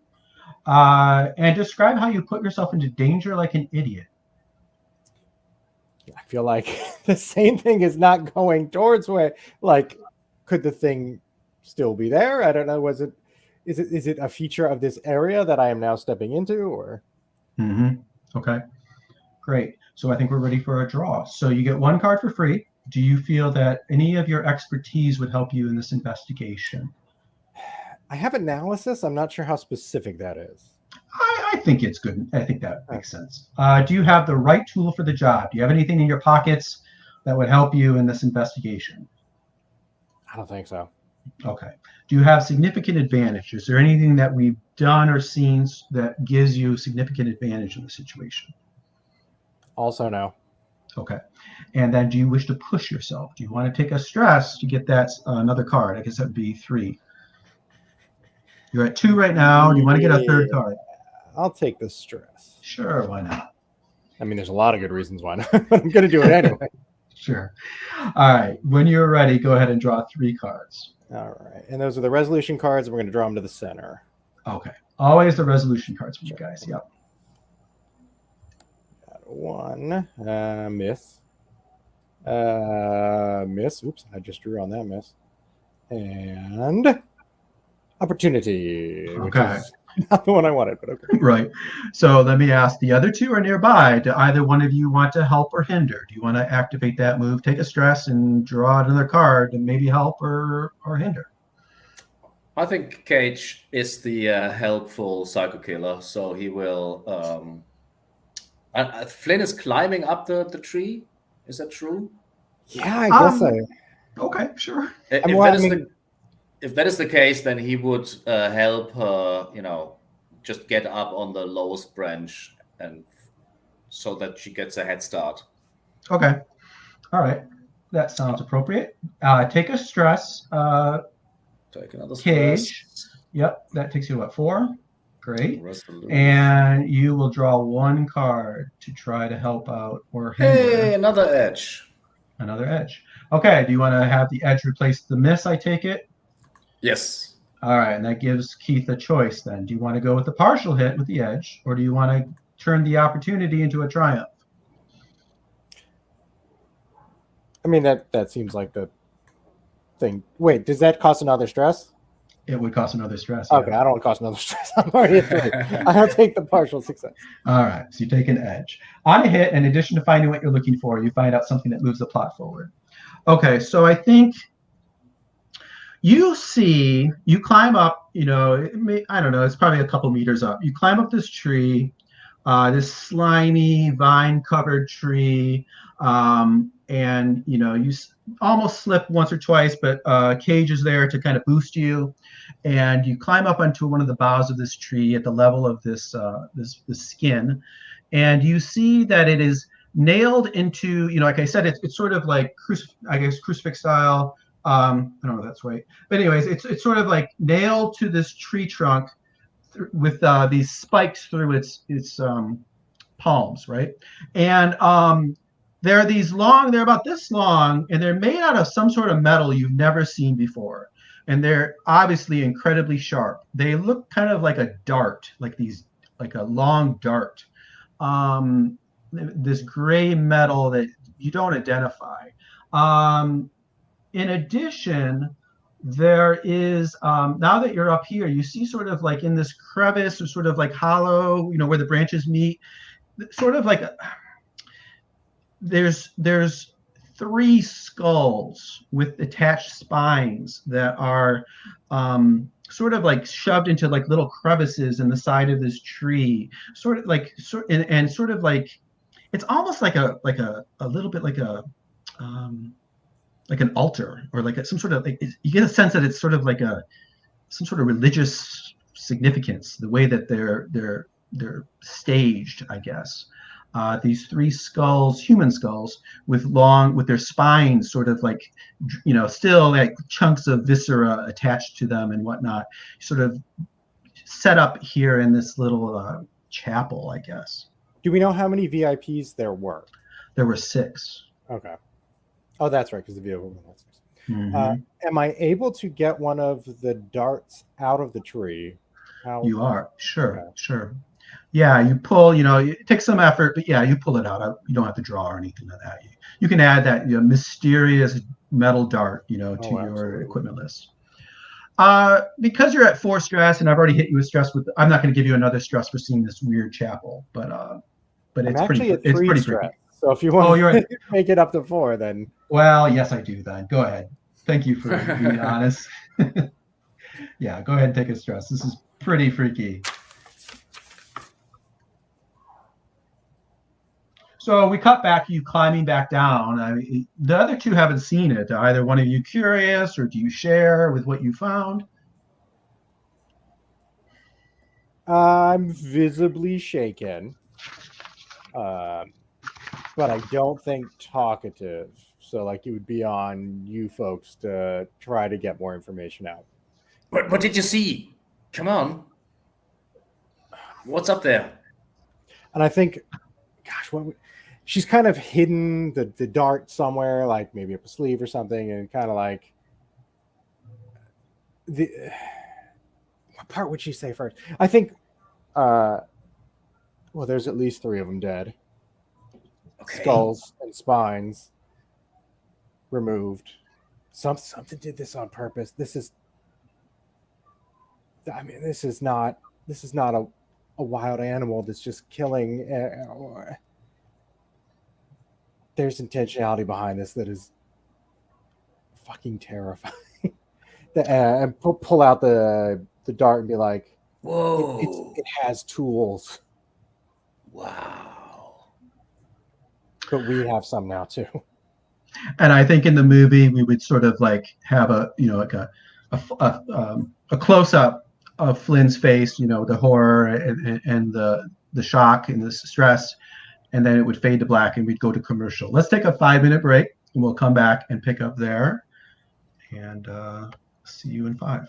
And describe how you put yourself into danger like an idiot. I feel like the same thing is not going towards where, like, could the thing still be there? I don't know. Is it a feature of this area that I am now stepping into, or? Mm-hmm. Okay. Great. So I think we're ready for a draw. So you get one card for free. Do you feel that any of your expertise would help you in this investigation? I have analysis. I'm not sure how specific that is. I think it's good. I think that makes sense. Do you have the right tool for the job? Do you have anything in your pockets that would help you in this investigation? I don't think so. Okay. Do you have significant advantage? Is there anything that we've done or seen that gives you significant advantage in the situation? Also, no. Okay. And then do you wish to push yourself? Do you want to take a stress to get that another card? I guess that would be 3. You're at 2 right now. Do you want to get a third card? I'll take the stress. Sure, why not? I mean, there's a lot of good reasons why not, but I'm going to do it anyway. Sure. All right. When you're ready, go ahead and draw 3 cards. All right. And those are the resolution cards. And we're going to draw them to the center. Okay. Always the resolution cards for you guys. Yep. Got 1. Miss. Miss. Oops. I just drew on that miss. And opportunity. Which Okay. is not the one I wanted, but okay. Right. So let me ask, the other 2 are nearby. Do either one of you want to help or hinder? Do you want to activate that move, take a stress, and draw another card and maybe help or hinder? I think Cage is the helpful psycho killer, so he will. Flynn is climbing up the tree. Is that true? Yeah, I guess so. Okay, sure. If that is the case, then he would help her, just get up on the lowest branch, and so that she gets a head start. Okay. All right. That sounds appropriate. Take a stress. Take another Cage. stress. Yep. That takes you to what, 4? Great. Resolution. And you will draw 1 card to try to help out or hinder. Hey, another edge. Another edge. Okay. Do you want to have the edge replace the miss, I take it? Yes. All right, and that gives Keith a choice then. Do you want to go with the partial hit with the edge, or do you want to turn the opportunity into a triumph? I mean, that seems like the thing. Wait, does that cost another stress? It would cost another stress. Okay, Yeah. I don't want to cost another stress. I'm already at 3. I'll take the partial success. All right, so you take an edge. On a hit, in addition to finding what you're looking for, you find out something that moves the plot forward. Okay, so I think you climb up, I don't know, it's probably a couple meters up. You climb up this tree, this slimy, vine-covered tree, and, you almost slip once or twice, but Cage is there to kind of boost you. And you climb up onto one of the boughs of this tree at the level of this skin. And you see that it is nailed into, like I said, it's sort of like, crucifix style. I don't know if that's right, but anyways, it's sort of like nailed to this tree trunk with these spikes through its palms, right? And they're about this long, and they're made out of some sort of metal you've never seen before, and they're obviously incredibly sharp. They look kind of like a dart, like a long dart. This gray metal that you don't identify. In addition, there is, now that you're up here, you see sort of like in this crevice or sort of like hollow, where the branches meet, sort of like there's 3 skulls with attached spines that are sort of like shoved into like little crevices in the side of this tree, and sort of like, it's almost like a little bit like an altar, or like some sort of, like, you get a sense that it's sort of like some sort of religious significance, the way that they're staged, I guess. These three skulls, human skulls, with their spines sort of like, still like chunks of viscera attached to them and whatnot, sort of set up here in this little chapel, I guess. Do we know how many VIPs there were? There were 6. Okay. Oh, that's right, because the vehicle. Mm-hmm. Am I able to get one of the darts out of the tree? You are. Sure, Okay. sure. Yeah, you pull, it takes some effort, but yeah, you pull it out. You don't have to draw or anything like that. You can add that mysterious metal dart, to your absolutely. equipment list. Because you're at 4 stress, and I've already hit you with stress. I'm not going to give you another stress for seeing this weird chapel, but I'm it's actually at 3 it's pretty stress. freaky. So if you want you're to make it up to 4, then. Well, yes, I do. Then go ahead. Thank you for being honest. Yeah, go ahead and take a stress. This is pretty freaky. So we cut back to you climbing back down. I mean, the other 2 haven't seen it. Are either one of you curious, or do you share with what you found? I'm visibly shaken, but I don't think talkative. So, like, it would be on you folks to try to get more information out. What did you see? Come on. What's up there? And I think, gosh, she's kind of hidden the dart somewhere, like maybe up a sleeve or something, and kind of like what part would she say first? I think, well, there's at least 3 of them dead. Okay. Skulls and spines removed. Something did this on purpose. This is not a wild animal that's just killing. There's intentionality behind this that is fucking terrifying. And pull out the dart and be like, whoa, it has tools. Wow. But we have some now too. And I think in the movie we would sort of like have a close up of Flynn's face, the horror and the shock and the stress, and then it would fade to black and we'd go to commercial. Let's take a 5-minute break and we'll come back and pick up there, and see you in 5.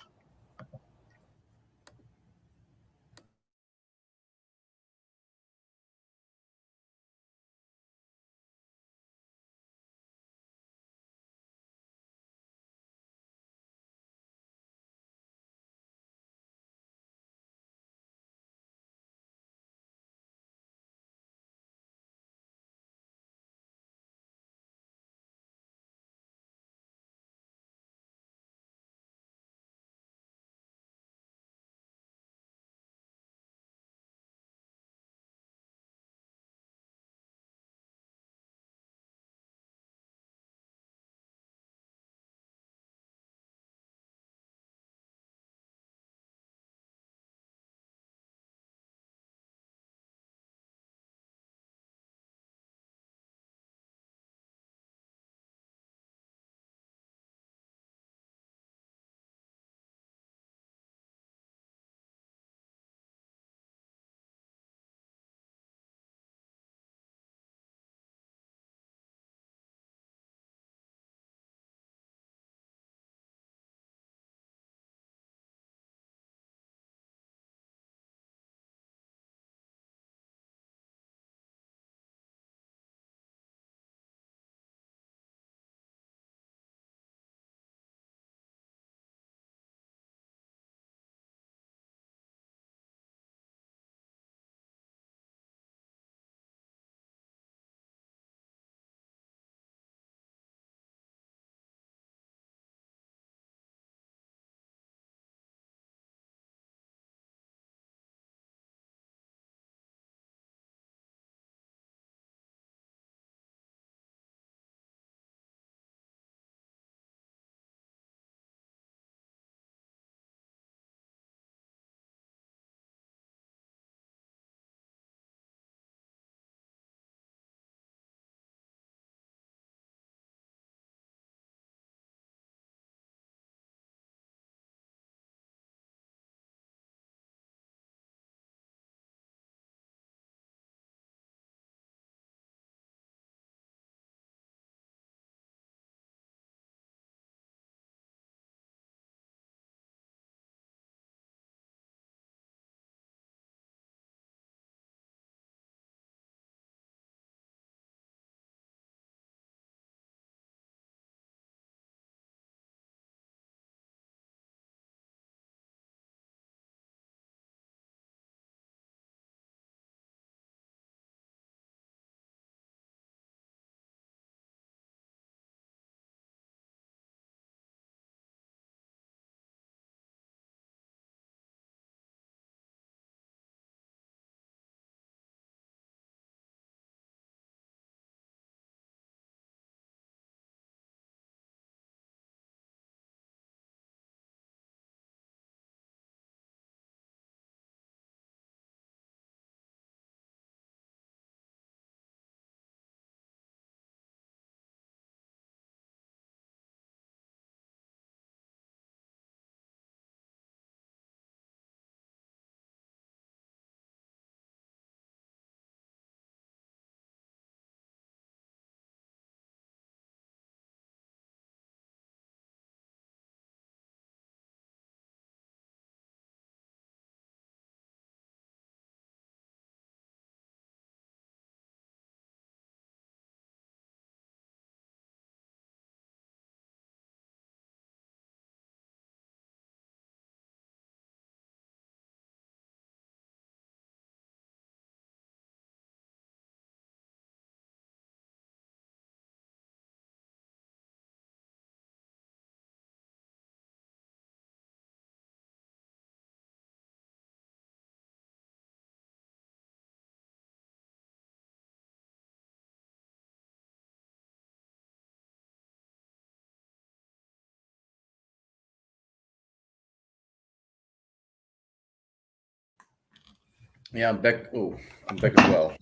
Yeah, I'm back. Oh, I'm back as well.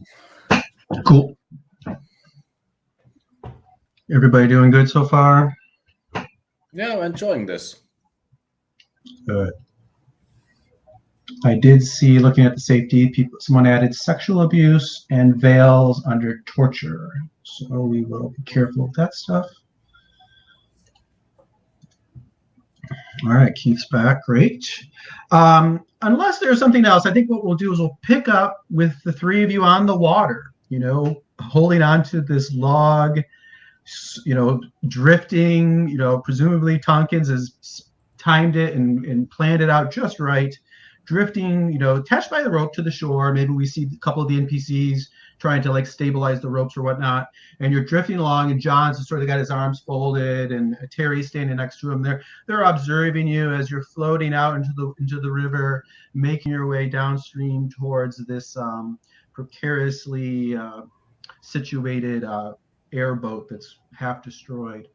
Cool. Everybody doing good so far? Yeah, I'm enjoying this. Good. I did see, looking at the safety, someone added sexual abuse and veils under torture. So we will be careful with that stuff. All right, Keith's back. Great. Unless there's something else, I think what we'll do is we'll pick up with the three of you on the water, holding on to this log, drifting, presumably Tompkins has timed it and planned it out just right. Drifting, attached by the rope to the shore. Maybe we see a couple of the NPCs trying to like stabilize the ropes or whatnot. And you're drifting along, and John's sort of got his arms folded, and Terry's standing next to him. They're observing you as you're floating out into the river, making your way downstream towards this precariously situated airboat that's half destroyed.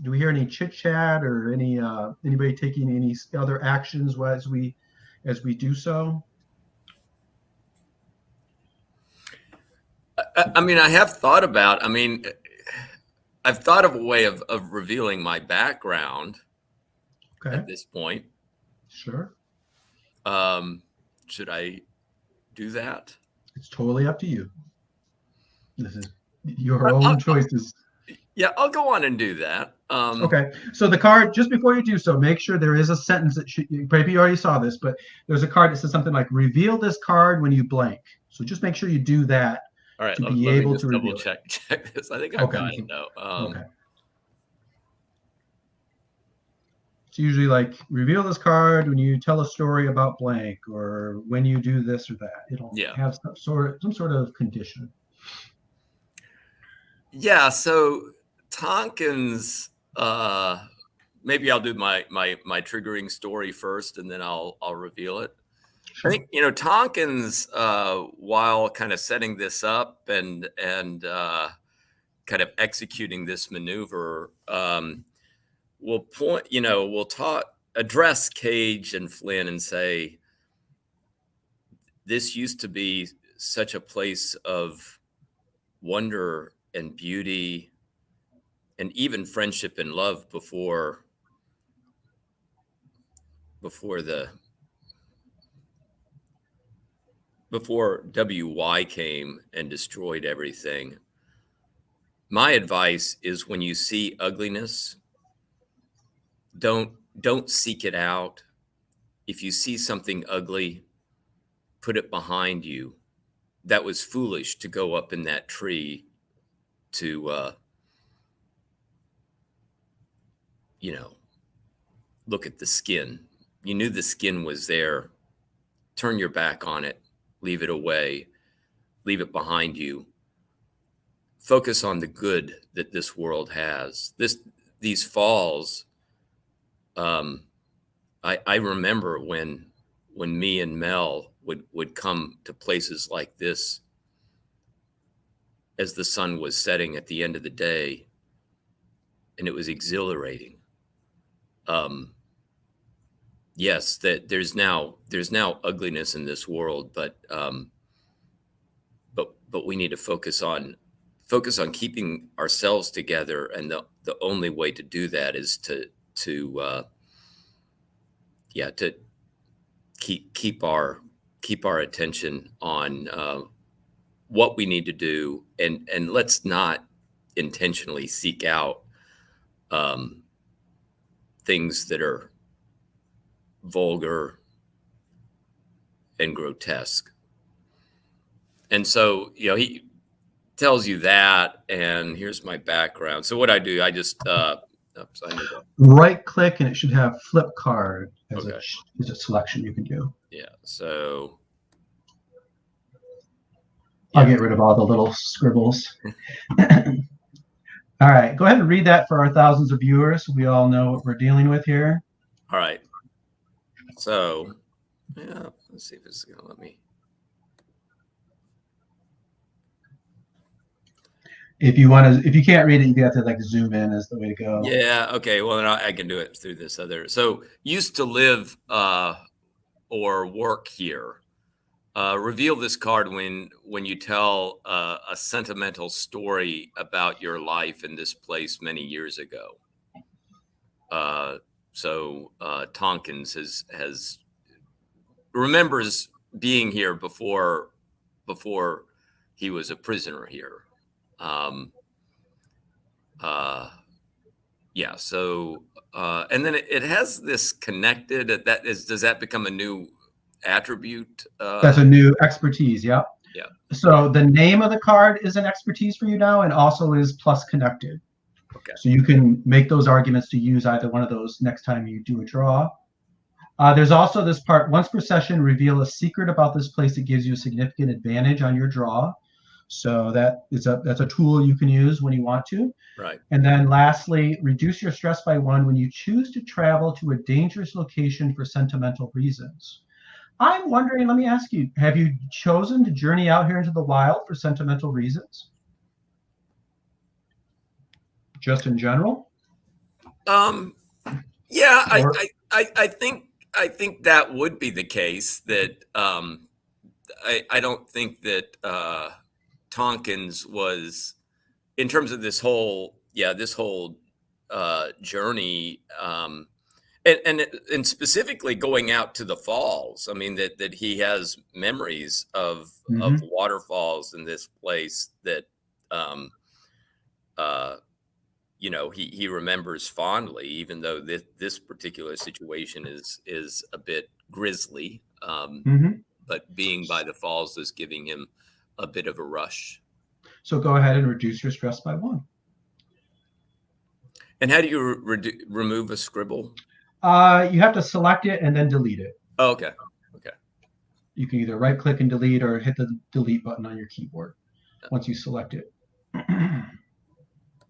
Do we hear any chit chat or anybody taking any other actions as we do so? I mean, I've thought of a way of revealing my background at this point. Sure. Should I do that? It's totally up to you. This is your own choices. Yeah, I'll go on and do that. Okay. So the card, just before you do so, make sure there is a sentence that maybe you already saw this, but there's a card that says something like "reveal this card when you blank." So just make sure you do that. All right. To be able to double check this. I think I got it though. Okay. It's usually like reveal this card when you tell a story about blank, or when you do this or that. It'll have some sort of condition. Yeah. So Tompkins, maybe I'll do my triggering story first, and then I'll reveal it. Sure. I think Tompkins, while kind of setting this up and kind of executing this maneuver, will address Cage and Flynn and say, this used to be such a place of wonder and beauty and even friendship and love before WY came and destroyed everything. My advice is, when you see ugliness, don't seek it out. If you see something ugly, put it behind you. That was foolish to go up in that tree to look at the skin. You knew the skin was there. Turn your back on it. Leave it away. Leave it behind you. Focus on the good that this world has. These falls. I remember when me and Mel would come to places like this as the sun was setting at the end of the day, and it was exhilarating. Yes, that there's now ugliness in this world, but we need to focus on keeping ourselves together, and the only way to do that is to keep our attention on what we need to do, and let's not intentionally seek out things that are vulgar and grotesque. And so, he tells you that, and here's my background. So what I do, I just right click, and it should have flip card as a selection you can do. Yeah. So I'll get rid of all the little scribbles. All right, go ahead and read that for our thousands of viewers, so we all know what we're dealing with here. All right. So, let's see if it's going to let me. If you can't read it, you have to like zoom in as the way to go. Yeah. Okay. Well, then I can do it through this other. So, used to live or work here. Reveal this card when you tell a sentimental story about your life in this place many years ago. So Tonkins has remembers being here before he was a prisoner here. Yeah. So and then it has this connected. Does that become a new attribute? That's a new expertise. Yep. Yeah. So the name of the card is an expertise for you now, and also is plus connected. Okay. So you can make those arguments to use either one of those next time you do a draw. There's also this part, once per session, reveal a secret about this place that gives you a significant advantage on your draw. So that's a tool you can use when you want to. Right. And then lastly, reduce your stress by 1 when you choose to travel to a dangerous location for sentimental reasons. I'm wondering, let me ask you, have you chosen to journey out here into the wild for sentimental reasons? Just in general? Yeah, Or- I think that would be the case. That I don't think that Tonkins was, in terms of this whole journey, and specifically going out to the falls. I mean that he has memories of waterfalls in this place that he remembers fondly, even though this particular situation is a bit grisly. But being by the falls is giving him a bit of a rush. So go ahead and reduce your stress by 1. And how do you remove a scribble? You have to select it and then delete it. Oh, okay. You can either right click and delete or hit the delete button on your keyboard once you select it.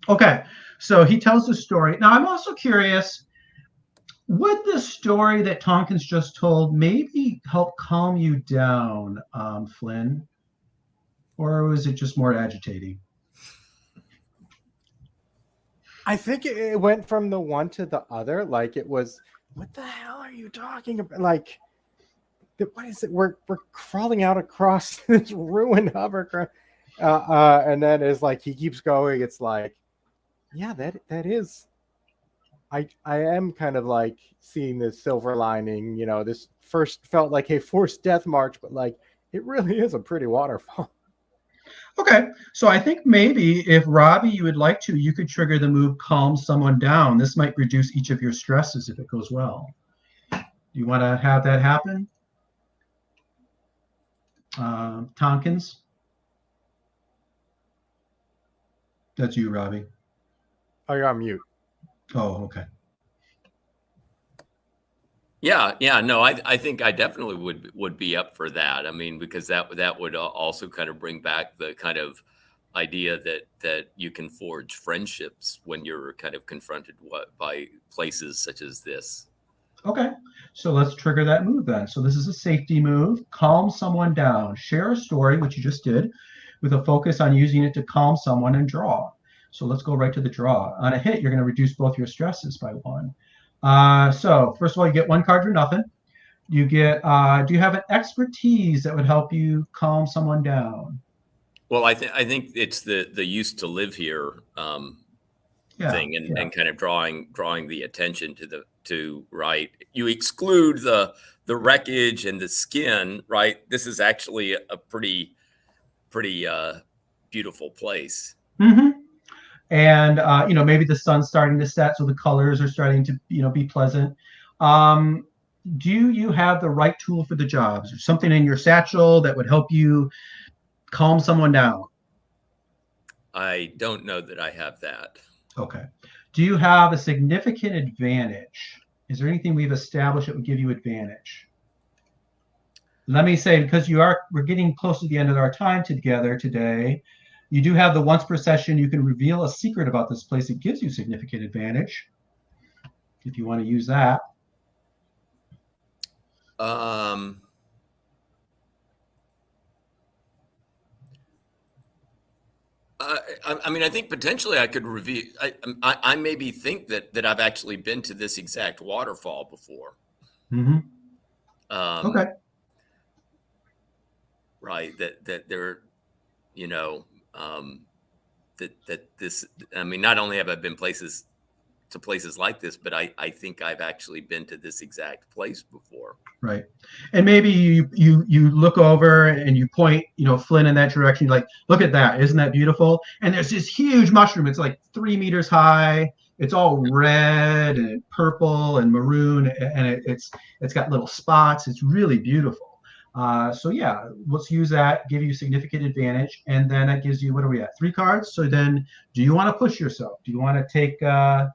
Okay, so he tells the story. Now, I'm also curious, would the story that Tonkins just told maybe help calm you down, Flynn? Or was it just more agitating? I think it went from the one to the other. Like it was, what the hell are you talking about? Like, what is it? We're crawling out across this ruined hovercraft. And then it's like he keeps going. It's like, yeah, that is. I am kind of like seeing this silver lining. This first felt like a forced death march, but like it really is a pretty waterfall. Okay, so I think maybe if Robbie, you would like to, you could trigger the move calm someone down. This might reduce each of your stresses if it goes well. Do you want to have that happen? Tonkins? That's you, Robbie. Oh, you're on mute. Oh, okay. Yeah. No, I think I definitely would be up for that. I mean, because that would also kind of bring back the kind of idea that you can forge friendships when you're kind of confronted by places such as this. Okay, so let's trigger that move then. So this is a safety move. Calm someone down. Share a story, which you just did, with a focus on using it to calm someone and draw. So let's go right to the draw. On a hit, you're going to reduce both your stresses by 1. So first of all, you get 1 card for nothing. You get, do you have an expertise that would help you calm someone down? Well, I think it's the used to live here thing, and kind of drawing the attention to right. You exclude the wreckage and the skin, right? This is actually a pretty beautiful place. And maybe the sun's starting to set, so the colors are starting to be pleasant. Do you have the right tool for the job? Is there something in your satchel that would help you calm someone down? I don't know that I have that. Okay. Do you have a significant advantage? Is there anything we've established that would give you advantage? Let me say, because we're getting close to the end of our time together today, you do have the once per session, you can reveal a secret about this place that gives you significant advantage, if you want to use that. I mean, I think potentially I could reveal. I maybe think that I've actually been to this exact waterfall before. Okay. Right. That they're, you know, that this, I mean, not only have I been places like this, but I think I've actually been to this exact place before. Right. And maybe you look over and you point, Flynn in that direction. You're like, look at that. Isn't that beautiful? And there's this huge mushroom. It's like 3 meters high. It's all red and purple and maroon, and it's got little spots. It's really beautiful. So yeah, let's use that, give you significant advantage. And then that gives you, what are we at? 3 cards. So then do you want to push yourself? Do you want to take a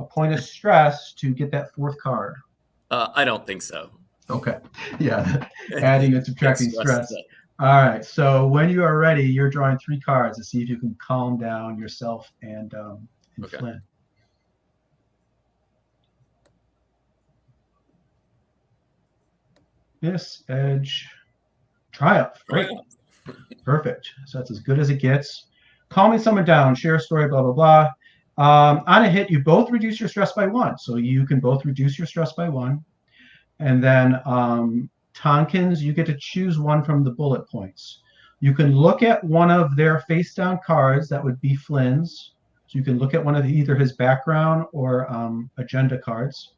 point of stress to get that 4th card? I don't think so. Okay. Yeah. Adding and subtracting stress. All right. So when you are ready, you're drawing 3 cards to see if you can calm down yourself and Okay. Flynn. Miss, edge, triumph. Great. Perfect. So that's as good as it gets. Calming someone down, share a story, blah, blah, blah. On a hit, you both reduce your stress by 1. So you can both reduce your stress by 1. And then Tonkins, you get to choose one from the bullet points. You can look at one of their face down cards. That would be Flynn's. So you can look at one of either his background or agenda cards.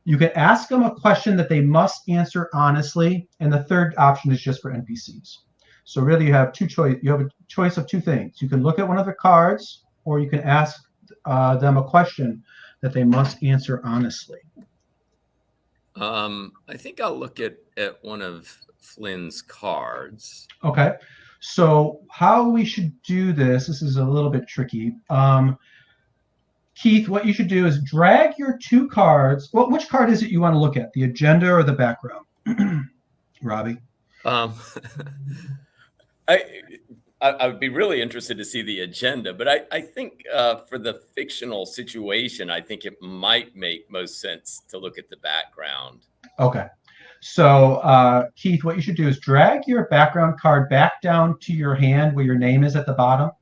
You can ask them a question that they must answer honestly. And the third option is just for NPCs. So really you have you have a choice of 2 things. You can look at one of the cards, or you can ask them a question that they must answer honestly. I think I'll look at one of Flynn's cards. Okay. So how we should do this is a little bit tricky. Keith, what you should do is drag your 2 cards. Well, which card is it you want to look at? The agenda or the background? Robbie? I would be really interested to see the agenda, but I think for the fictional situation, I think it might make most sense to look at the background. Okay. So, Keith, what you should do is drag your background card back down to your hand where your name is at the bottom.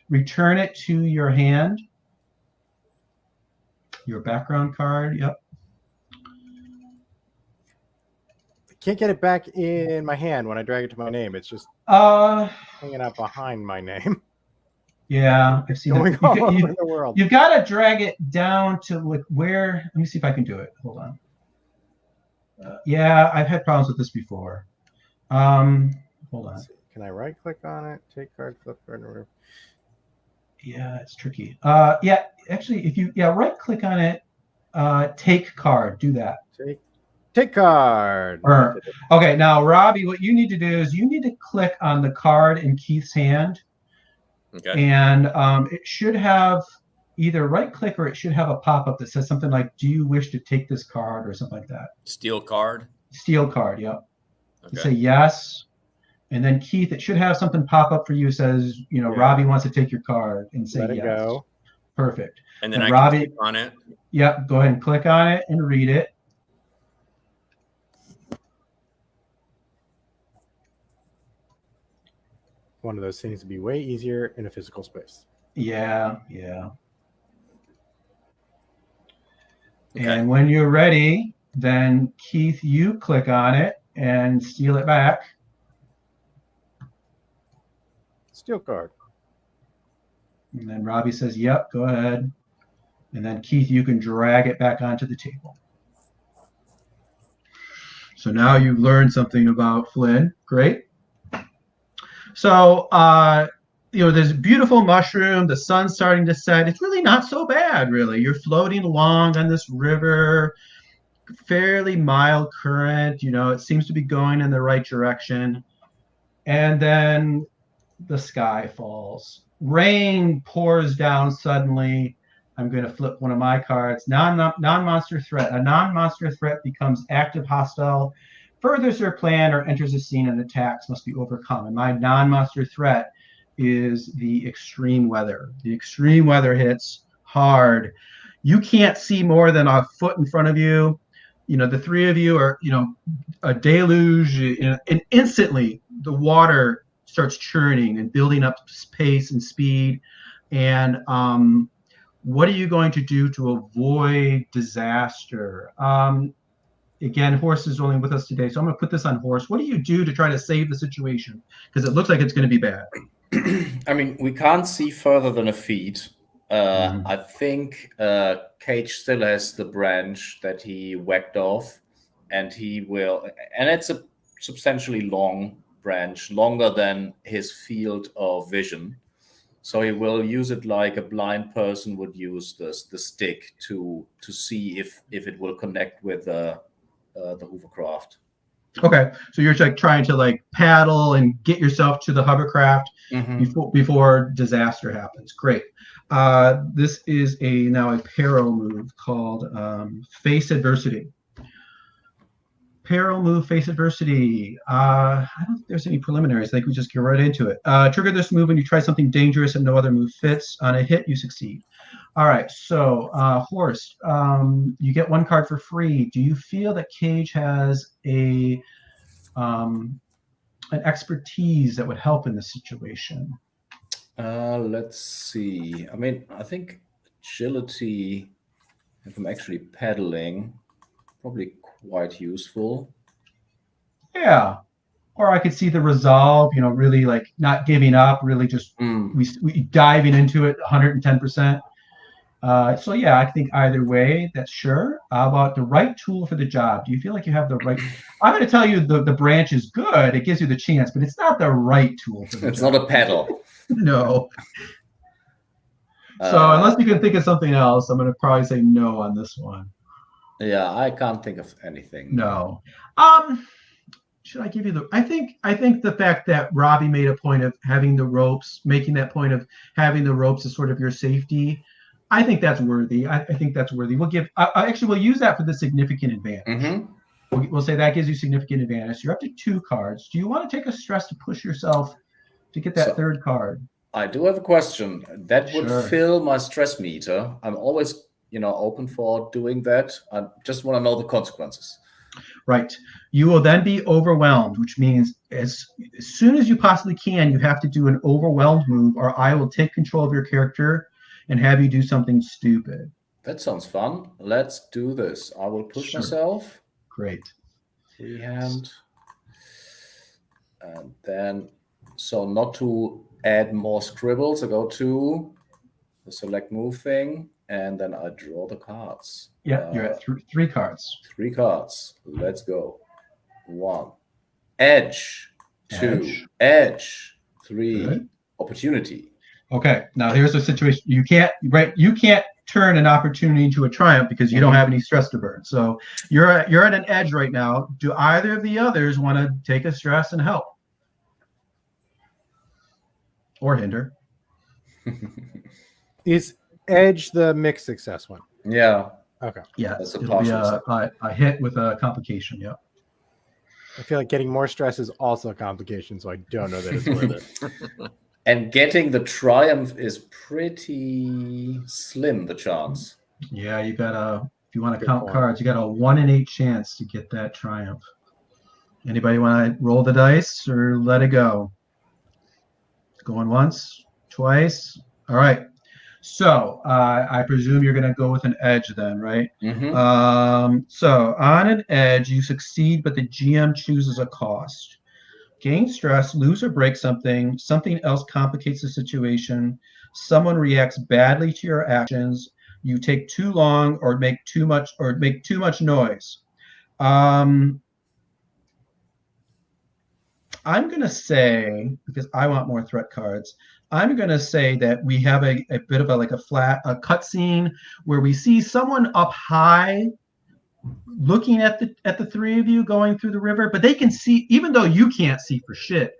Return it to your hand. Your background card, yep. I can't get it back in my hand when I drag it to my name. It's just hanging out behind my name. Yeah, I've seen Going all over the world. You've got to drag it down to like where. Let me see if I can do it. Hold on. Yeah, I've had problems with this before. Hold on. Can I right click on it? Take card, flip card, remove. Yeah, it's tricky. Yeah, actually, if you right click on it, take card. Do that. Take card. Okay, now Robbie, what you need to do is you need to click on the card in Keith's hand. Okay. And it should have either right click or it should have a pop-up that says something like, do you wish to take this card or something like that. Steal card? Steal card, yep. Okay. Say yes. And then Keith, it should have something pop up for you that says, Robbie wants to take your card, and say Let it yes. Go. Perfect. And then Robbie, can click on it? Yep, go ahead and click on it and read it. One of those things to be way easier in a physical space. Yeah. Okay. And when you're ready, then Keith, you click on it and steal it back. Steal card. And then Robbie says, yep, go ahead. And then Keith, you can drag it back onto the table. So now you've learned something about Flynn. Great. So, there's a beautiful mushroom. The sun's starting to set. It's really not so bad, really. You're floating along on this river, fairly mild current. It seems to be going in the right direction. And then the sky falls. Rain pours down suddenly. I'm going to flip one of my cards. Non-monster threat. A non-monster threat becomes active hostile, furthers their plan, or enters a scene, and attacks must be overcome. And my non-monster threat is the extreme weather. The extreme weather hits hard. You can't see more than a foot in front of you. The 3 of you are, a deluge, and instantly the water starts churning and building up pace and speed. And what are you going to do to avoid disaster? again, Horse is only with us today, so I'm going to put this on Horse. What do you do to try to save the situation? Because it looks like it's going to be bad. I mean, we can't see further than a feet. I think Cage still has the branch that he whacked off, and he will. And it's a substantially long branch, longer than his field of vision. So he will use it like a blind person would use the stick to see if it will connect with the hovercraft. Okay, so you're like trying to like paddle and get yourself to the hovercraft before disaster happens. Great. This is now a peril move called Face Adversity. Peril move, Face Adversity. I don't think there's any preliminaries. I think we just get right into it. Trigger this move when you try something dangerous and no other move fits. On a hit, you succeed. All right, so Horst, you get 1 card for free. Do you feel that Cage has an expertise that would help in this situation? Let's see. I mean, I think agility, if I'm actually pedaling, probably quite useful. Yeah. Or I could see the resolve, really like not giving up, really just we diving into it 110%. So yeah, I think either way, that's sure. How about the right tool for the job? Do you feel like you have the right? I'm going to tell you the branch is good. It gives you the chance, but it's not the right tool for the It's job. not a pedal. No. So unless you can think of something else, I'm going to probably say no on this one. Yeah, I can't think of anything. No. Should I give you I think the fact that Robbie made a point of having the ropes, making that point of having the ropes as sort of your safety, I think that's worthy. I think that's worthy. We'll use that for the significant advantage. We'll say that gives you significant advantage. You're up to 2 cards. Do you want to take a stress to push yourself to get that 3rd card? I do have a question. That would fill my stress meter. I'm always, open for doing that. I just want to know the consequences. Right. You will then be overwhelmed, which means as soon as you possibly can, you have to do an overwhelmed move, or I will take control of your character and have you do something stupid. That sounds fun. Let's do this. I will push myself. Great. Freehand. And then, so not to add more scribbles, I go to the select move thing, and then I draw the cards. Yeah, you're at 3 cards. 3 cards. Let's go. 1. Edge. 2. Edge. 3. Good. Opportunity. Okay, now here's the situation. You can't turn an opportunity into a triumph because you don't have any stress to burn. So you're at an edge right now. Do either of the others want to take a stress and help? Or hinder? Is edge the mixed success one? Yeah. Okay. Yeah, That's it'll be a hit with a complication. Yeah. I feel like getting more stress is also a complication, so I don't know that it's worth it. And getting the triumph is pretty slim, the chance. Yeah, you got if you want to count cards, you got a 1 in 8 chance to get that triumph. Anybody want to roll the dice or let it go? Going once, twice. All right. So I presume you're going to go with an edge then, right? So on an edge, you succeed, but the GM chooses a cost. Gain stress, lose or break something else complicates the situation, someone reacts badly to your actions, you take too long or make too much noise. I'm going to say, because I want more threat cards, I'm going to say that we have a bit of a cutscene where we see someone up high looking at the 3 of you going through the river, but they can see, even though you can't see for shit,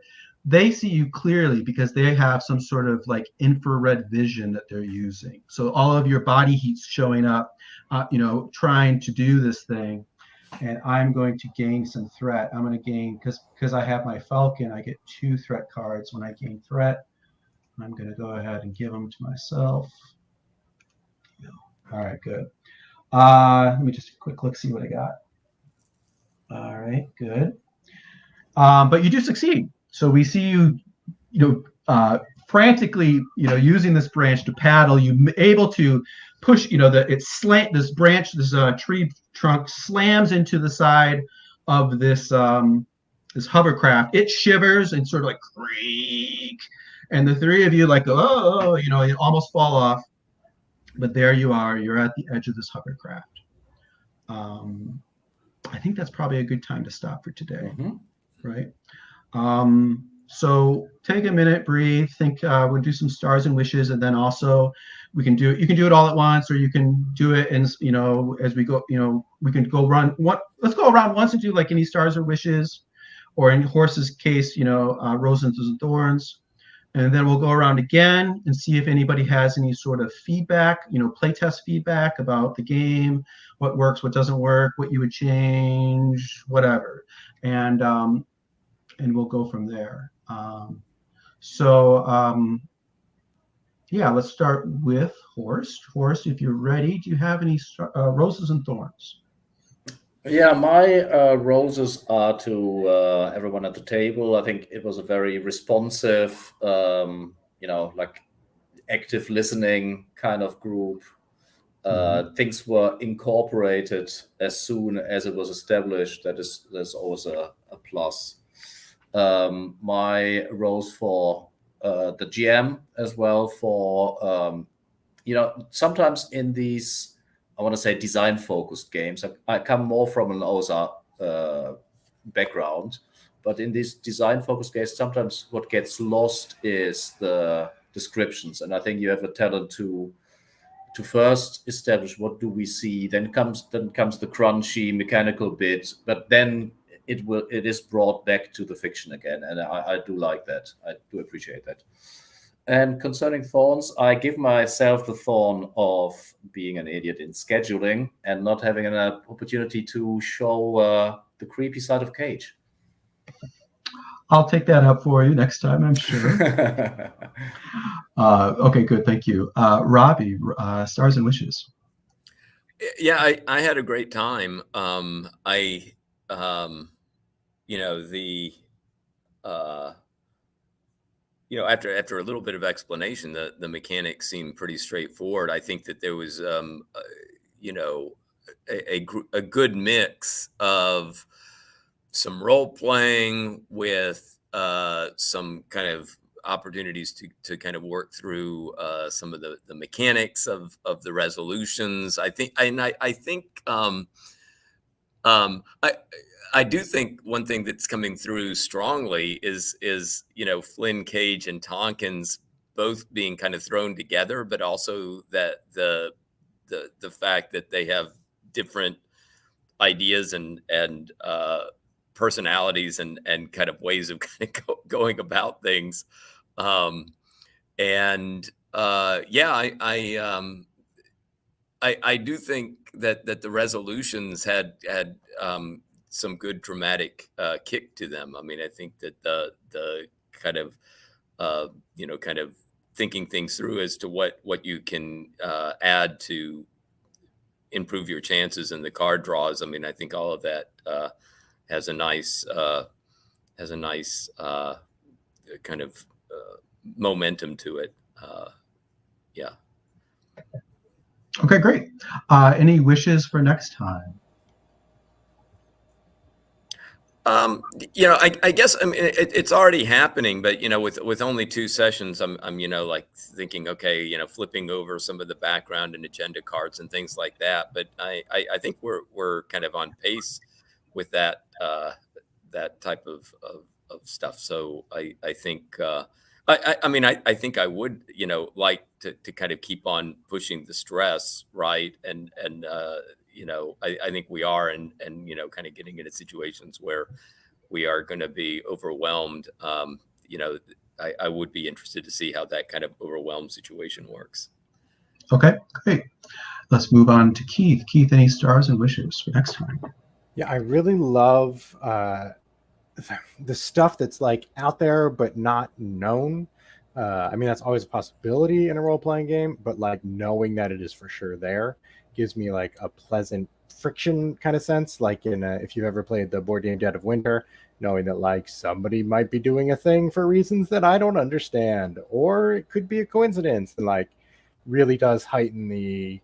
they see you clearly because they have some sort of like infrared vision that they're using. So all of your body heat's showing up, trying to do this thing. And I'm going to gain some threat. I'm going to gain, because I have my Falcon, I get 2 threat cards when I gain threat. I'm going to go ahead and give them to myself. All right, good. Let me just quick look, see what I got. All right, good. But you do succeed. So we see you, frantically, using this branch to paddle. You able to push, this tree trunk slams into the side of this hovercraft. It shivers and sort of like creak, and the three of you like, oh, you almost fall off, but there you are. You're at the edge of this hovercraft. I think that's probably a good time to stop for today, right? So take a minute, breathe, think. We'll do some stars and wishes, and then also you can do it all at once, or you can do it, and as we go, we can go run. Let's go around once and do like any stars or wishes, or in Horse's case, roses and thorns. And then we'll go around again and see if anybody has any sort of feedback, playtest feedback about the game, what works, what doesn't work, what you would change, whatever. And we'll go from there. Yeah, let's start with Horse. Horse, if you're ready, do you have any roses and thorns? Yeah, my roses are to everyone at the table. I think it was a very responsive, like active listening kind of group. Things were incorporated as soon as it was established. That's always a plus. My rose for the GM as well for, sometimes in these, I want to say design-focused games. I come more from an OSR background, but in these design-focused games, sometimes what gets lost is the descriptions. And I think you have a talent to first establish what do we see, then comes the crunchy mechanical bit, but then it is brought back to the fiction again, and I do like that. I do appreciate that. And concerning thorns, I give myself the thorn of being an idiot in scheduling and not having an opportunity to show the creepy side of Cage. I'll take that up for you next time, I'm sure. Okay, good. Thank you. Robbie, stars and wishes. Yeah, I had a great time. After a little bit of explanation, the mechanics seemed pretty straightforward. I think that there was, a good mix of some role playing with some kind of opportunities to kind of work through some of the mechanics of the resolutions. I do think one thing that's coming through strongly is Flynn, Cage, and Tonkins both being kind of thrown together, but also that the fact that they have different ideas and personalities and kind of ways of kind of going about things. I do think that the resolutions had some good dramatic kick to them. I mean, I think that the kind of kind of thinking things through as to what you can add to improve your chances in the card draws. I mean, I think all of that has a nice kind of momentum to it. Yeah. Okay, great. Any wishes for next time? I guess, I mean, it's already happening, but, with only 2 sessions, I'm like thinking, okay, flipping over some of the background and agenda cards and things like that. But I think we're kind of on pace with that type of stuff. So I think, I think I would, like to kind of keep on pushing the stress, right? And I think we are, and kind of getting into situations where we are going to be overwhelmed. I would be interested to see how that kind of overwhelmed situation works. Okay, great. Let's move on to Keith. Keith, any stars and wishes for next time? Yeah, I really love the stuff that's like out there but not known. I mean, that's always a possibility in a role-playing game, but like knowing that it is for sure there gives me like a pleasant friction kind of sense. Like if you've ever played the board game Dead of Winter, knowing that like somebody might be doing a thing for reasons that I don't understand, or it could be a coincidence, and like really does heighten the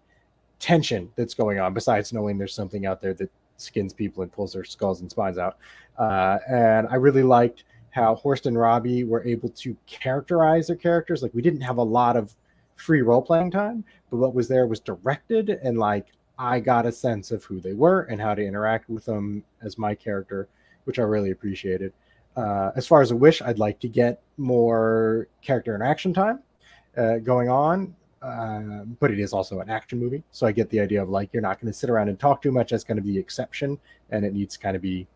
tension that's going on, besides knowing there's something out there that skins people and pulls their skulls and spines out. And I really liked how Horst and Robbie were able to characterize their characters. Like, we didn't have a lot of free role-playing time, but what was there was directed, and like I got a sense of who they were and how to interact with them as my character, which I really appreciated. As far as a wish, I'd like to get more character interaction time going on. But it is also an action movie, so I get the idea of like, you're not going to sit around and talk too much. That's going to be the exception, and it needs to kind of be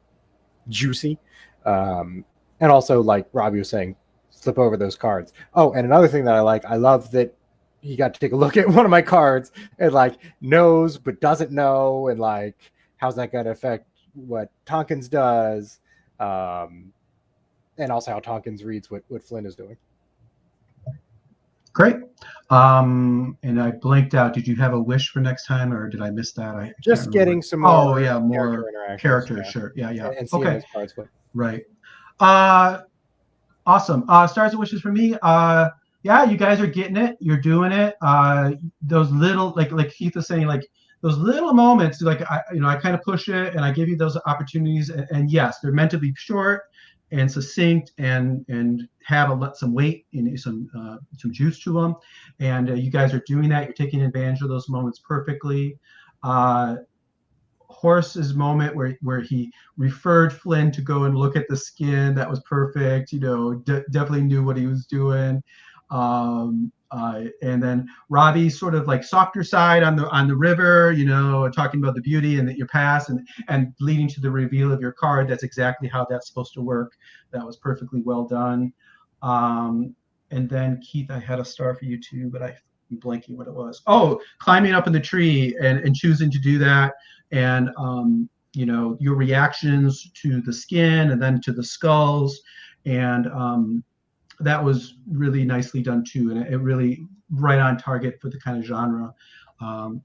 juicy. And also, like Robbie was saying, flip over those cards. Oh, and another thing that I love that he got to take a look at one of my cards and like knows but doesn't know, and like how's that going to affect what Tonkins does, and also how Tonkins reads what Flynn is doing. Great. And I blanked out. Did you have a wish for next time, or did I miss that? I just can't getting remember. some more. Oh yeah, more characters. Yeah. Sure. Yeah. And seeing Okay. those cards play. Right. Awesome. Stars and wishes for me. Yeah, you guys are getting it. You're doing it. Those little, like Keith was saying, like those little moments, like I kind of push it and I give you those opportunities. And yes, they're meant to be short and succinct and have some weight and some juice to them. And you guys are doing that. You're taking advantage of those moments perfectly. Horse's moment where he referred Flynn to go and look at the skin, that was perfect. Definitely knew what he was doing. And then Robbie's sort of like softer side on the river, talking about the beauty and your past and leading to the reveal of your card. That's exactly how that's supposed to work. That was perfectly well done. And then Keith, I had a star for you too, but I'm blanking what it was. Oh, climbing up in the tree and choosing to do that. And your reactions to the skin and then to the skulls, and that was really nicely done too, and it really right on target for the kind of genre.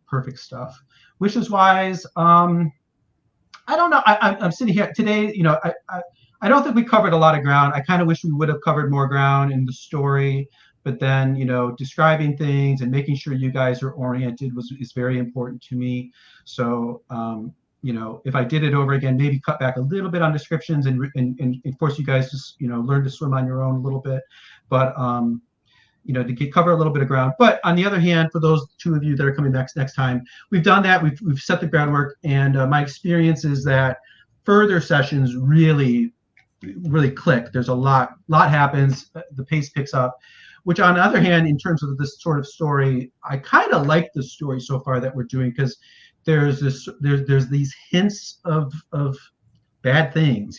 Perfect stuff. Wishes wise, I don't know. I'm sitting here today. I don't think we covered a lot of ground. I kind of wish we would have covered more ground in the story. But then, describing things and making sure you guys are oriented is very important to me. So, if I did it over again, maybe cut back a little bit on descriptions and force you guys to, learn to swim on your own a little bit. But, to cover a little bit of ground. But on the other hand, for those two of you that are coming next time, we've done that. We've set the groundwork. And my experience is that further sessions really click. There's a lot happens. The pace picks up. Which, on the other hand, in terms of this sort of story, I kind of like the story so far that we're doing, because there's these hints of bad things,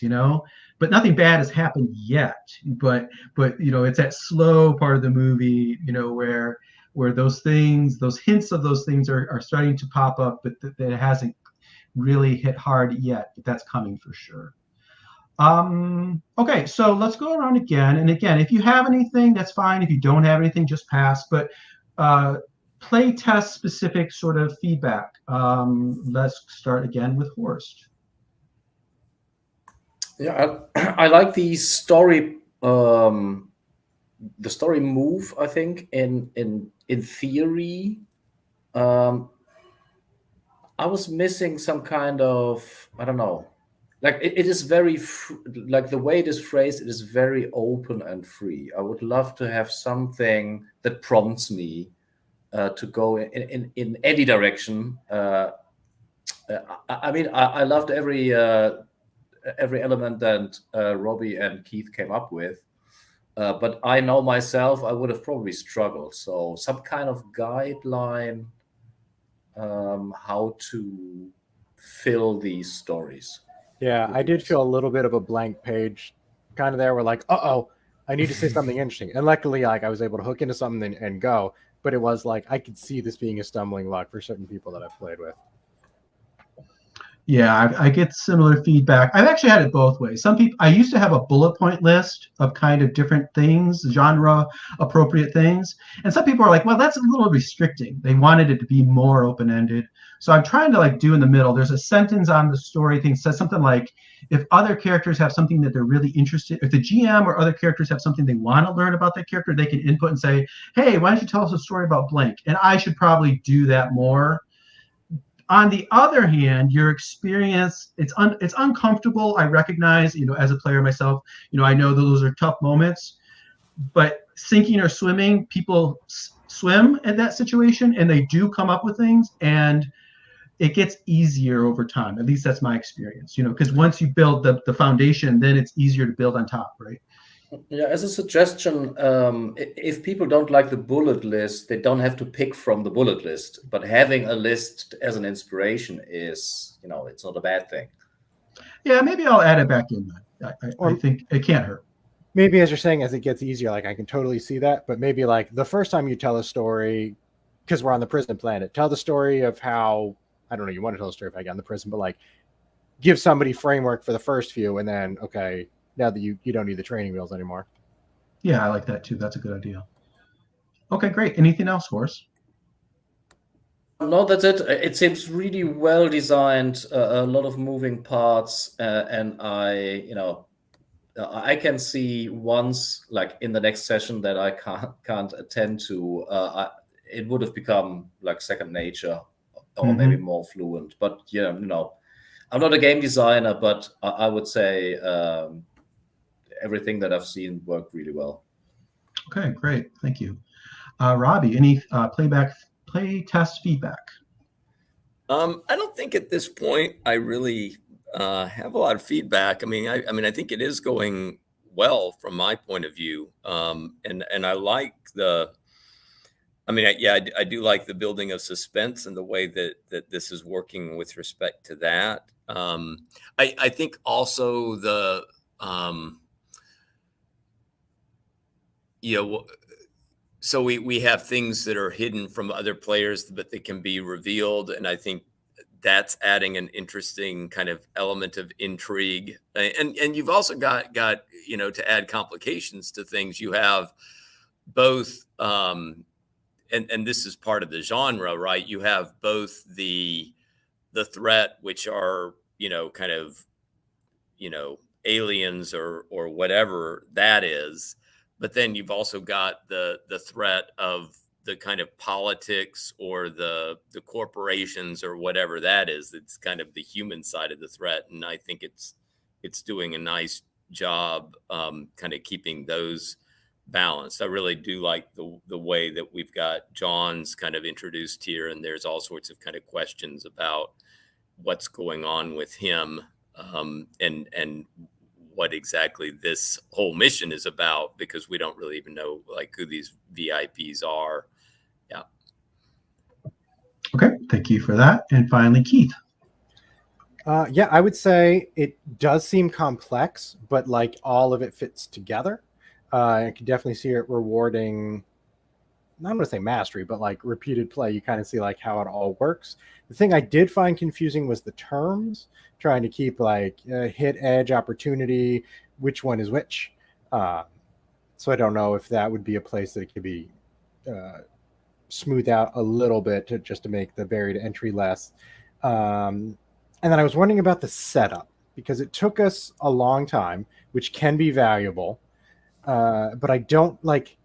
but nothing bad has happened yet. But it's that slow part of the movie, where those things, those hints of those things are starting to pop up, but that it hasn't really hit hard yet. But that's coming for sure. Okay, so let's go around again. And again, if you have anything, that's fine. If you don't have anything, just pass. But play test specific sort of feedback. Let's start again with Horst. Yeah, I like the story. The story move, I think, in theory. I was missing some kind of, I don't know. Like it is very like the way it is phrased, it is very open and free. I would love to have something that prompts me to go in any direction. I loved every element that Robbie and Keith came up with, but I know myself I would have probably struggled. So some kind of guideline how to fill these stories. Yeah, I did feel a little bit of a blank page kind of there. We're like, I need to say something interesting. And luckily, like, I was able to hook into something and go. But it was like, I could see this being a stumbling block for certain people that I've played with. Yeah, I get similar feedback. I've actually had it both ways. Some people, I used to have a bullet point list of kind of different things, genre appropriate things. And some people are like, well, that's a little restricting. They wanted it to be more open-ended. So I'm trying to like do in the middle. There's a sentence on the story thing that says something like, if other characters have something that they're really interested, if the GM or other characters have something they want to learn about that character, they can input and say, hey, why don't you tell us a story about blank? And I should probably do that more. On the other hand, your experience, it's uncomfortable. I recognize, as a player myself, I know those are tough moments, but sinking or swimming, people swim in that situation and they do come up with things, and it gets easier over time. At least that's my experience, because once you build the foundation, then it's easier to build on top, right? Yeah, as a suggestion, if people don't like the bullet list, they don't have to pick from the bullet list. But having a list as an inspiration is, it's not a bad thing. Yeah, maybe I'll add it back in then. I think it can't hurt. Maybe as you're saying, as it gets easier, like I can totally see that. But maybe like the first time you tell a story, because we're on the prison planet, tell the story of how, I don't know, you want to tell a story if I got in the prison, but like give somebody framework for the first few, and then, okay, now that you don't need the training wheels anymore. Yeah, I like that too. That's a good idea. Okay, great. Anything else, Horace? No, that's it. It seems really well designed, a lot of moving parts, and I can see once, like in the next session that I can't attend to, it would have become like second nature, or maybe more fluent. But I'm not a game designer, but I would say everything that I've seen worked really well. Okay, great. Thank you. Robbie, any play test feedback? I don't think at this point I really have a lot of feedback. I mean, I think it is going well from my point of view, and I like the. I mean, I do like the building of suspense and the way that this is working with respect to that. I think also the so we have things that are hidden from other players, but they can be revealed. And I think that's adding an interesting kind of element of intrigue. And you've also got, to add complications to things. You have both, and this is part of the genre, right? You have both the threat, which are, kind of, aliens or whatever that is. But then you've also got the threat of the kind of politics or the corporations or whatever that is. It's kind of the human side of the threat, and I think it's doing a nice job kind of keeping those balanced. I really do like the way that we've got John's kind of introduced here, and there's all sorts of kind of questions about what's going on with him, and what exactly this whole mission is about, because we don't really even know like who these VIPs are. Yeah. Okay, thank you for that. And finally, Keith. Yeah, I would say it does seem complex, but like all of it fits together. I can definitely see it rewarding, not going to say mastery, but like repeated play. You kind of see like how it all works. The thing I did find confusing was the terms, trying to keep like hit, edge, opportunity, which one is which. So I don't know if that would be a place that it could be smoothed out a little bit just to make the buried entry less. And then I was wondering about the setup, because it took us a long time, which can be valuable. But I don't like,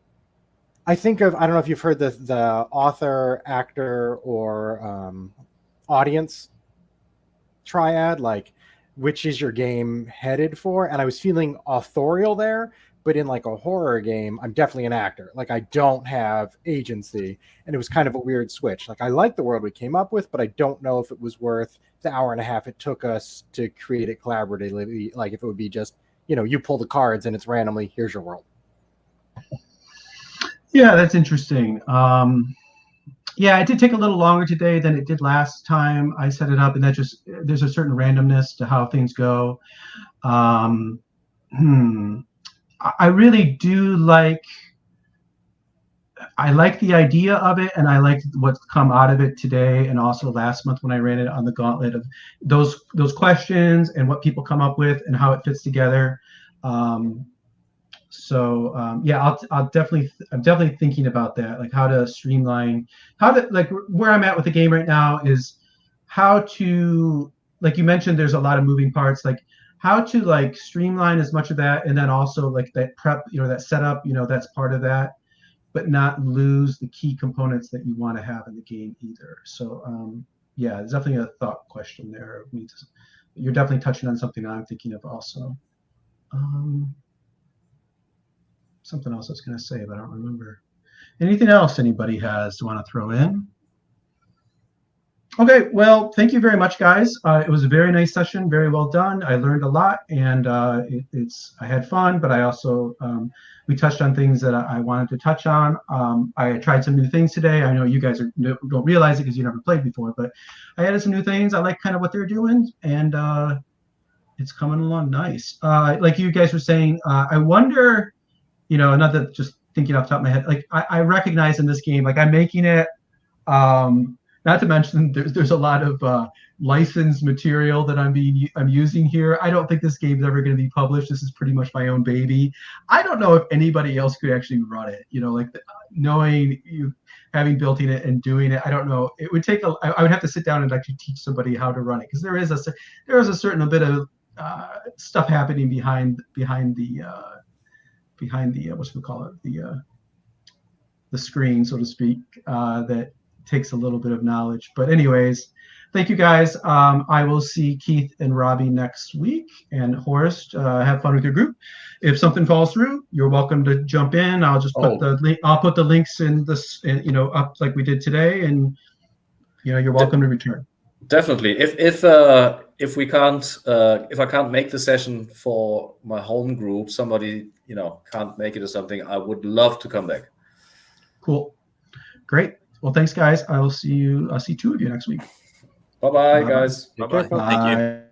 I think of, I don't know if you've heard the author, actor, or audience triad, like which is your game headed for? And I was feeling authorial there, but in like a horror game, I'm definitely an actor. Like I don't have agency, and it was kind of a weird switch. Like I like the world we came up with, but I don't know if it was worth the hour and a half it took us to create it collaboratively. Like if it would be just, you pull the cards and it's randomly, here's your world. Yeah, that's interesting. Yeah, it did take a little longer today than it did last time I set it up, and there's a certain randomness to how things go. I really do like the idea of it, and I like what's come out of it today, and also last month when I ran it on the Gauntlet, of those questions and what people come up with and how it fits together. Yeah, I'm definitely thinking about that, like how to streamline, like where I'm at with the game right now is how to, like you mentioned, there's a lot of moving parts, like how to like streamline as much of that, and then also like that prep, that setup, that's part of that, but not lose the key components that you want to have in the game either. So yeah, there's definitely a thought question there. You're definitely touching on something that I'm thinking of also. Something else I was going to say, but I don't remember. Anything else anybody has to want to throw in? Okay, well, thank you very much, guys. It was a very nice session, very well done. I learned a lot, and I had fun, but I also we touched on things that I wanted to touch on. I tried some new things today. I know you guys don't realize it because you never played before, but I added some new things. I like kind of what they're doing, and it's coming along nice. Like you guys were saying, I wonder, not that just thinking off the top of my head, like I recognize in this game, like I'm making it. Not to mention, there's a lot of licensed material that I'm using here. I don't think this game's ever going to be published. This is pretty much my own baby. I don't know if anybody else could actually run it. Knowing you, having built it and doing it, I don't know. It would take I would have to sit down and actually teach somebody how to run it, because there is a certain bit of stuff happening behind the what's we call it, the screen, so to speak, that takes a little bit of knowledge. But anyways, thank you guys. I will see Keith and Robbie next week. And Horst, have fun with your group. If something falls through, you're welcome to jump in. I'll just put the link. I'll put the links in this, up like we did today, and you're welcome to return. Definitely. If we can't, if I can't make the session for my home group, somebody can't make it or something, I would love to come back. Cool, great. Well, thanks, guys. I'll see two of you next week. Bye-bye, guys. Bye-bye. Thank you.